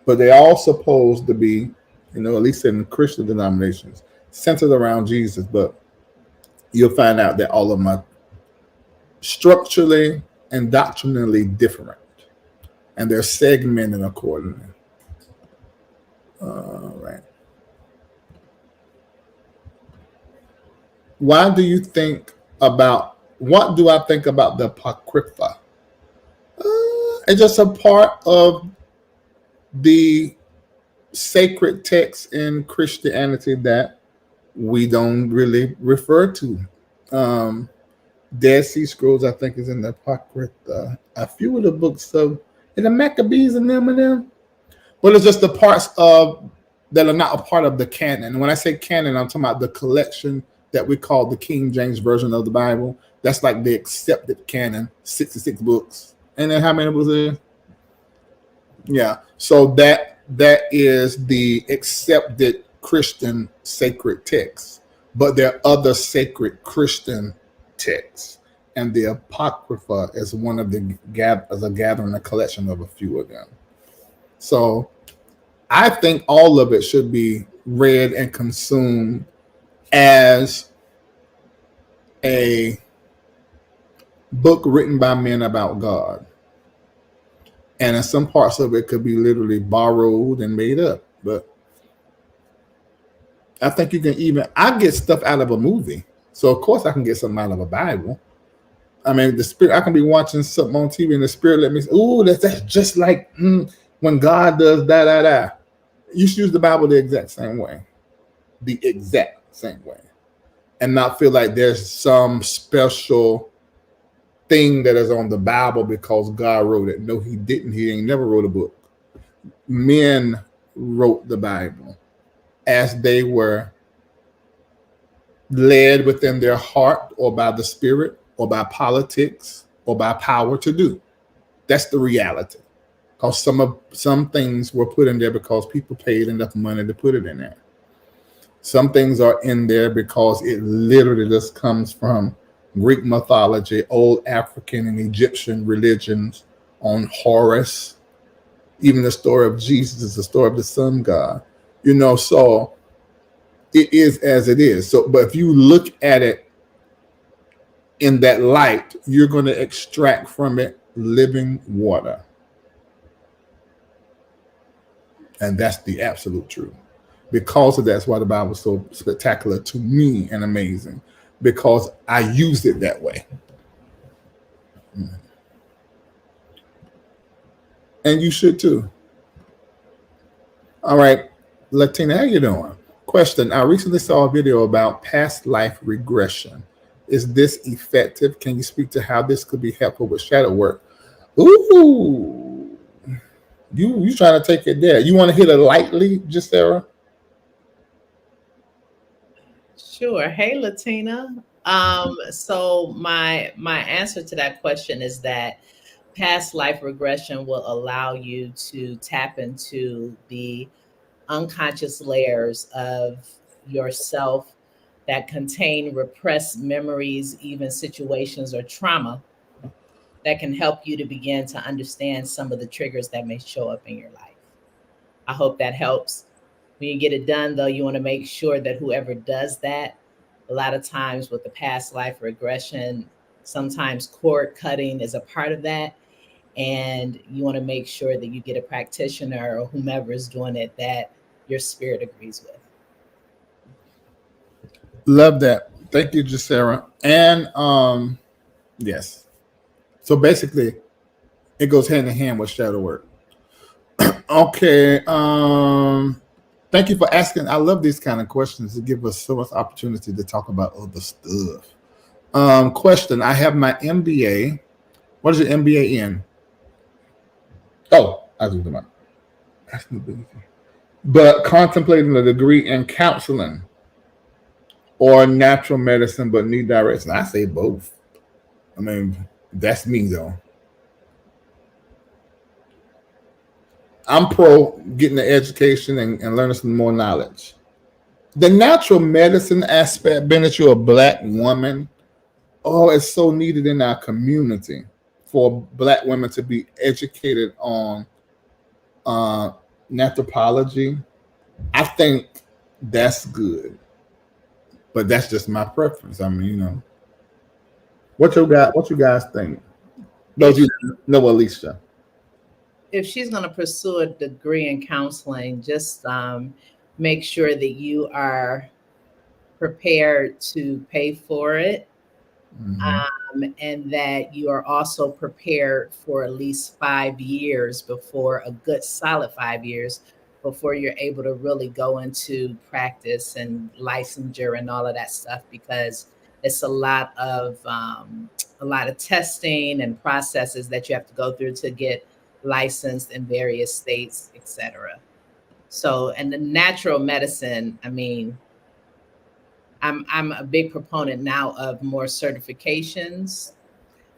but they're all supposed to be, at least in Christian denominations, centered around Jesus. But you'll find out that all of them are structurally and doctrinally different, and they're segmented accordingly. All right. Why do you think about, what do I think about the Apocrypha? It's just a part of the sacred text in Christianity that we don't really refer to. Um, Dead Sea Scrolls, I think, is in the Apocrypha. A few of the books of in the Maccabees and them, but it's just the parts of that are not a part of the canon. And when I say canon, I'm talking about the collection that we call the King James Version of the Bible. That's like the accepted canon, 66 books. And then how many books are there? Yeah. So that is the accepted Christian sacred text. But there are other sacred Christian texts. And the Apocrypha is one of the as a gathering, a collection of a few of them. So I think all of it should be read and consumed as a book written by men about God. And in some parts of it could be literally borrowed and made up. But I think you can I get stuff out of a movie. So of course I can get something out of a Bible. I mean, the spirit, I can be watching something on TV and the spirit let me say, ooh, that's just like when God does da. You should use the Bible the exact same way. The exact same way. And not feel like there's some special thing that is on the Bible because God wrote it. No, he didn't. He ain't never wrote a book. Men wrote the Bible as they were led within their heart or by the Spirit or by politics or by power to do. That's the reality. Because some things were put in there because people paid enough money to put it in there. Some things are in there because it literally just comes from Greek mythology, old African and Egyptian religions on Horus. Even the story of Jesus is the story of the sun god. So it is as it is. So, but if you look at it in that light, you're going to extract from it living water. And that's the absolute truth. Because of that's why the Bible is so spectacular to me and amazing. Because I use it that way. And you should too. All right, Latina, how you doing? Question, I recently saw a video about past life regression. Is this effective? Can you speak to how this could be helpful with shadow work? Ooh, you trying to take it there. You want to hit it lightly, just Sarah? Sure. Hey, Latina. So my answer to that question is that past life regression will allow you to tap into the unconscious layers of yourself that contain repressed memories, even situations or trauma that can help you to begin to understand some of the triggers that may show up in your life. I hope that helps. When you get it done, though, you want to make sure that whoever does that, a lot of times with the past life regression, sometimes cord cutting is a part of that. And you want to make sure that you get a practitioner or whomever is doing it that your spirit agrees with. Love that. Thank you, Jacera. And yes. So basically, it goes hand in hand with shadow work. Okay. Thank you for asking. I love these kind of questions. It gives us so much opportunity to talk about other stuff. Question. I have my MBA. What is your MBA in? Oh, I was talking about. That's no big thing. But contemplating a degree in counseling or natural medicine, but need direction. I say both. I mean, that's me though. I'm pro getting the education and learning some more knowledge. The natural medicine aspect, being that you're a Black woman, it's so needed in our community for Black women to be educated on naturopathy. I think that's good, but that's just my preference. I mean, what you guys think? Those you know, Alicia. If she's going to pursue a degree in counseling, just make sure that you are prepared to pay for it, Mhm. and that you are also prepared for at least 5 years before, a good solid 5 years before you're able to really go into practice and licensure and all of that stuff, because it's a lot of testing and processes that you have to go through to get licensed in various states, etc. So, and the natural medicine, I mean, I'm a big proponent now of more certifications.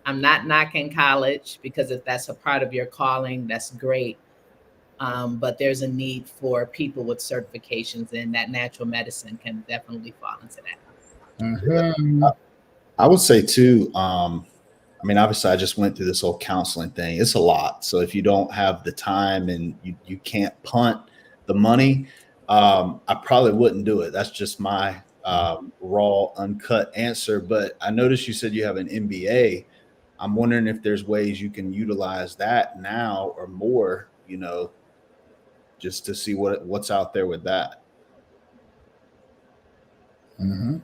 I'm not knocking college, because if that's a part of your calling, that's great. But there's a need for people with certifications, and that natural medicine can definitely fall into that. Mhm. I would say too, I mean, obviously I just went through this whole counseling thing. It's a lot. So if you don't have the time and you can't punt the money, I probably wouldn't do it. That's just my raw, uncut answer. But I noticed you said you have an MBA. I'm wondering if there's ways you can utilize that now or more, just to see what's out there with that. Mhm.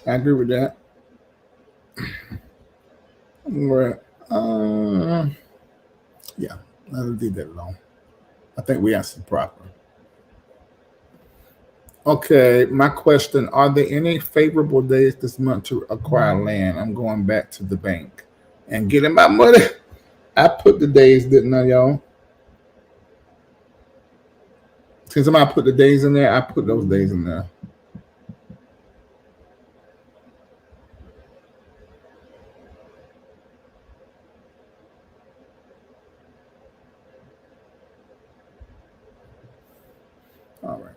I agree with that. Right. Yeah, I'll leave that alone. I think we answered proper. Okay, my question: are there any favorable days this month to acquire land? I'm going back to the bank and getting my money. I put the days, didn't I, y'all? Since somebody put the days in there, I put those days in there. All right.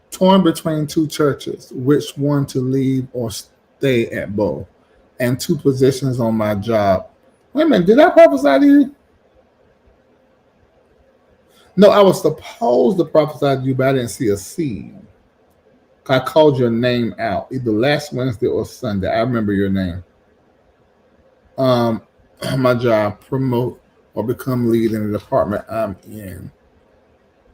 Torn between two churches, which one to leave or stay at both, and two positions on my job. Wait a minute, did I prophesy to you? No, I was supposed to prophesy to you, but I didn't see a seed. I called your name out either last Wednesday or Sunday. I remember your name. Um, my job, promote or become lead in the department I'm in.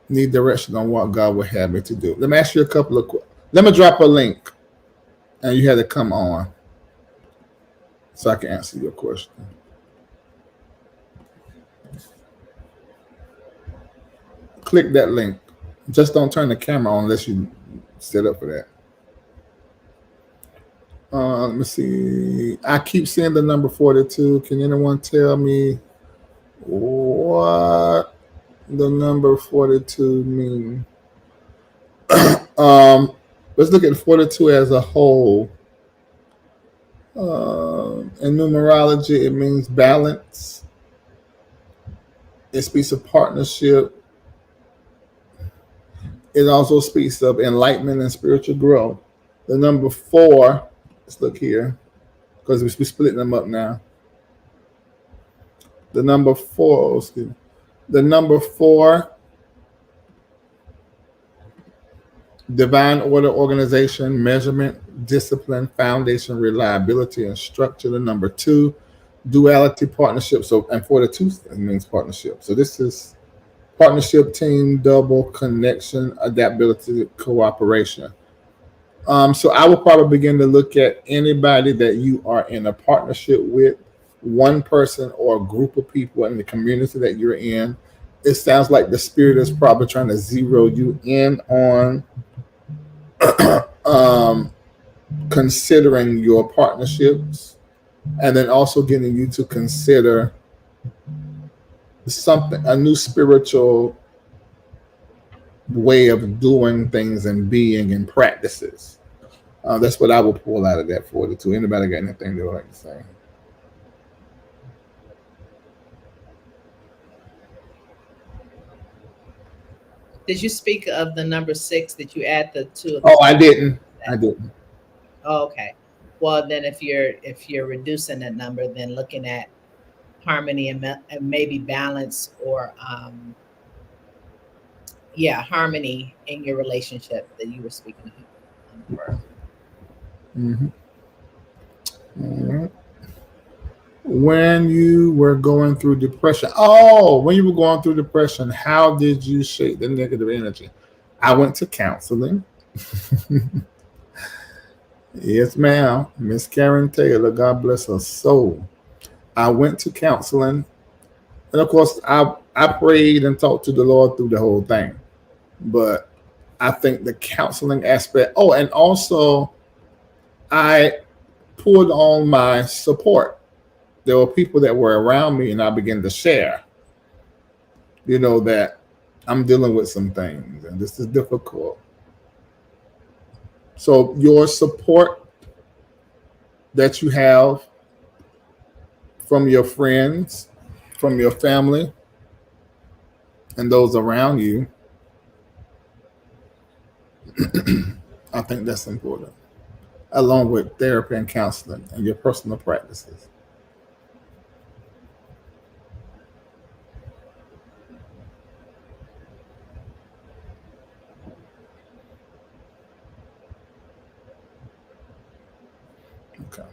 Need direction on what God would have me to do. Let me ask you a couple of questions. Let me drop a link, and you had to come on so I can answer your question. Click that link. Just don't turn the camera on unless you set up for that. Let me see. I keep seeing the number 42. Can anyone tell me what the number 42 mean? Let's look at 42 as a whole. In numerology, it means balance. It speaks of partnership. It also speaks of enlightenment and spiritual growth. The number 4, let's look here, because we're splitting them up now. The number 4, excuse me. The number 4, divine order, organization, measurement, discipline, foundation, reliability, and structure. The number 2, duality, partnership. So, and 42 means partnership. So this is partnership, team, double, connection, adaptability, cooperation. So I will probably begin to look at anybody that you are in a partnership with, one person or a group of people in the community that you're in. It sounds like the spirit is probably trying to zero you in on considering your partnerships, and then also getting you to consider something, a new spiritual way of doing things and being and practices. That's what I will pull out of that 42. Anybody got anything they would like to say? Did you speak of the number 6? Did you add the 2 of the Oh, top? I didn't. I didn't. Oh, okay. Well, then if you're reducing that number, then looking at harmony and maybe balance, or harmony in your relationship that you were speaking of for. Mm-hmm. All right. When you were going through depression, when you were going through depression, how did you shake the negative energy? I went to counseling. Yes, ma'am. Miss Karen Taylor, God bless her soul. I went to counseling. And of course, I prayed and talked to the Lord through the whole thing. But I think the counseling aspect, oh, and also I pulled on my support. There were people that were around me, and I began to share, that I'm dealing with some things and this is difficult. So, your support that you have from your friends, from your family, and those around you, I think that's important, along with therapy and counseling and your personal practices. Okay.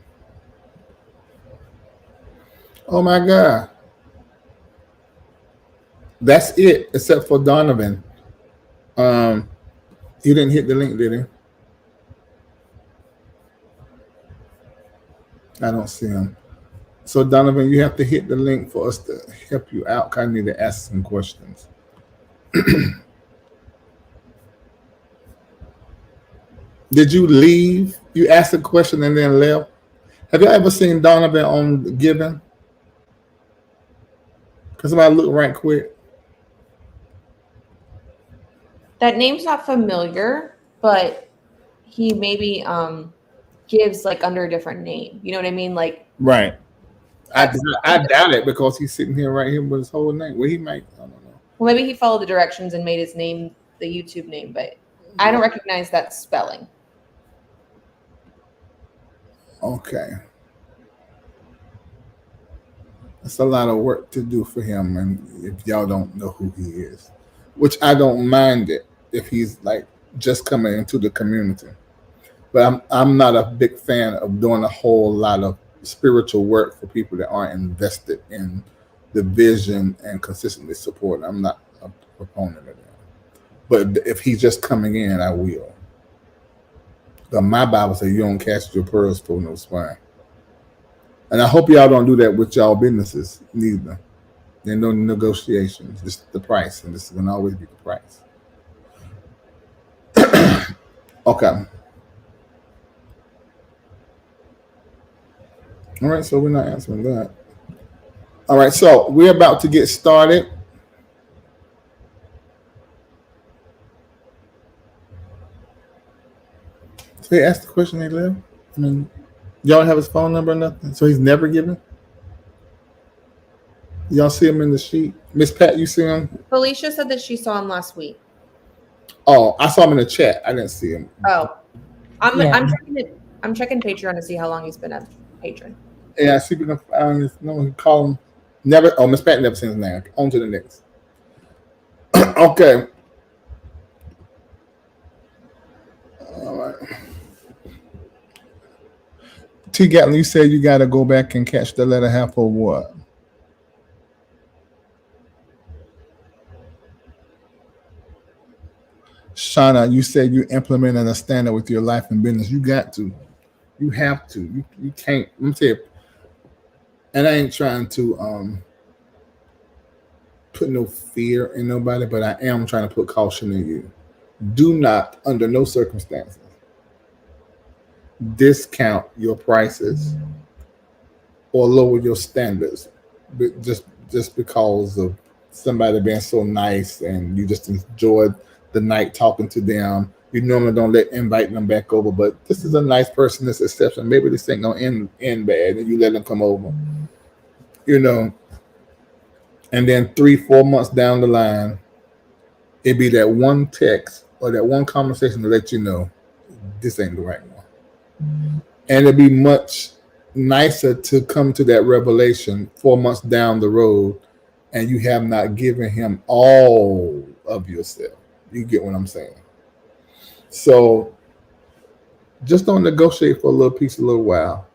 Oh my God. That's it, except for Donovan. Um, he didn't hit the link, did he? I don't see him. So Donovan, you have to hit the link for us to help you out. I need to ask some questions. Did you leave? You asked a question and then left. Have you ever seen Donovan on Giving? Because somebody look right quick. That name's not familiar, but he maybe gives like under a different name. You know what I mean? Like Right. I doubt it because he's sitting here right here with his whole name. Well, he might. I don't know. Well, maybe he followed the directions and made his name the YouTube name, but I don't recognize that spelling. Okay. It's a lot of work to do for him, and if y'all don't know who he is, which I don't mind it if he's like just coming into the community, but I'm not a big fan of doing a whole lot of spiritual work for people that aren't invested in the vision and consistently support. I'm not a proponent of that. But if he's just coming in, I will. But my Bible says you don't cast your pearls for no swine. And I hope y'all don't do that with y'all businesses neither. There are no negotiations. Just the price, and this is going to always be the price. Okay. All right, so we're not answering that. All right, so we're about to get started. So he asked the question, they live. I mean, y'all have his phone number or nothing? So he's never given? Y'all see him in the sheet? Miss Pat, you see him? Felicia said that she saw him last week. Oh, I saw him in the chat. I didn't see him. Oh, I'm checking it. I'm checking Patreon to see how long he's been a patron. Yeah, see if we can find his number. Call him. Never. Oh, Miss Pat never seen his name. On to the next. Okay. All right. T. Gatlin, you said you got to go back and catch the letter half or what? Shauna, you said you implementing a standard with your life and business. You got to. You have to. You can't. Let me tell you. And I ain't trying to put no fear in nobody, but I am trying to put caution in you. Do not, under no circumstances, discount your prices or lower your standards just because of somebody being so nice and you just enjoyed the night talking to them. You normally don't invite them back over, but this is a nice person, this exception. Maybe this ain't gonna end bad, and you let them come over. And then 3-4 months down the line, it'd be that one text or that one conversation to let you know this ain't the right one. And it'd be much nicer to come to that revelation 4 months down the road and you have not given him all of yourself. You get what I'm saying? So just don't negotiate for a little piece a little while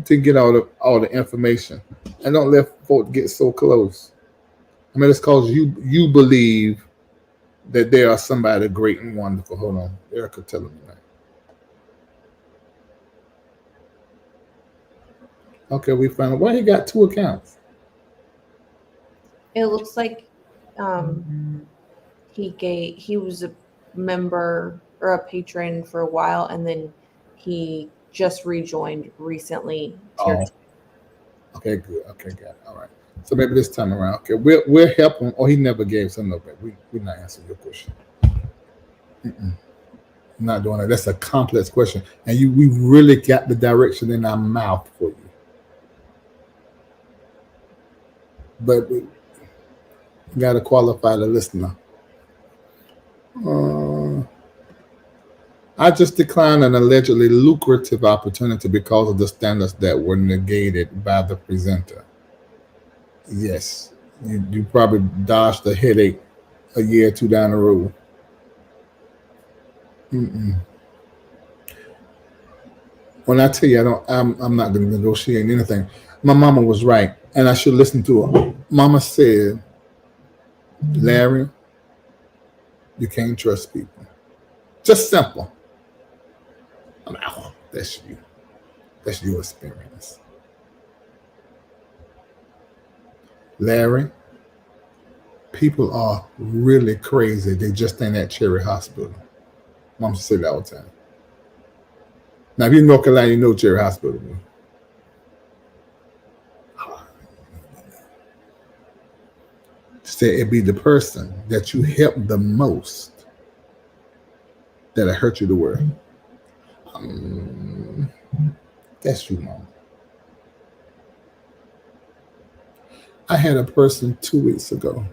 to get all the information. And don't let folks get so close. I mean, it's because you believe that they are somebody great and wonderful. Hold on, Erica telling me that. Okay, we found out. Why he got 2 accounts? It looks like he was a member or a patron for a while, and then he just rejoined recently. Oh, okay, good. Okay, got it. All right. So maybe this time around, okay, we'll help him. Oh, he never gave some no, but we're not answering your question. I'm not doing that. That's a complex question, and we really got the direction in our mouth for you. But we got to qualify the listener. I just declined an allegedly lucrative opportunity because of the standards that were negated by the presenter. Yes, you probably dodged a headache a year or 2 down the road. When I tell you I'm not going to negotiate anything. My mama was right, and I should listen to her. Mama said, Larry, you can't trust people. Just simple. I'm like, oh, that's you. That's your experience. Larry, people are really crazy. They just ain't at Cherry Hospital. Mom said that all the time. Now, if you're in North Carolina, you know Cherry Hospital. Say it be the person that you help the most that'll hurt you the worst. That's you, Mom. I had a person 2 weeks ago.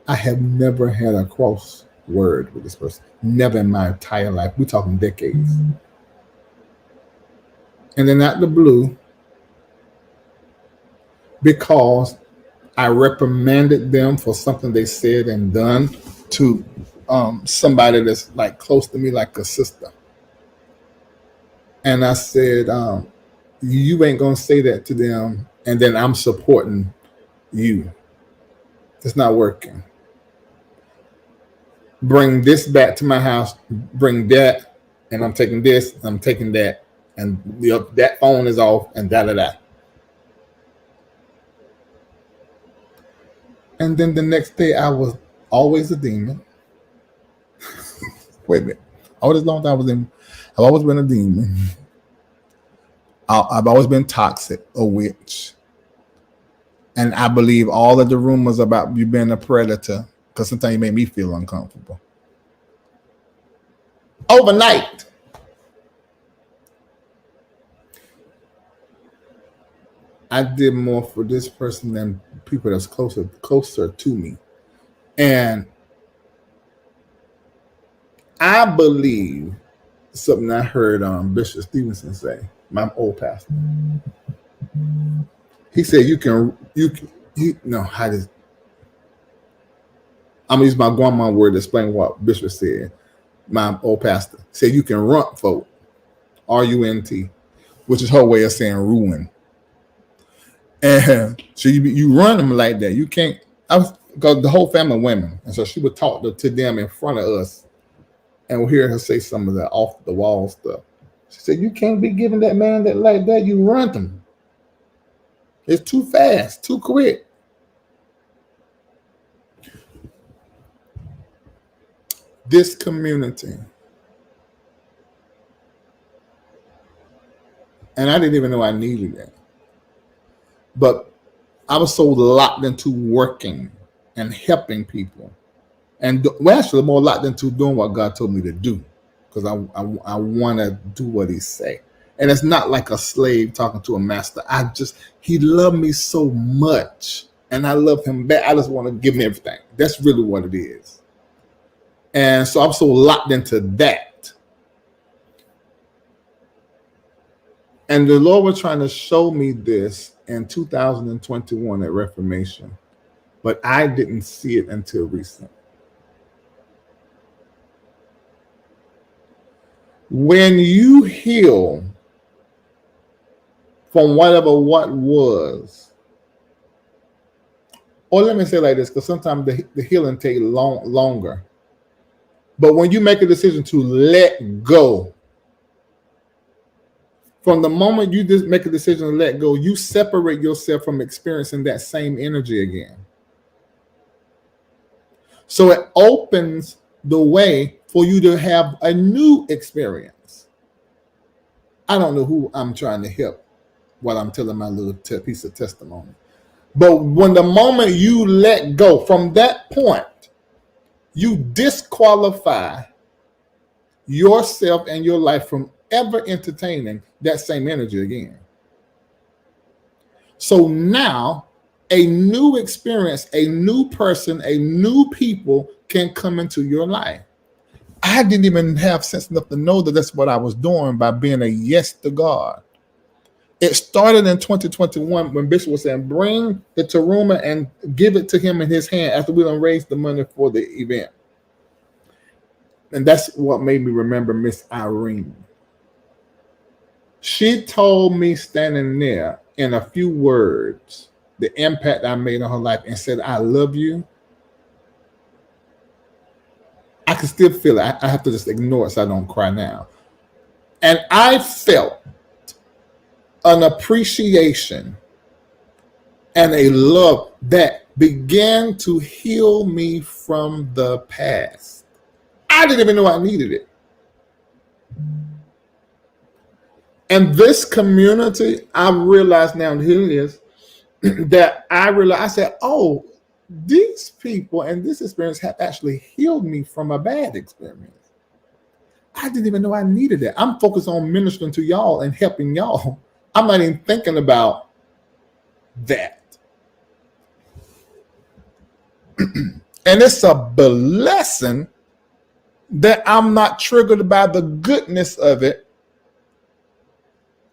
I have never had a cross word with this person. Never in my entire life. We're talking decades. And then out the blue, because I reprimanded them for something they said and done to somebody that's like close to me, like a sister. And I said, you ain't going to say that to them, and then I'm supporting you. It's not working. Bring this back to my house, bring that, and I'm taking this, and I'm taking that, and that phone is off, and da-da-da. And then the next day, I was always a demon. Wait a minute. All this long time I've always been a demon. I've always been toxic, a witch. And I believe all of the rumors about you being a predator, because sometimes you make me feel uncomfortable. Overnight. I did more for this person than people that's closer to me. And I believe something I heard Bishop Stevenson say, my old pastor. He said I'm gonna use my grandma word to explain what Bishop said. My old pastor said you can runt folk, R-U-N-T, which is her way of saying ruin. And so you run them like that. You can't. Because the whole family of women, and so she would talk to them in front of us, and we'll hear her say some of the off the wall stuff. She said, "You can't be giving that man that like that. You run them. It's too fast, too quick." This community, and I didn't even know I needed that, but I was so locked into working and helping people, and actually more locked into doing what God told me to do, because I want to do what He say, and it's not like a slave talking to a master. He loved me so much, and I love Him back. I just want to give Him everything. That's really what it is, and so I'm so locked into that. And the Lord was trying to show me this in 2021 at Reformation, but I didn't see it until recent. When you heal from whatever what was. Or let me say it like this, because sometimes the healing takes longer. But when you make a decision to let go, from the moment you just make a decision to let go, you separate yourself from experiencing that same energy again. So it opens the way for you to have a new experience. I don't know who I'm trying to help while I'm telling my little piece of testimony. But when the moment you let go, from that point, you disqualify yourself and your life from ever entertaining that same energy again. So now a new experience, a new person, a new people can come into your life. I didn't even have sense enough to know that that's what I was doing by being a yes to God. It started in 2021 when Bishop was saying, bring the Taruma and give it to him in his hand after we done raised the money for the event. And that's what made me remember Miss Irene. She told me standing there in a few words the impact I made on her life and said, I love you. I can still feel it. I have to just ignore it so I don't cry now. And I felt an appreciation and a love that began to heal me from the past. I didn't even know I needed it. And this community, I realize now, here it is, that I said, oh, these people and this experience have actually healed me from a bad experience. I didn't even know I needed it. I'm focused on ministering to y'all and helping y'all. I'm not even thinking about that. And it's a blessing that I'm not triggered by the goodness of it,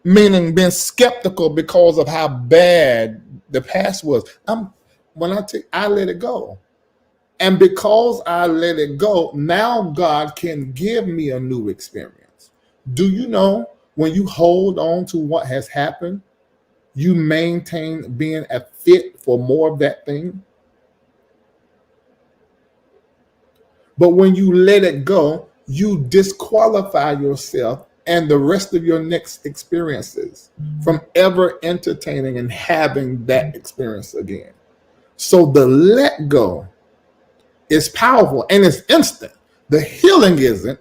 meaning being skeptical because of how bad the past was. I let it go. And because I let it go, now God can give me a new experience. Do you know when you hold on to what has happened, you maintain being a fit for more of that thing? But when you let it go, you disqualify yourself and the rest of your next experiences from ever entertaining and having that experience again. So the let go is powerful and it's instant. The healing isn't,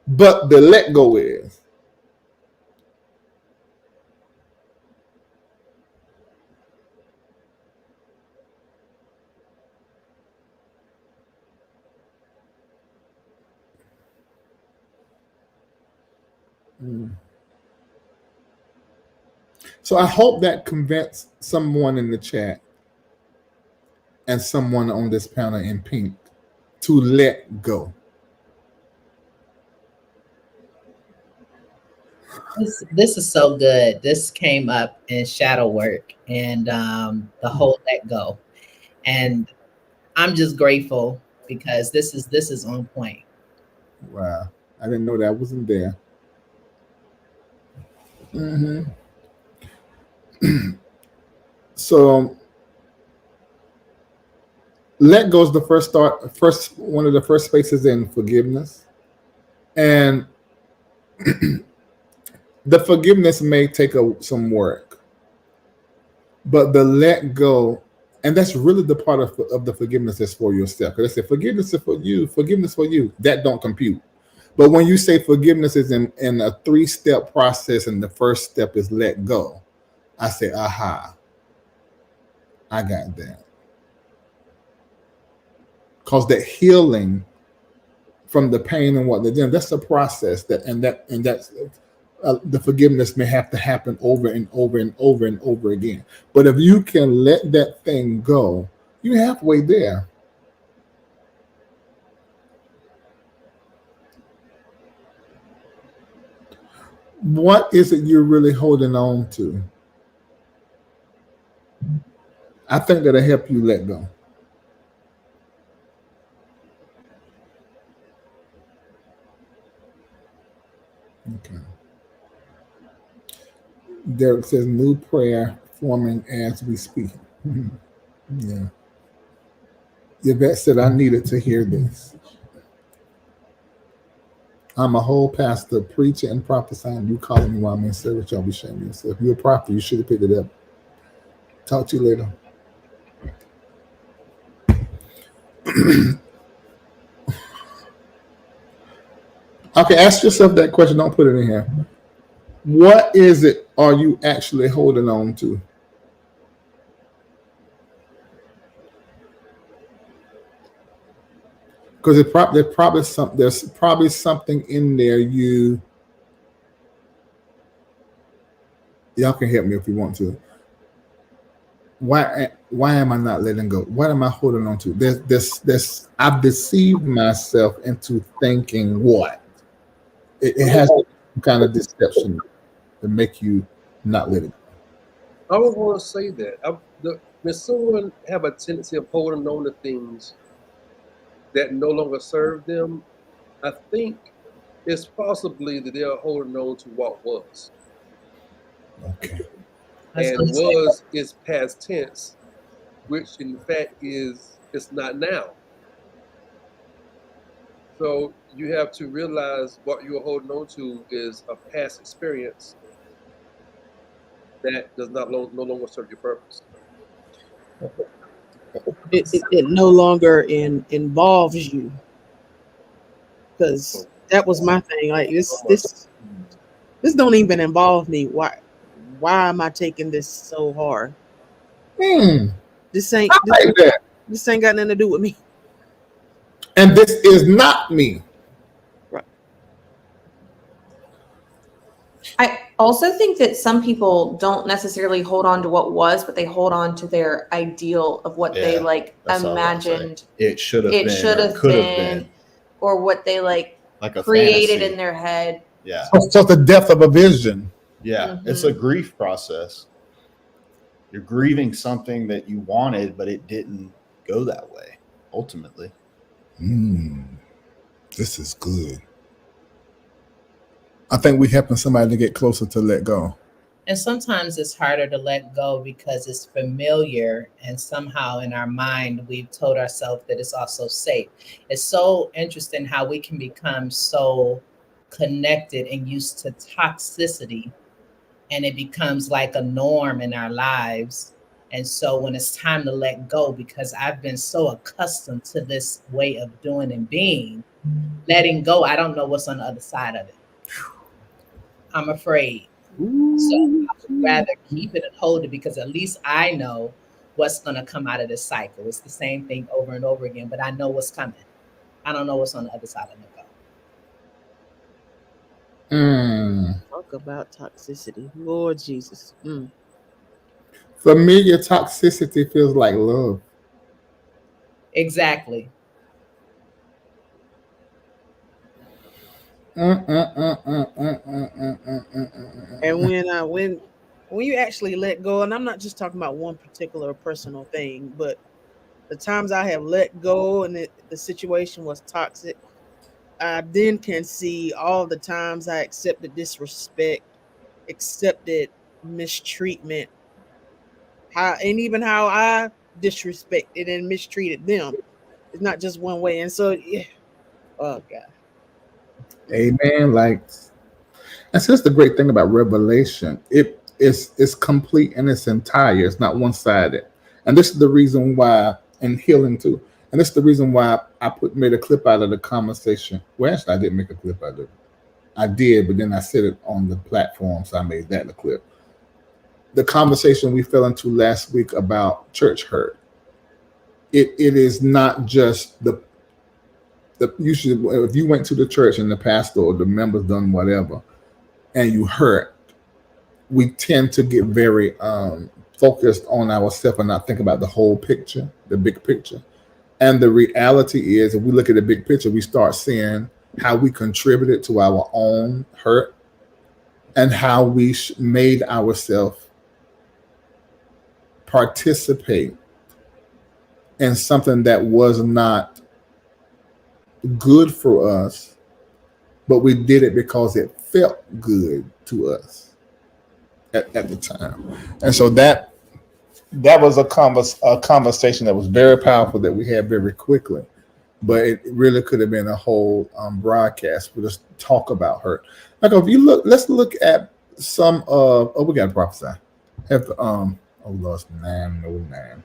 but the let go is. So I hope that convinced someone in the chat and someone on this panel in pink to let go. This is so good. This came up in shadow work and the whole let go. And I'm just grateful because this is on point. Wow. I didn't know that wasn't there. So let go is the first one of the first spaces in forgiveness. And the forgiveness may take some work, but the let go, and that's really the part of the forgiveness that's for yourself. Because I say forgiveness is for you, that don't compute. But when you say forgiveness is in a 3-step process and the first step is let go, I say, aha, I got that. Because that healing from the pain and what they're doing, that's a process that's the forgiveness may have to happen over and over and over and over again. But if you can let that thing go, you're halfway there. What is it you're really holding on to? I think that'll help you let go. Okay. Derek says new prayer forming as we speak. Yeah. Yvette said, I needed to hear this. I'm a whole pastor, preacher, and prophesying. You calling me while I'm in service, y'all be shaming yourself. If you're a prophet, you should have picked it up. Talk to you later. Okay, ask yourself that question. Don't put it in here. What is it are you actually holding on to? Because there's probably something in there y'all can help me if you want to. Why am I not letting go? What am I holding on to? There's I've deceived myself into thinking what? It has some kind of deception to make you not let it go. I would want to say that. When someone have a tendency of holding on to things that no longer serve them, I think it's possibly that they are holding on to what was. Okay. And was is past tense, which in fact it's not now. So you have to realize what you're holding on to is a past experience that does not no longer serve your purpose. It no longer involves you, because that was my thing. Like this don't even involve me. Why am I taking this so hard? This ain't this ain't got nothing to do with me. And this is not me. Right. I also think that some people don't necessarily hold on to what was, but they hold on to their ideal of what they imagined it should have been, or what they like a created fantasy in their head. Yeah. So the depth of a vision. Yeah. It's a grief process. You're grieving something that you wanted, but it didn't go that way ultimately. This is good. I think we're helping somebody to get closer to let go. And sometimes it's harder to let go because it's familiar, and somehow in our mind we've told ourselves that it's also safe. It's so interesting how we can become so connected and used to toxicity, and it becomes like a norm in our lives. And so when it's time to let go, because I've been so accustomed to this way of doing and being, letting go, I don't know what's on the other side of it. I'm afraid. So I would rather keep it and hold it, because at least I know what's going to come out of this cycle. It's the same thing over and over again, but I know what's coming. I don't know what's on the other side of the go. Talk about toxicity. Lord Jesus. For me, your toxicity feels like love. Exactly. And when you actually let go, and I'm not just talking about one particular personal thing, but the times I have let go and the situation was toxic, I then can see all the times I accepted disrespect, accepted mistreatment, how I disrespected and mistreated them. It's not just one way. And so, yeah. Oh God. Amen. That's just the great thing about revelation. It's complete in its entire. It's not one-sided. And this is the reason why, and healing too. And this is the reason why I made a clip out of the conversation. Well, actually, I didn't make a clip out of it. I did, but then I said it on the platform, so I made that the clip. The conversation we fell into last week about church hurt. It is not just the usually if you went to the church and the pastor or the members done whatever, and you hurt, we tend to get very focused on ourselves and not think about the whole picture, the big picture. And the reality is, if we look at the big picture, we start seeing how we contributed to our own hurt and how we made ourselves participate in something that was not good for us, but we did it because it felt good to us. at the time. And so that was a conversation that was very powerful that we had very quickly. But it really could have been a whole broadcast for us to talk about hurt. Like if you look, let's look at some of we got to prophesy. Have Lord, 909.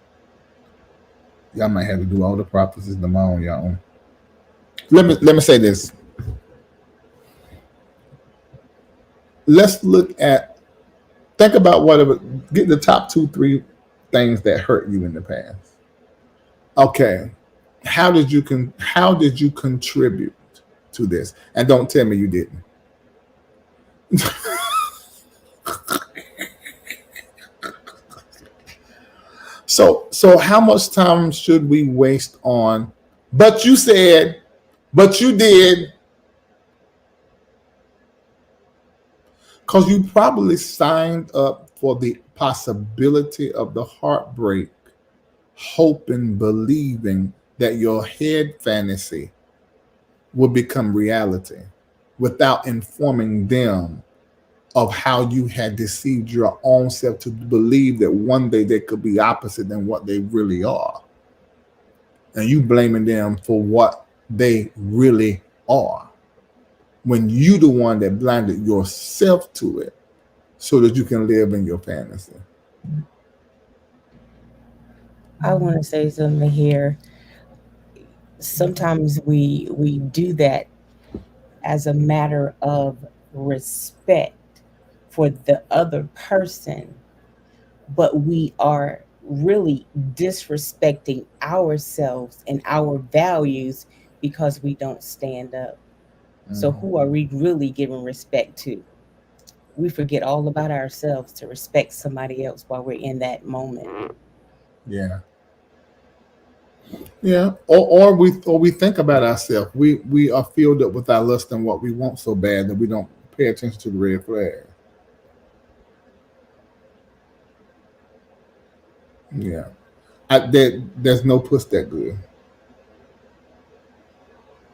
Y'all might have to do all the prophecies tomorrow on your own. Let me say this. Let's look at, think about whatever, get the top 2-3 things that hurt you in the past. Okay, how did you contribute to this? And don't tell me you didn't. So how much time should we waste on, but you said, but you did? Because you probably signed up for the possibility of the heartbreak, hoping, believing that your head fantasy would become reality without informing them of how you had deceived your own self to believe that one day they could be opposite than what they really are. And you blaming them for what they really are, when you the one that blinded yourself to it so that you can live in your fantasy. I want to say something here. Sometimes we do that as a matter of respect for the other person, but we are really disrespecting ourselves and our values because we don't stand up. So who are we really giving respect to? We forget all about ourselves to respect somebody else while we're in that moment. Yeah. Yeah. Or we think about ourselves. We are filled up with our lust and what we want so bad that we don't pay attention to the red flag. Yeah. There's no puss that good.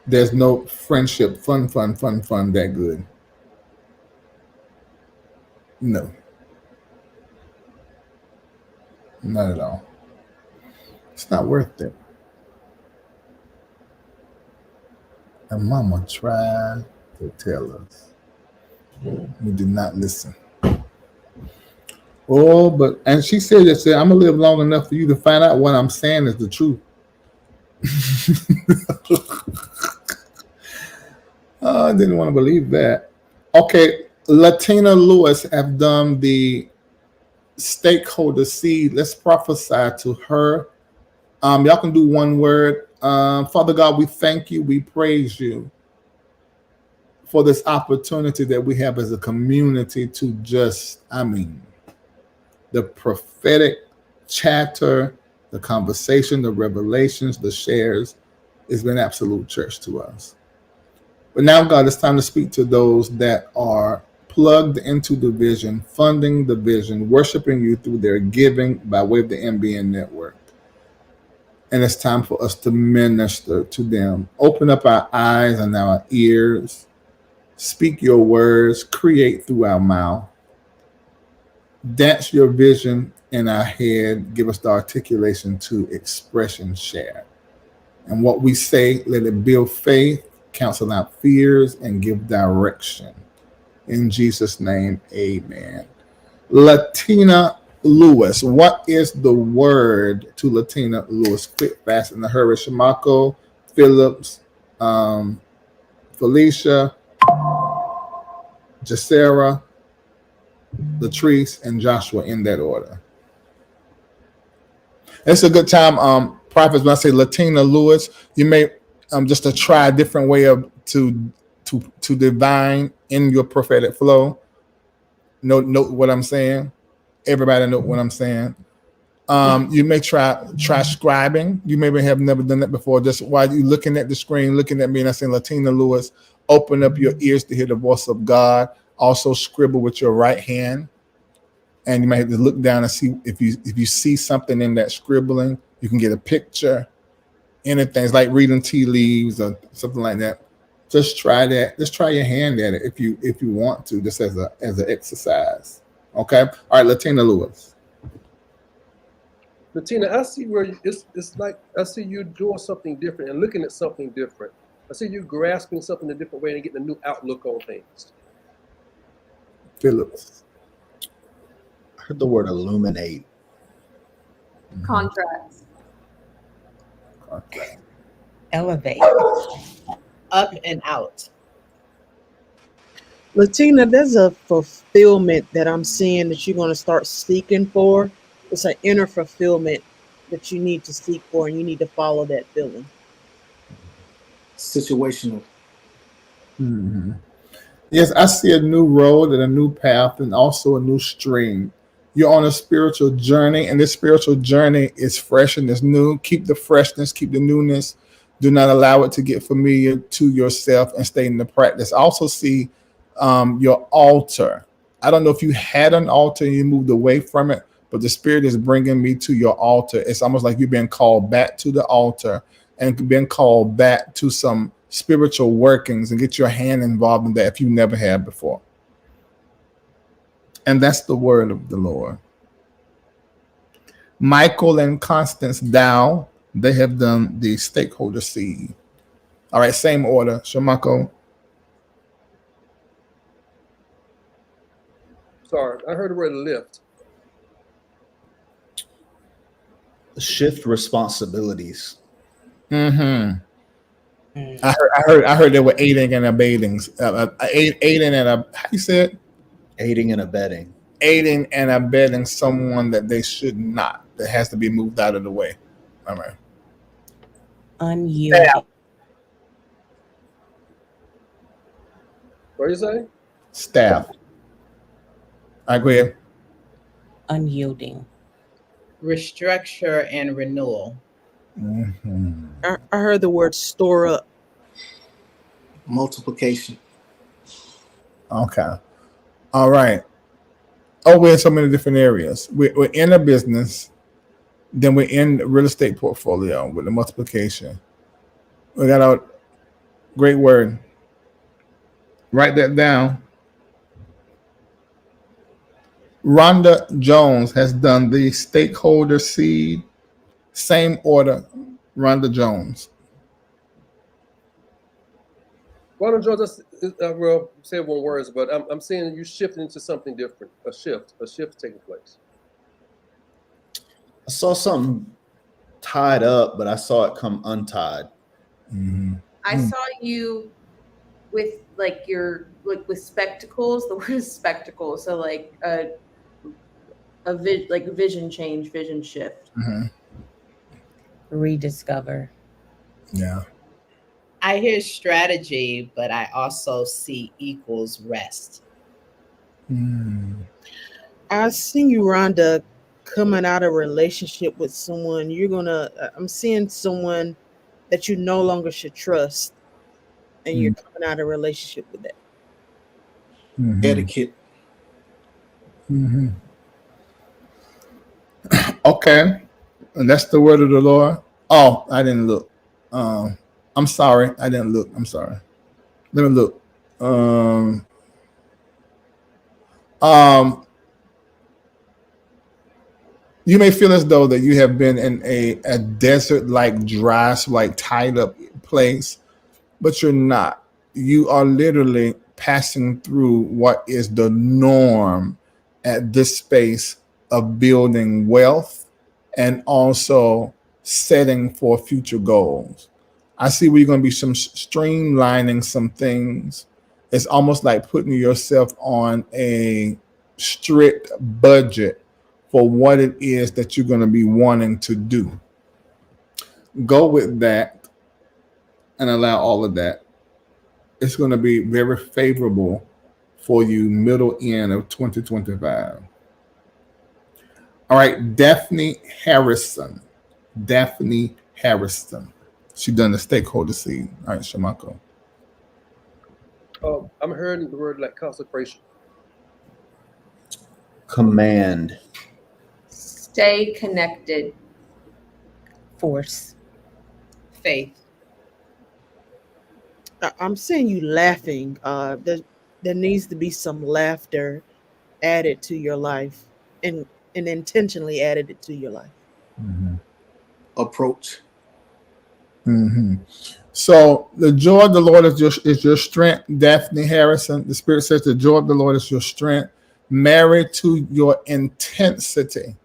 There's no friendship, fun that good. No. Not at all. It's not worth it. And mama tried to tell us. We did not listen. Oh, and she said, I'm gonna live long enough for you to find out what I'm saying is the truth. Oh, I didn't want to believe that. Okay, Latina Lewis have done the stakeholder seed. Let's prophesy to her. Y'all can do one word. Father God, we thank you. We praise you for this opportunity that we have as a community to the prophetic chatter, the conversation, the revelations, the shares. It's been absolute church to us. But now, God, it's time to speak to those that are plugged into the vision, funding the vision, worshiping you through their giving by way of the MBN network. And it's time for us to minister to them. Open up our eyes and our ears. Speak your words. Create through our mouth. Dance your vision in our head. Give us the articulation to express and share. And what we say, let it build faith, cancel out fears, and give direction. In Jesus' name, amen. Latina Lewis, what is the word to Latina Lewis? Quick, fast, in a hurry. Shamako, Phillips, Felicia, Jacera, Latrice, and Joshua, in that order. It's a good time, prophets. When I say Latina Lewis, you may just to try a different way of to divine in your prophetic flow. Note what I'm saying. Everybody know what I'm saying. You may try scribing. You maybe have never done that before. Just while you looking at the screen, looking at me, and I say Latina Lewis, open up your ears to hear the voice of God. Also scribble with your right hand. And you might have to look down and see if you see something in that scribbling, you can get a picture. Anything, it's like reading tea leaves or something like that. Just try that. Just try your hand at it if you want to, just as an exercise. Okay. All right, Latina Lewis. Latina, I see where it's like I see you doing something different and looking at something different. I see you grasping something a different way and getting a new outlook on things. Phillips. I heard the word illuminate. Contracts. Contract. Elevate. Up and out. Latina, there's a fulfillment that I'm seeing that you're going to start seeking for. It's an inner fulfillment that you need to seek for, and you need to follow that feeling. Situational. Mhm. Yes, I see a new road and a new path and also a new stream. You're on a spiritual journey, and this spiritual journey is fresh and it's new. Keep the freshness, keep the newness. Do not allow it to get familiar to yourself and stay in the practice. I also see your altar. I don't know if you had an altar and you moved away from it, but the Spirit is bringing me to your altar. It's almost like you've been called back to the altar and been called back to some spiritual workings and get your hand involved in that if you never had before. And that's the word of the Lord. Michael and Constance Dow, they have done the stakeholder seed. All right, same order. Shamako. Sorry, I heard the word lift. Shift responsibilities. Mm-hmm. Mm. I heard they were aiding and abetting. Aiding and how you said? Aiding and abetting. Aiding and abetting someone that they should not. That has to be moved out of the way. All right. Unyielding. What are you saying? Staff. I agree. Unyielding. Restructure and renewal. Mm-hmm. I heard the word store up. Multiplication. Okay. All right. Oh, we're in so many different areas. We're in a business, then we're in the real estate portfolio with the multiplication. We got a great word. Write that down. Rhonda Jones has done the stakeholder seed. Same order. Rhonda Jones. Why don't you just well say it one words, but I'm seeing you shifting into something different. A shift taking place. I saw something tied up, but I saw it come untied. Mm-hmm. I saw you with like your with spectacles. The word is spectacles. So like like vision change, vision shift. Mm-hmm. Rediscover. Yeah. I hear strategy, but I also see equals rest. Mm. I see you, Rhonda, coming out of a relationship with someone. I'm seeing someone that you no longer should trust, and you're coming out of a relationship with that. Mm-hmm. Etiquette. Mm-hmm. Okay. And that's the word of the Lord. Oh, I didn't look. I'm sorry. I didn't look. I'm sorry. Let me look. Um, you may feel as though that you have been in a desert like dry, like tied up place, but you're not. You are literally passing through what is the norm at this space of building wealth and also setting for future goals. I see where you're going to be some streamlining some things. It's almost like putting yourself on a strict budget for what it is that you're going to be wanting to do. Go with that and allow all of that. It's going to be very favorable for you middle end of 2025. All right, Daphne Harrison. Daphne Harrison. She done the stakeholder seed. All right, Shamako. I'm hearing the word like consecration. Command. Stay connected. Force. Faith. I'm seeing you laughing. There needs to be some laughter added to your life and intentionally added it to your life. Approach. So the joy of the Lord is your strength, Daphne Harrison. The Spirit says the joy of the Lord is your strength, married to your intensity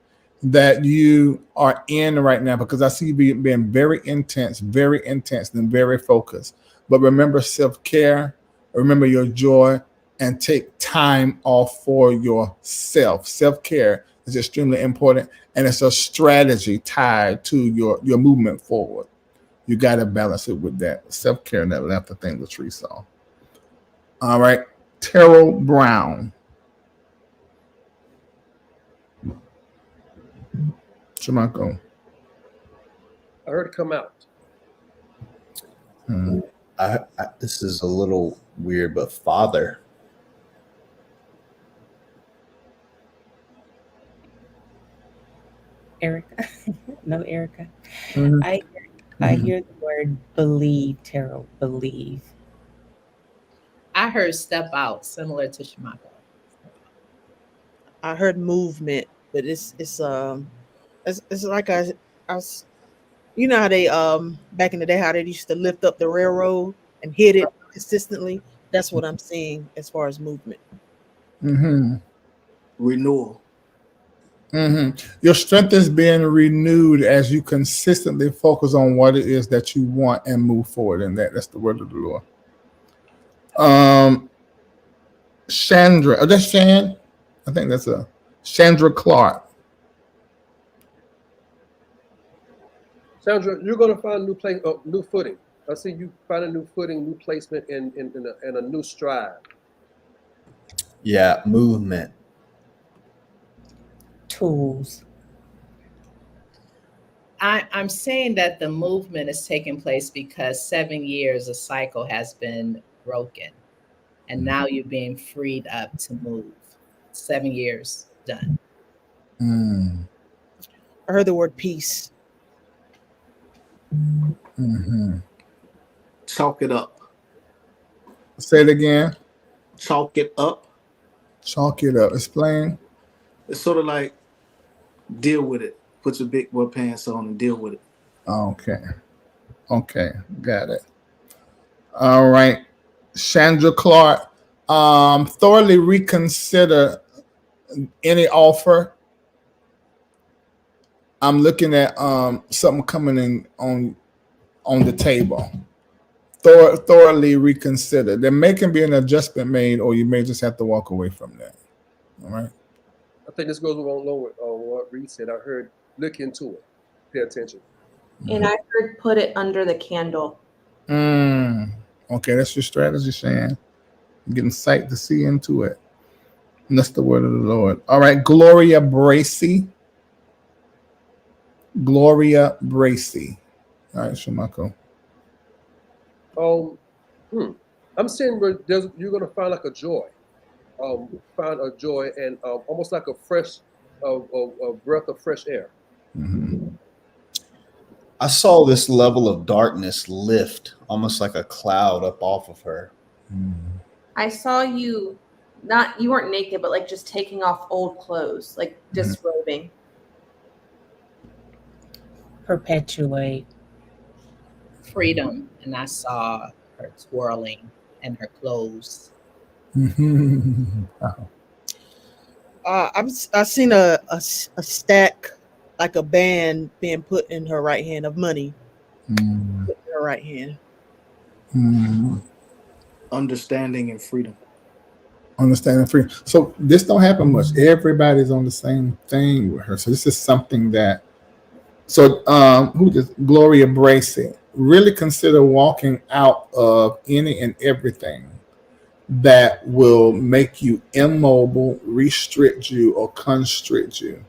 that you are in right now, because I see you being very intense, and very focused. But remember self-care, remember your joy, and take time off for yourself. Self-care is extremely important, and it's a strategy tied to your movement forward. You got to balance it with that self-care and that laughter thing that Tree saw. All right. Terrell Brown. Shamako. I heard it come out. This is a little weird, but father. Erica. No, Erica. I hear the word believe, Terrell. Believe. I heard step out, similar to Shamako. I heard movement, but it's like I was, you know how they back in the day how they used to lift up the railroad and hit it consistently. That's what I'm seeing as far as movement. Renewal. Your strength is being renewed as you consistently focus on what it is that you want and move forward in that. That's the word of the Lord. Chandra. Oh, that's Shan. I think that's a Chandra Clark. Sandra, you're going to find new footing. I see you find a new footing, new placement, and a new stride. Yeah, movement. Tools. I'm saying that the movement is taking place because 7 years a cycle has been broken, and now you're being freed up to move. 7 years done. I heard the word peace. Chalk it up. Say it again. Chalk it up. Chalk it up. Explain. It's sort of like deal with it. Put your big boy pants on and deal with it. Okay. Got it. All right. Chandra Clark. Thoroughly reconsider any offer. I'm looking at something coming in on the table. Thoroughly reconsider. There can be an adjustment made, or you may just have to walk away from that. All right. I think this goes along with what Reid said. I heard look into it, pay attention. And I heard put it under the candle. Okay, that's your strategy, Shan. Getting sight to see into it. And that's the word of the Lord. All right, Gloria Bracey. All right, Shamako. I'm saying where you're going to find like a joy. Find a joy and almost like a fresh a breath of fresh air. I saw this level of darkness lift, almost like a cloud up off of her. I saw you, you weren't naked, but like just taking off old clothes, like disrobing. Perpetuate. Freedom. And I saw her twirling and her clothes. I seen a stack, like a band being put in her right hand of money. Put in her right hand. Understanding and freedom. So this don't happen much. Everybody's on the same thing with her. So this is something that. So who is Gloria Bracey? Really consider walking out of any and everything that will make you immobile, restrict you, or constrict you,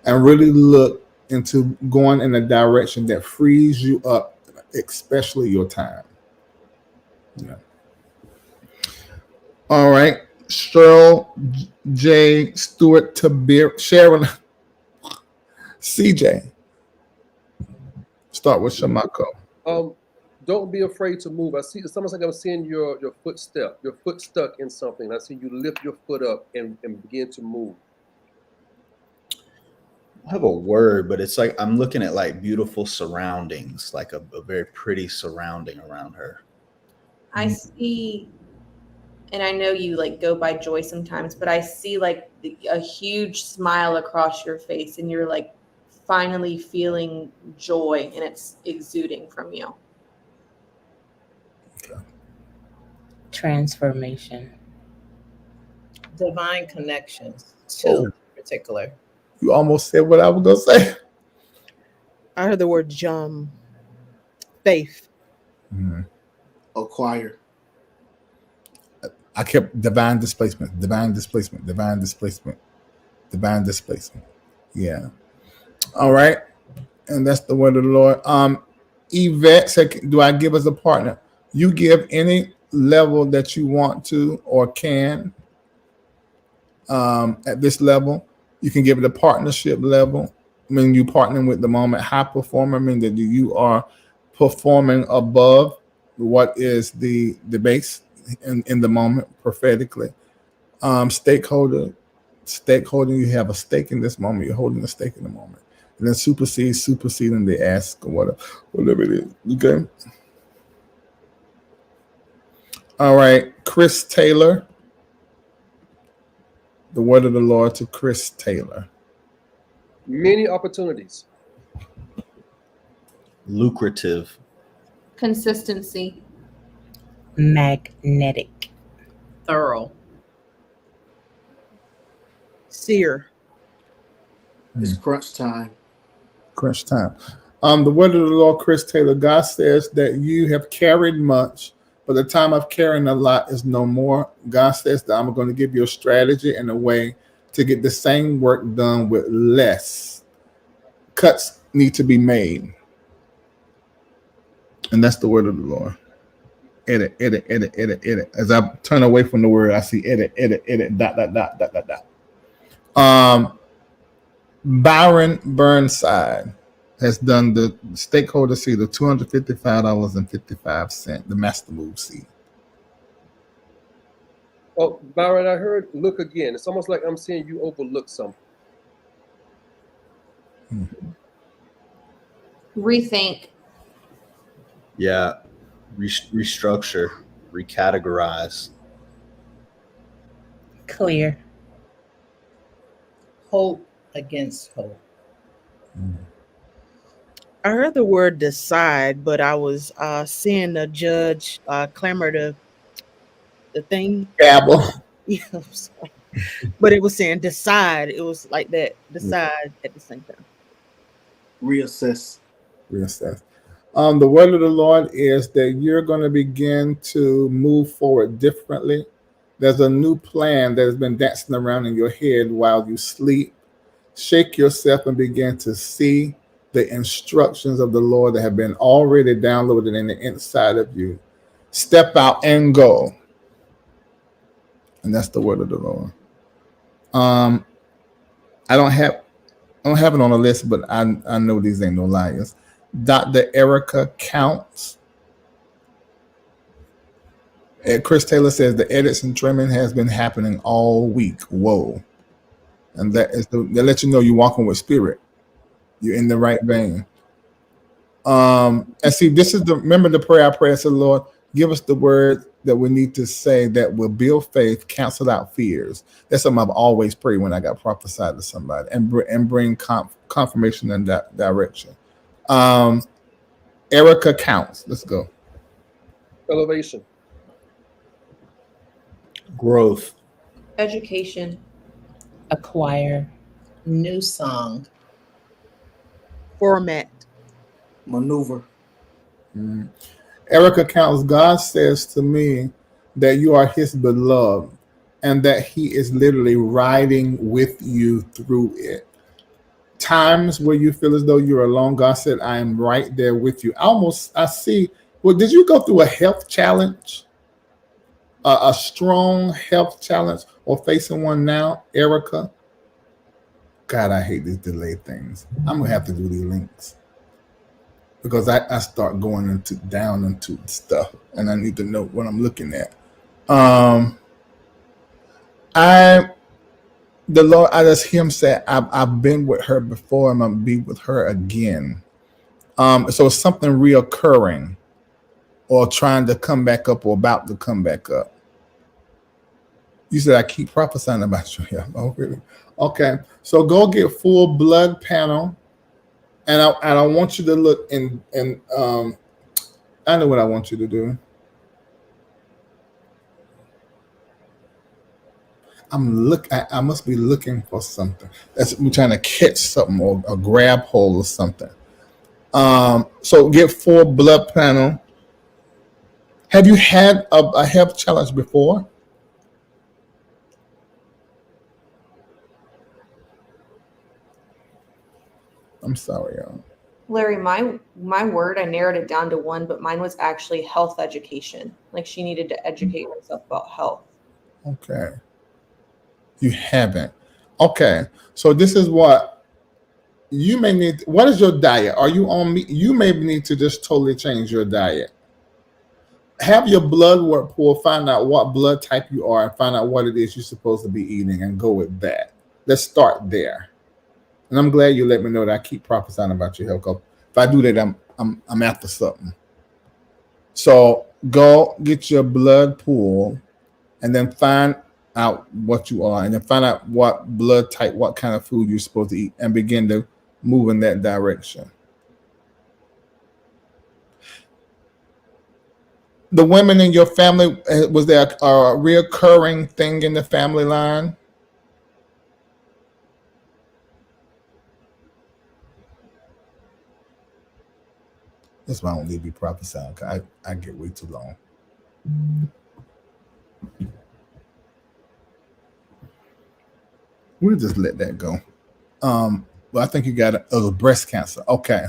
and really look into going in a direction that frees you up, especially your time. Yeah. All right. Cheryl J. Stewart Sharon CJ. Start with Shamako. Don't be afraid to move. I see it's almost like I'm seeing your foot your foot stuck in something. I see you lift your foot up and begin to move. I have a word, but it's like I'm looking at like beautiful surroundings, like a very pretty surrounding around her. I see, and I know you like go by joy sometimes, but I see like a huge smile across your face, and you're like finally feeling joy, and it's exuding from you. Transformation. Divine connections, two in particular. You almost said what I was gonna say. I heard the word faith. Acquire. I kept divine displacement, divine displacement, divine displacement, divine displacement. Yeah. All right. And that's the word of the Lord. Yvette said, do I give as a partner? You give any level that you want to or can. At this level, you can give it a partnership level. I mean, you partnering with the moment high performer, I mean that you are performing above what is the base in the moment prophetically. Stakeholder, you have a stake in this moment. You're holding a stake in the moment. And then superseding the ask or whatever it is. Okay. All right, Chris Taylor. The word of the Lord to Chris Taylor. Many opportunities. Lucrative. Consistency. Magnetic. Thorough. Seer. It's crunch time. Crunch time. The word of the Lord, Chris Taylor. God says that you have carried much, but the time of carrying a lot is no more. God says that I'm going to give you a strategy and a way to get the same work done with less. Cuts need to be made. And that's the word of the Lord. Edit. As I turn away from the word, I see edit, dot. Byron Burnside has done the stakeholder seed of $255.55, the master move seed. Oh, Byron, I heard look again. It's almost like I'm seeing you overlook something. Rethink. Yeah. Restructure, recategorize. Clear. Hope against hope. I heard the word decide, but I was seeing the judge clamor the thing. Gavel. Yeah, but it was saying decide. It was like that. Decide at the same time. Reassess. The word of the Lord is that you're going to begin to move forward differently. There's a new plan that has been dancing around in your head while you sleep. Shake yourself and begin to see the instructions of the Lord that have been already downloaded in the inside of you. Step out and go. And that's the word of the Lord. I don't have it on a list, but I know these ain't no liars. Dr. Erica Counts. Chris Taylor says the edits and trimming has been happening all week. Whoa. And that is they let you know you're walking with spirit. You're in the right vein. And see, this is remember the prayer I pray, said, Lord, give us the word that we need to say that will build faith, cancel out fears. That's something I've always prayed when I got prophesied to somebody and bring confirmation in that direction. Erica Counts. Let's go. Elevation. Growth. Education. Acquire. New song. Format. Maneuver. Erica Counts. God says to me that you are his beloved and that he is literally riding with you through it. Times where you feel as though you're alone, God said, I am right there with you. I see. Well, did you go through a health challenge? A strong health challenge or facing one now, Erica? God, I hate these delayed things. I'm going to have to do these links. because I start going down into stuff, and I need to know what I'm looking at. I the Lord, I just hear him say, I've been with her before, I'm gonna be with her again. So it's something reoccurring or trying to come back up or about to come back up. You said I keep prophesying about you. Yeah. Oh, really? Okay. So go get full blood panel, and I want you to look and I know what I want you to do. I must be looking for something. I'm trying to catch something or a grab hold or something. So get full blood panel. Have you had a health challenge before? I'm sorry, y'all. Larry, my word, I narrowed it down to one, but mine was actually health education. Like she needed to educate herself about health. Okay. You haven't. Okay. So this is what you may need. What is your diet? Are you on meat? You may need to just totally change your diet. Have your blood work pulled, find out what blood type you are, and find out what it is you're supposed to be eating, and go with that. Let's start there. And I'm glad you let me know that I keep prophesying about your health. 'Cause if I do that, I'm after something. So go get your blood pulled, and then find out what you are, and then find out what blood type, what kind of food you're supposed to eat, and begin to move in that direction. The women in your family, was there a reoccurring thing in the family line? That's why I don't need to be prophesying. I get way too long. We'll just let that go. Well, I think you got breast cancer. Okay.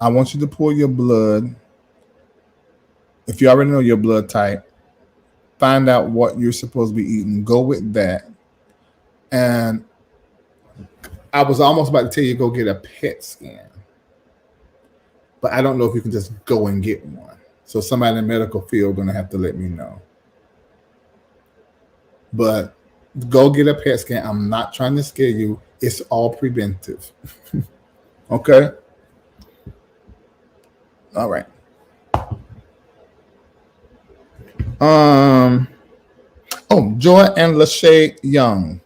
I want you to pull your blood. If you already know your blood type, find out what you're supposed to be eating. Go with that. And I was almost about to tell you go get a PET scan, but I don't know if you can just go and get one. So somebody in the medical field going to have to let me know. But go get a PET scan. I'm not trying to scare you. It's all preventive. Okay? All right. Joy and Lachey Young.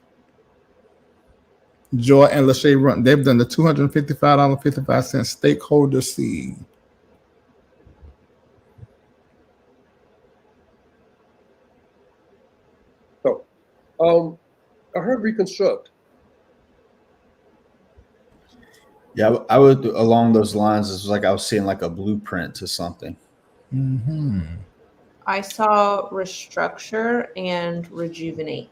Joy and Lachey Run. They've done the $255.55 stakeholder seed. I heard reconstruct. Yeah, I would along those lines. It's like I was seeing like a blueprint to something. Mm-hmm. I saw restructure and rejuvenate.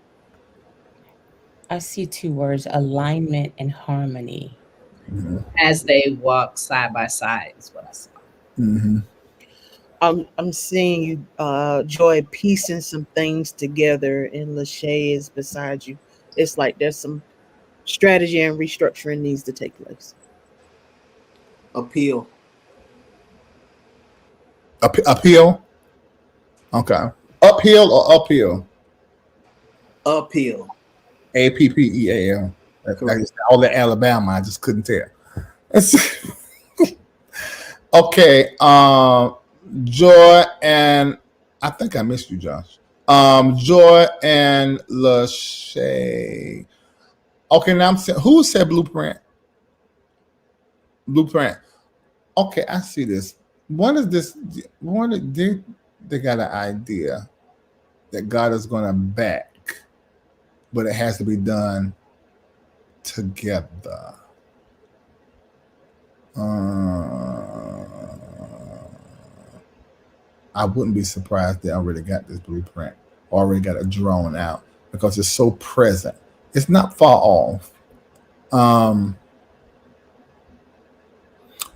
I see two words: alignment and harmony. Mm-hmm. As they walk side by side is what I saw. Mm-hmm. I'm seeing you, Joy, piecing some things together, and Lachey is beside you. It's like there's some strategy and restructuring needs to take place. Appeal. Appeal? Okay. Uphill or uphill? Uphill. APPEAL. All the Alabama, I just couldn't tell. Okay. Joy and I think I missed you, Josh. Joy and Lachey. Okay, now I'm saying who said blueprint? Blueprint. Okay, I see this. What is this? They got an idea that God is going to back, but it has to be done together. I wouldn't be surprised they already got this blueprint, already got it drawn out because it's so present. It's not far off.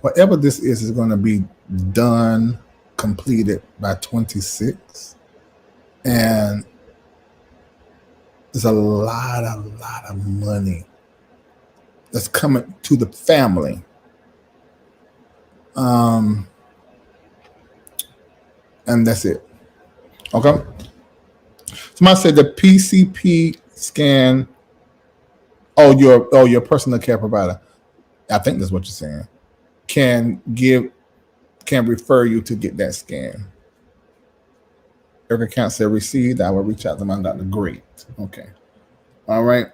Whatever this is going to be done, completed by 26. And there's a lot of money. that's coming to the family. And that's it. Okay. Somebody said the PCP scan. Oh, your personal care provider. I think that's what you're saying. Can refer you to get that scan. Erica Count said received. I will reach out to my doctor. Great. Okay. All right.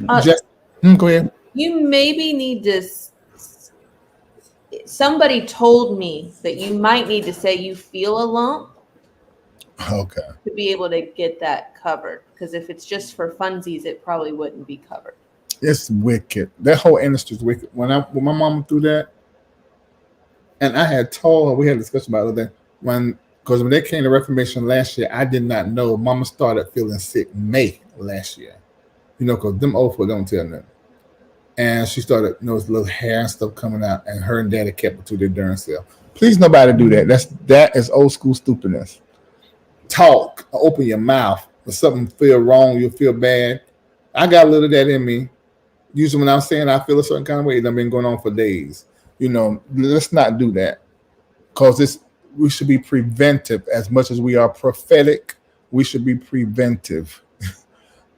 Go ahead. You maybe need to. Somebody told me that you might need to say you feel a lump. Okay. To be able to get that covered, because if it's just for funsies, it probably wouldn't be covered. It's wicked. That whole industry is wicked. When my mom threw that, and I had told her, we had a discussion about it because when they came to Reformation last year, I did not know. Mama started feeling sick May last year, because them old folk don't tell nothing. And she started, this little hair and stuff coming out, and her and daddy kept it to their darn self. Please, nobody do that. That is old school stupidness. Talk, open your mouth. When something feel wrong, you'll feel bad. I got a little of that in me. Usually when I'm saying I feel a certain kind of way, it's been going on for days. Let's not do that, because we should be preventive as much as we are prophetic. We should be preventive.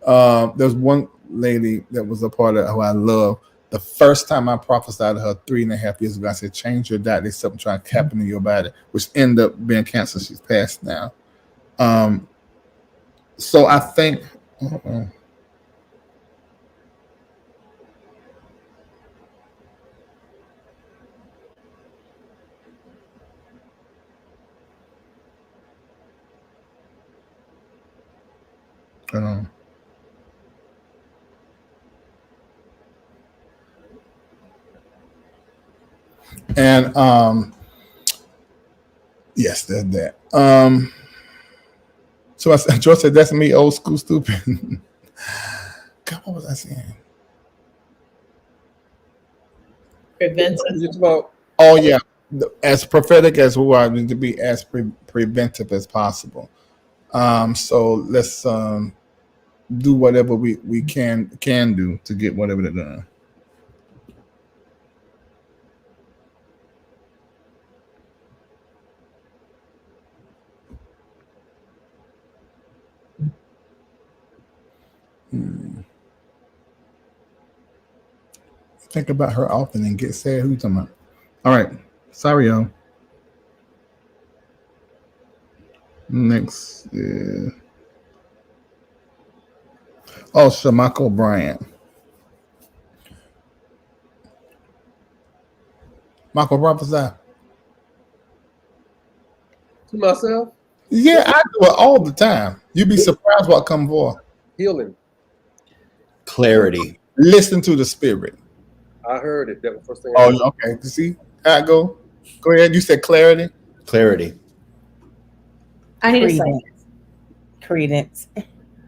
There's one lady that was a part of who I love. The first time I prophesied to her 3.5 years ago, I said, change your diet. There's something trying to happen in your body, which ended up being cancer. She's passed now. So I think and yes, there's that. So George said, that's me, old school stupid. God, what was I saying? Preventive. Oh, yeah. As prophetic as we are, need to be as preventive as possible. So let's do whatever we can do to get whatever they're done. Think about her often and get sad. Who you talking about? All right. Sorry, y'all. Next is Shamako Bryant. Michael, prophesy. To myself? Yeah, I do it all the time. You'd be surprised what comes forth. Healing. Clarity. Listen to the spirit. I heard it. That was the first thing I heard. Okay. See how I go? Go ahead. You said clarity? Clarity. I need a credence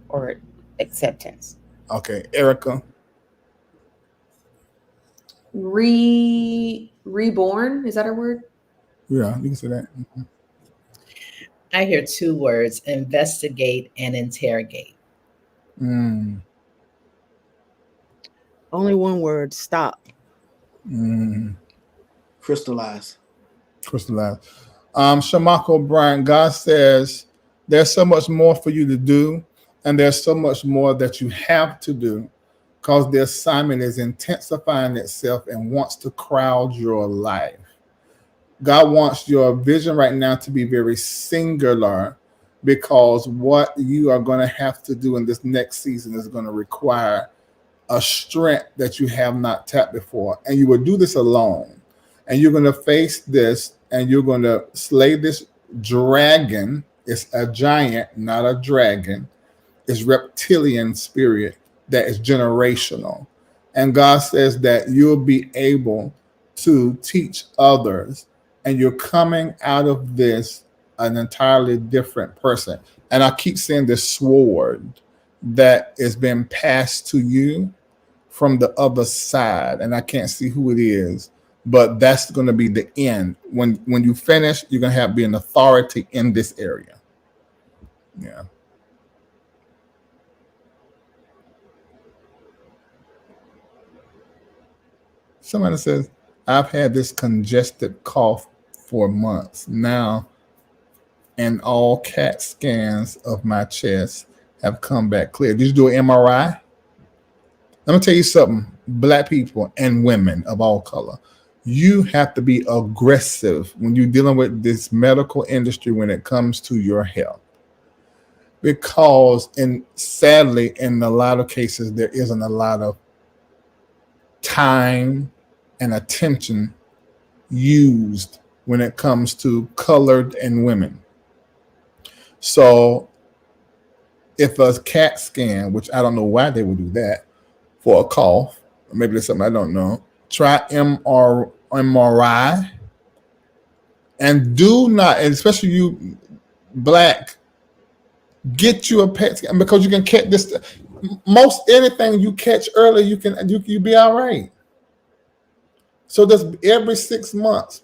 or acceptance. Okay. Erica. Reborn. Is that a word? Yeah, you can say that. Mm-hmm. I hear 2 words: investigate and interrogate. Only one word: stop. Crystallize. Shamako Bryant, God says there's so much more for you to do, and there's so much more that you have to do, because the assignment is intensifying itself and wants to crowd your life. God wants your vision right now to be very singular, because what you are going to have to do in this next season is going to require a strength that you have not tapped before. And you will do this alone. And you're going to face this, and you're going to slay this dragon. It's a giant, not a dragon. It's reptilian spirit that is generational. And God says that you'll be able to teach others, and you're coming out of this an entirely different person. And I keep saying this sword that is being passed to you from the other side, and I can't see who it is, but that's going to be the end. When you finish, you're going to be an authority in this area. Yeah. Somebody says, I've had this congested cough for months now, and all CAT scans of my chest have come back clear. Did you do an MRI? Let me tell you something, black people and women of all color. You have to be aggressive when you're dealing with this medical industry when it comes to your health. Because sadly, in a lot of cases, there isn't a lot of time and attention used when it comes to colored and women. So if a CAT scan, which I don't know why they would do that for a cough, or maybe there's something I don't know, try MRI, and do not, and especially you black, get you a PET scan because you can catch this. Most anything you catch early, you be all right. So that's every 6 months.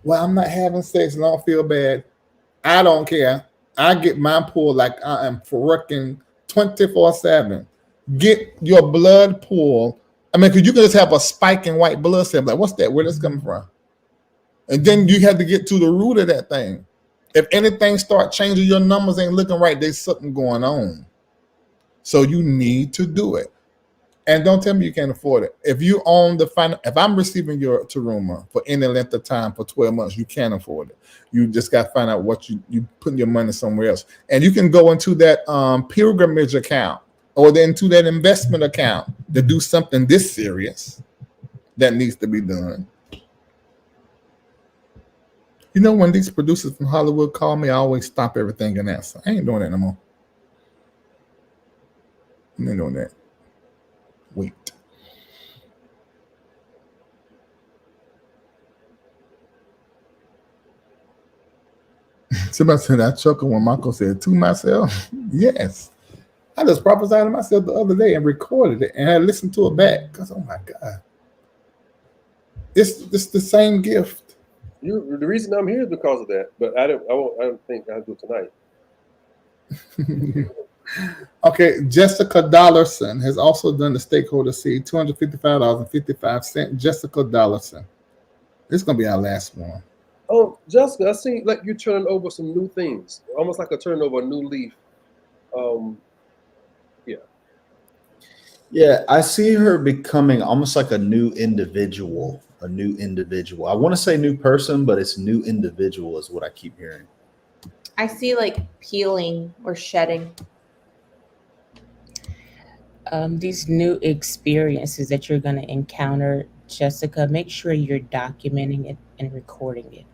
Well, I'm not having sex and I don't feel bad. I don't care. I get mine pulled like I am working 24/7. Get your blood pulled. I mean, because you can just have a spike in white blood cell. Like, what's that? Where this coming from? And then you have to get to the root of that thing. If anything start changing, your numbers ain't looking right, there's something going on. So you need to do it. And don't tell me you can't afford it. If you own if I'm receiving your Terumo for any length of time for 12 months, you can't afford it. You just got to find out what you putting your money somewhere else. And you can go into that pilgrimage account or then into that investment account to do something this serious that needs to be done. You know, when these producers from Hollywood call me, I always stop everything and answer. I ain't doing that no more. I ain't doing that. Wait. Somebody said I chuckled when Michael said to myself. Yes. I just prophesied to myself the other day and recorded it and I listened to it back because, oh my God. It's the same gift. The reason I'm here is because of that, but I don't think I'll do it tonight. Okay, Jessica Dollarson has also done the stakeholder seed, $255.55. Jessica Dollarson. This is gonna be our last one. Oh, Jessica, I see like you're turning over some new things, almost like a turning over a new leaf. Yeah, I see her becoming almost like a new individual. I want to say new person, but it's new individual is what I keep hearing. I see like peeling or shedding. These new experiences that you're going to encounter, Jessica, make sure you're documenting it and recording it.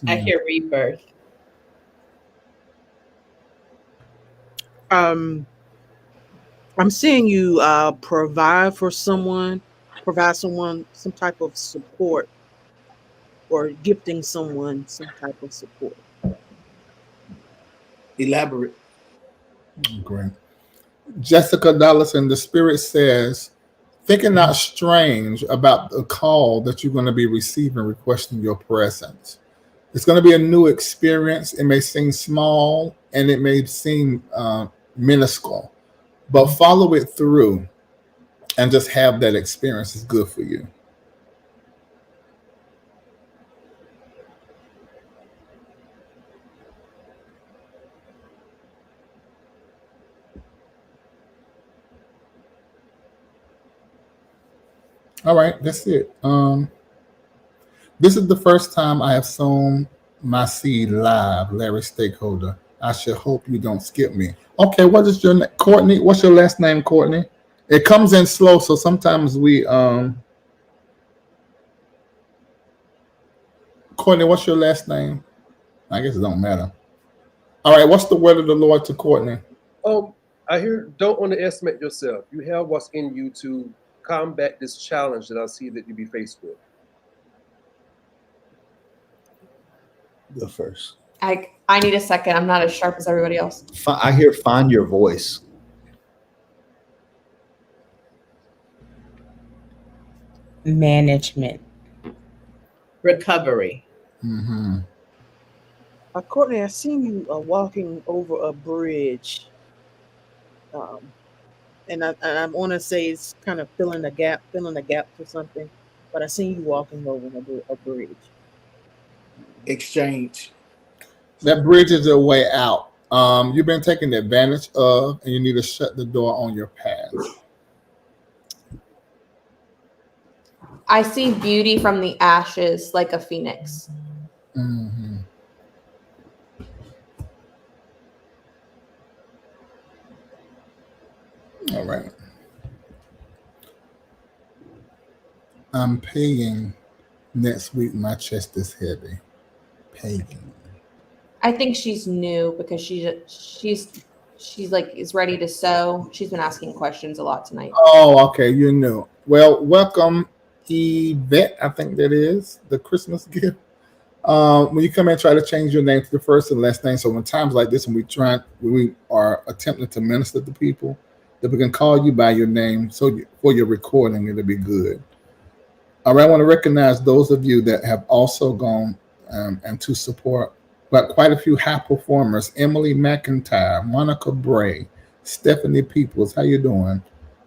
I hear rebirth. I'm seeing you provide someone some type of support or gifting someone some type of support. Elaborate. Great. Jessica Dollison, the Spirit says, thinking not strange about the call that you're going to be receiving requesting your presence. It's going to be a new experience. It may seem small and it may seem minuscule, but follow it through and just have that experience is good for you. All right, that's it. This is the first time I have sown my seed live, Larry Stakeholder. I should hope you don't skip me. Okay, what is your name? Courtney? What's your last name, Courtney? It comes in slow, so sometimes we Courtney, what's your last name? I guess it don't matter. All right, what's the word of the Lord to Courtney? I hear don't underestimate yourself. You have what's in you to combat this challenge that I see that you be faced with. Go first. I need a second. I'm not as sharp as everybody else. I hear find your voice. Management. Recovery. Mm-hmm. Courtney, I've seen you walking over a bridge, and I want to say it's kind of filling a gap for something. But I seen you walking over a bridge. Exchange. That bridge is a way out. You've been taken advantage of, and you need to shut the door on your past. I see beauty from the ashes like a phoenix. Mm-hmm. All right. I'm paying next week. My chest is heavy. Paying. I think she's new because she's like is ready to sew. She's been asking questions a lot tonight. Oh, okay. You knew. Well, welcome, Yvette. I think that is the Christmas gift. When you come in, try to change your name to the first and last name. So when times like this, when we are attempting to minister to people, that we can call you by your name. So for your recording, it'll be good. All right, I want to recognize those of you that have also gone and to support, but quite a few high performers: Emily McIntyre, Monica Bray, Stephanie Peoples. How you doing?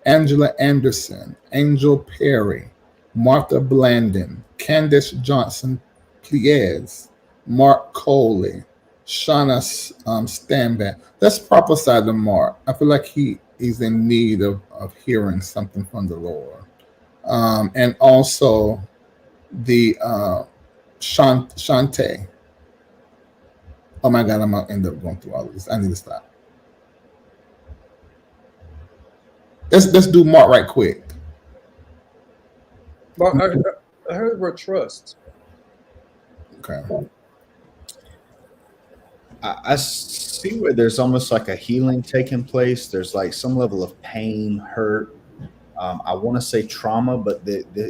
Angela Anderson, Angel Perry, Martha Blandon, Candace Johnson Pliez, Mark Coley, Shauna Stanback. Let's prophesy to Mark. I feel like he's in need of hearing something from the Lord. And also the Shante. Oh my God, I'm gonna end up going through all of this. I need to stop. Let's do Mark right quick. Mark, I heard the word trust. Okay. I see where there's almost like a healing taking place. There's like some level of pain, hurt. I want to say trauma, but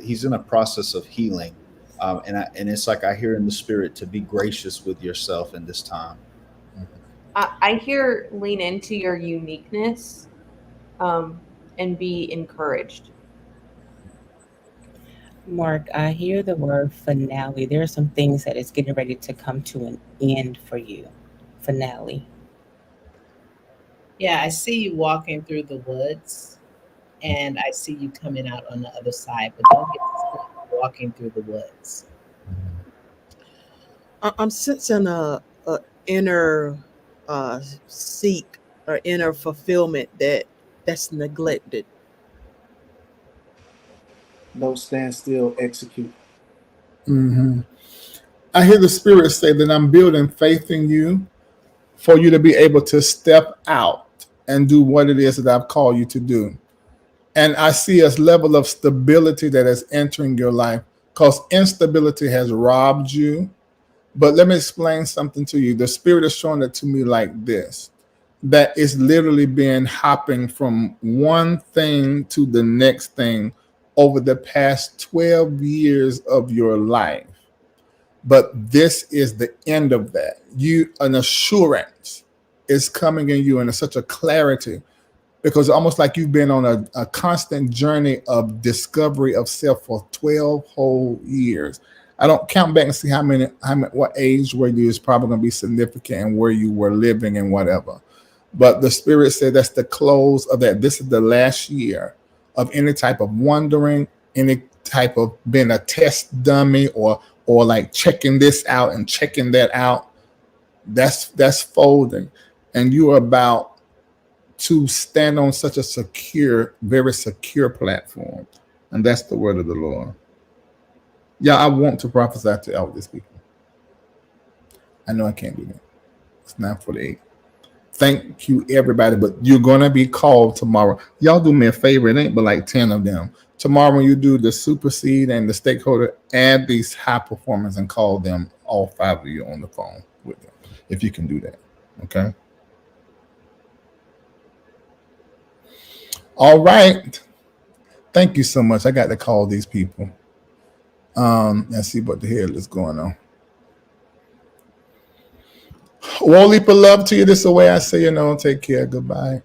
he's in a process of healing. And it's like I hear in the spirit to be gracious with yourself in this time. I hear lean into your uniqueness and be encouraged. Mark, I hear the word finale. There are some things that is getting ready to come to an end for you. Finale. Yeah, I see you walking through the woods, and I see you coming out on the other side, but don't get stuck walking through the woods. I'm sensing a inner seek or inner fulfillment that's neglected. Don't stand still, execute. Mm-hmm. I hear the Spirit say that I'm building faith in you for you to be able to step out and do what it is that I've called you to do. And I see a level of stability that is entering your life because instability has robbed you. But let me explain something to you. The Spirit is showing it to me like this, that it's literally been hopping from one thing to the next thing over the past 12 years of your life. But this is the end of that. An assurance is coming in you, and such a clarity, because almost like you've been on a constant journey of discovery of self for 12 whole years. I don't count back and see what age were you is probably going to be significant and where you were living and whatever. But the Spirit said that's the close of that. This is the last year of any type of wondering, any type of being a test dummy or like checking this out and checking that out. That's folding, and you are about to stand on such a secure, very secure platform, and that's the word of the Lord. Yeah, I want to prophesy to all these people. I know I can't do that. It's 9:48. Thank you, everybody. But you're gonna be called tomorrow. Y'all do me a favor. It ain't but like 10 of them. Tomorrow, when you do the super seed and the stakeholder, add these high performers and call them, all 5 of you, on the phone with them, if you can do that. Okay. All right. Thank you so much. I got to call these people and see what the hell is going on. Won't leap of love to you. This is the way I say, take care. Goodbye.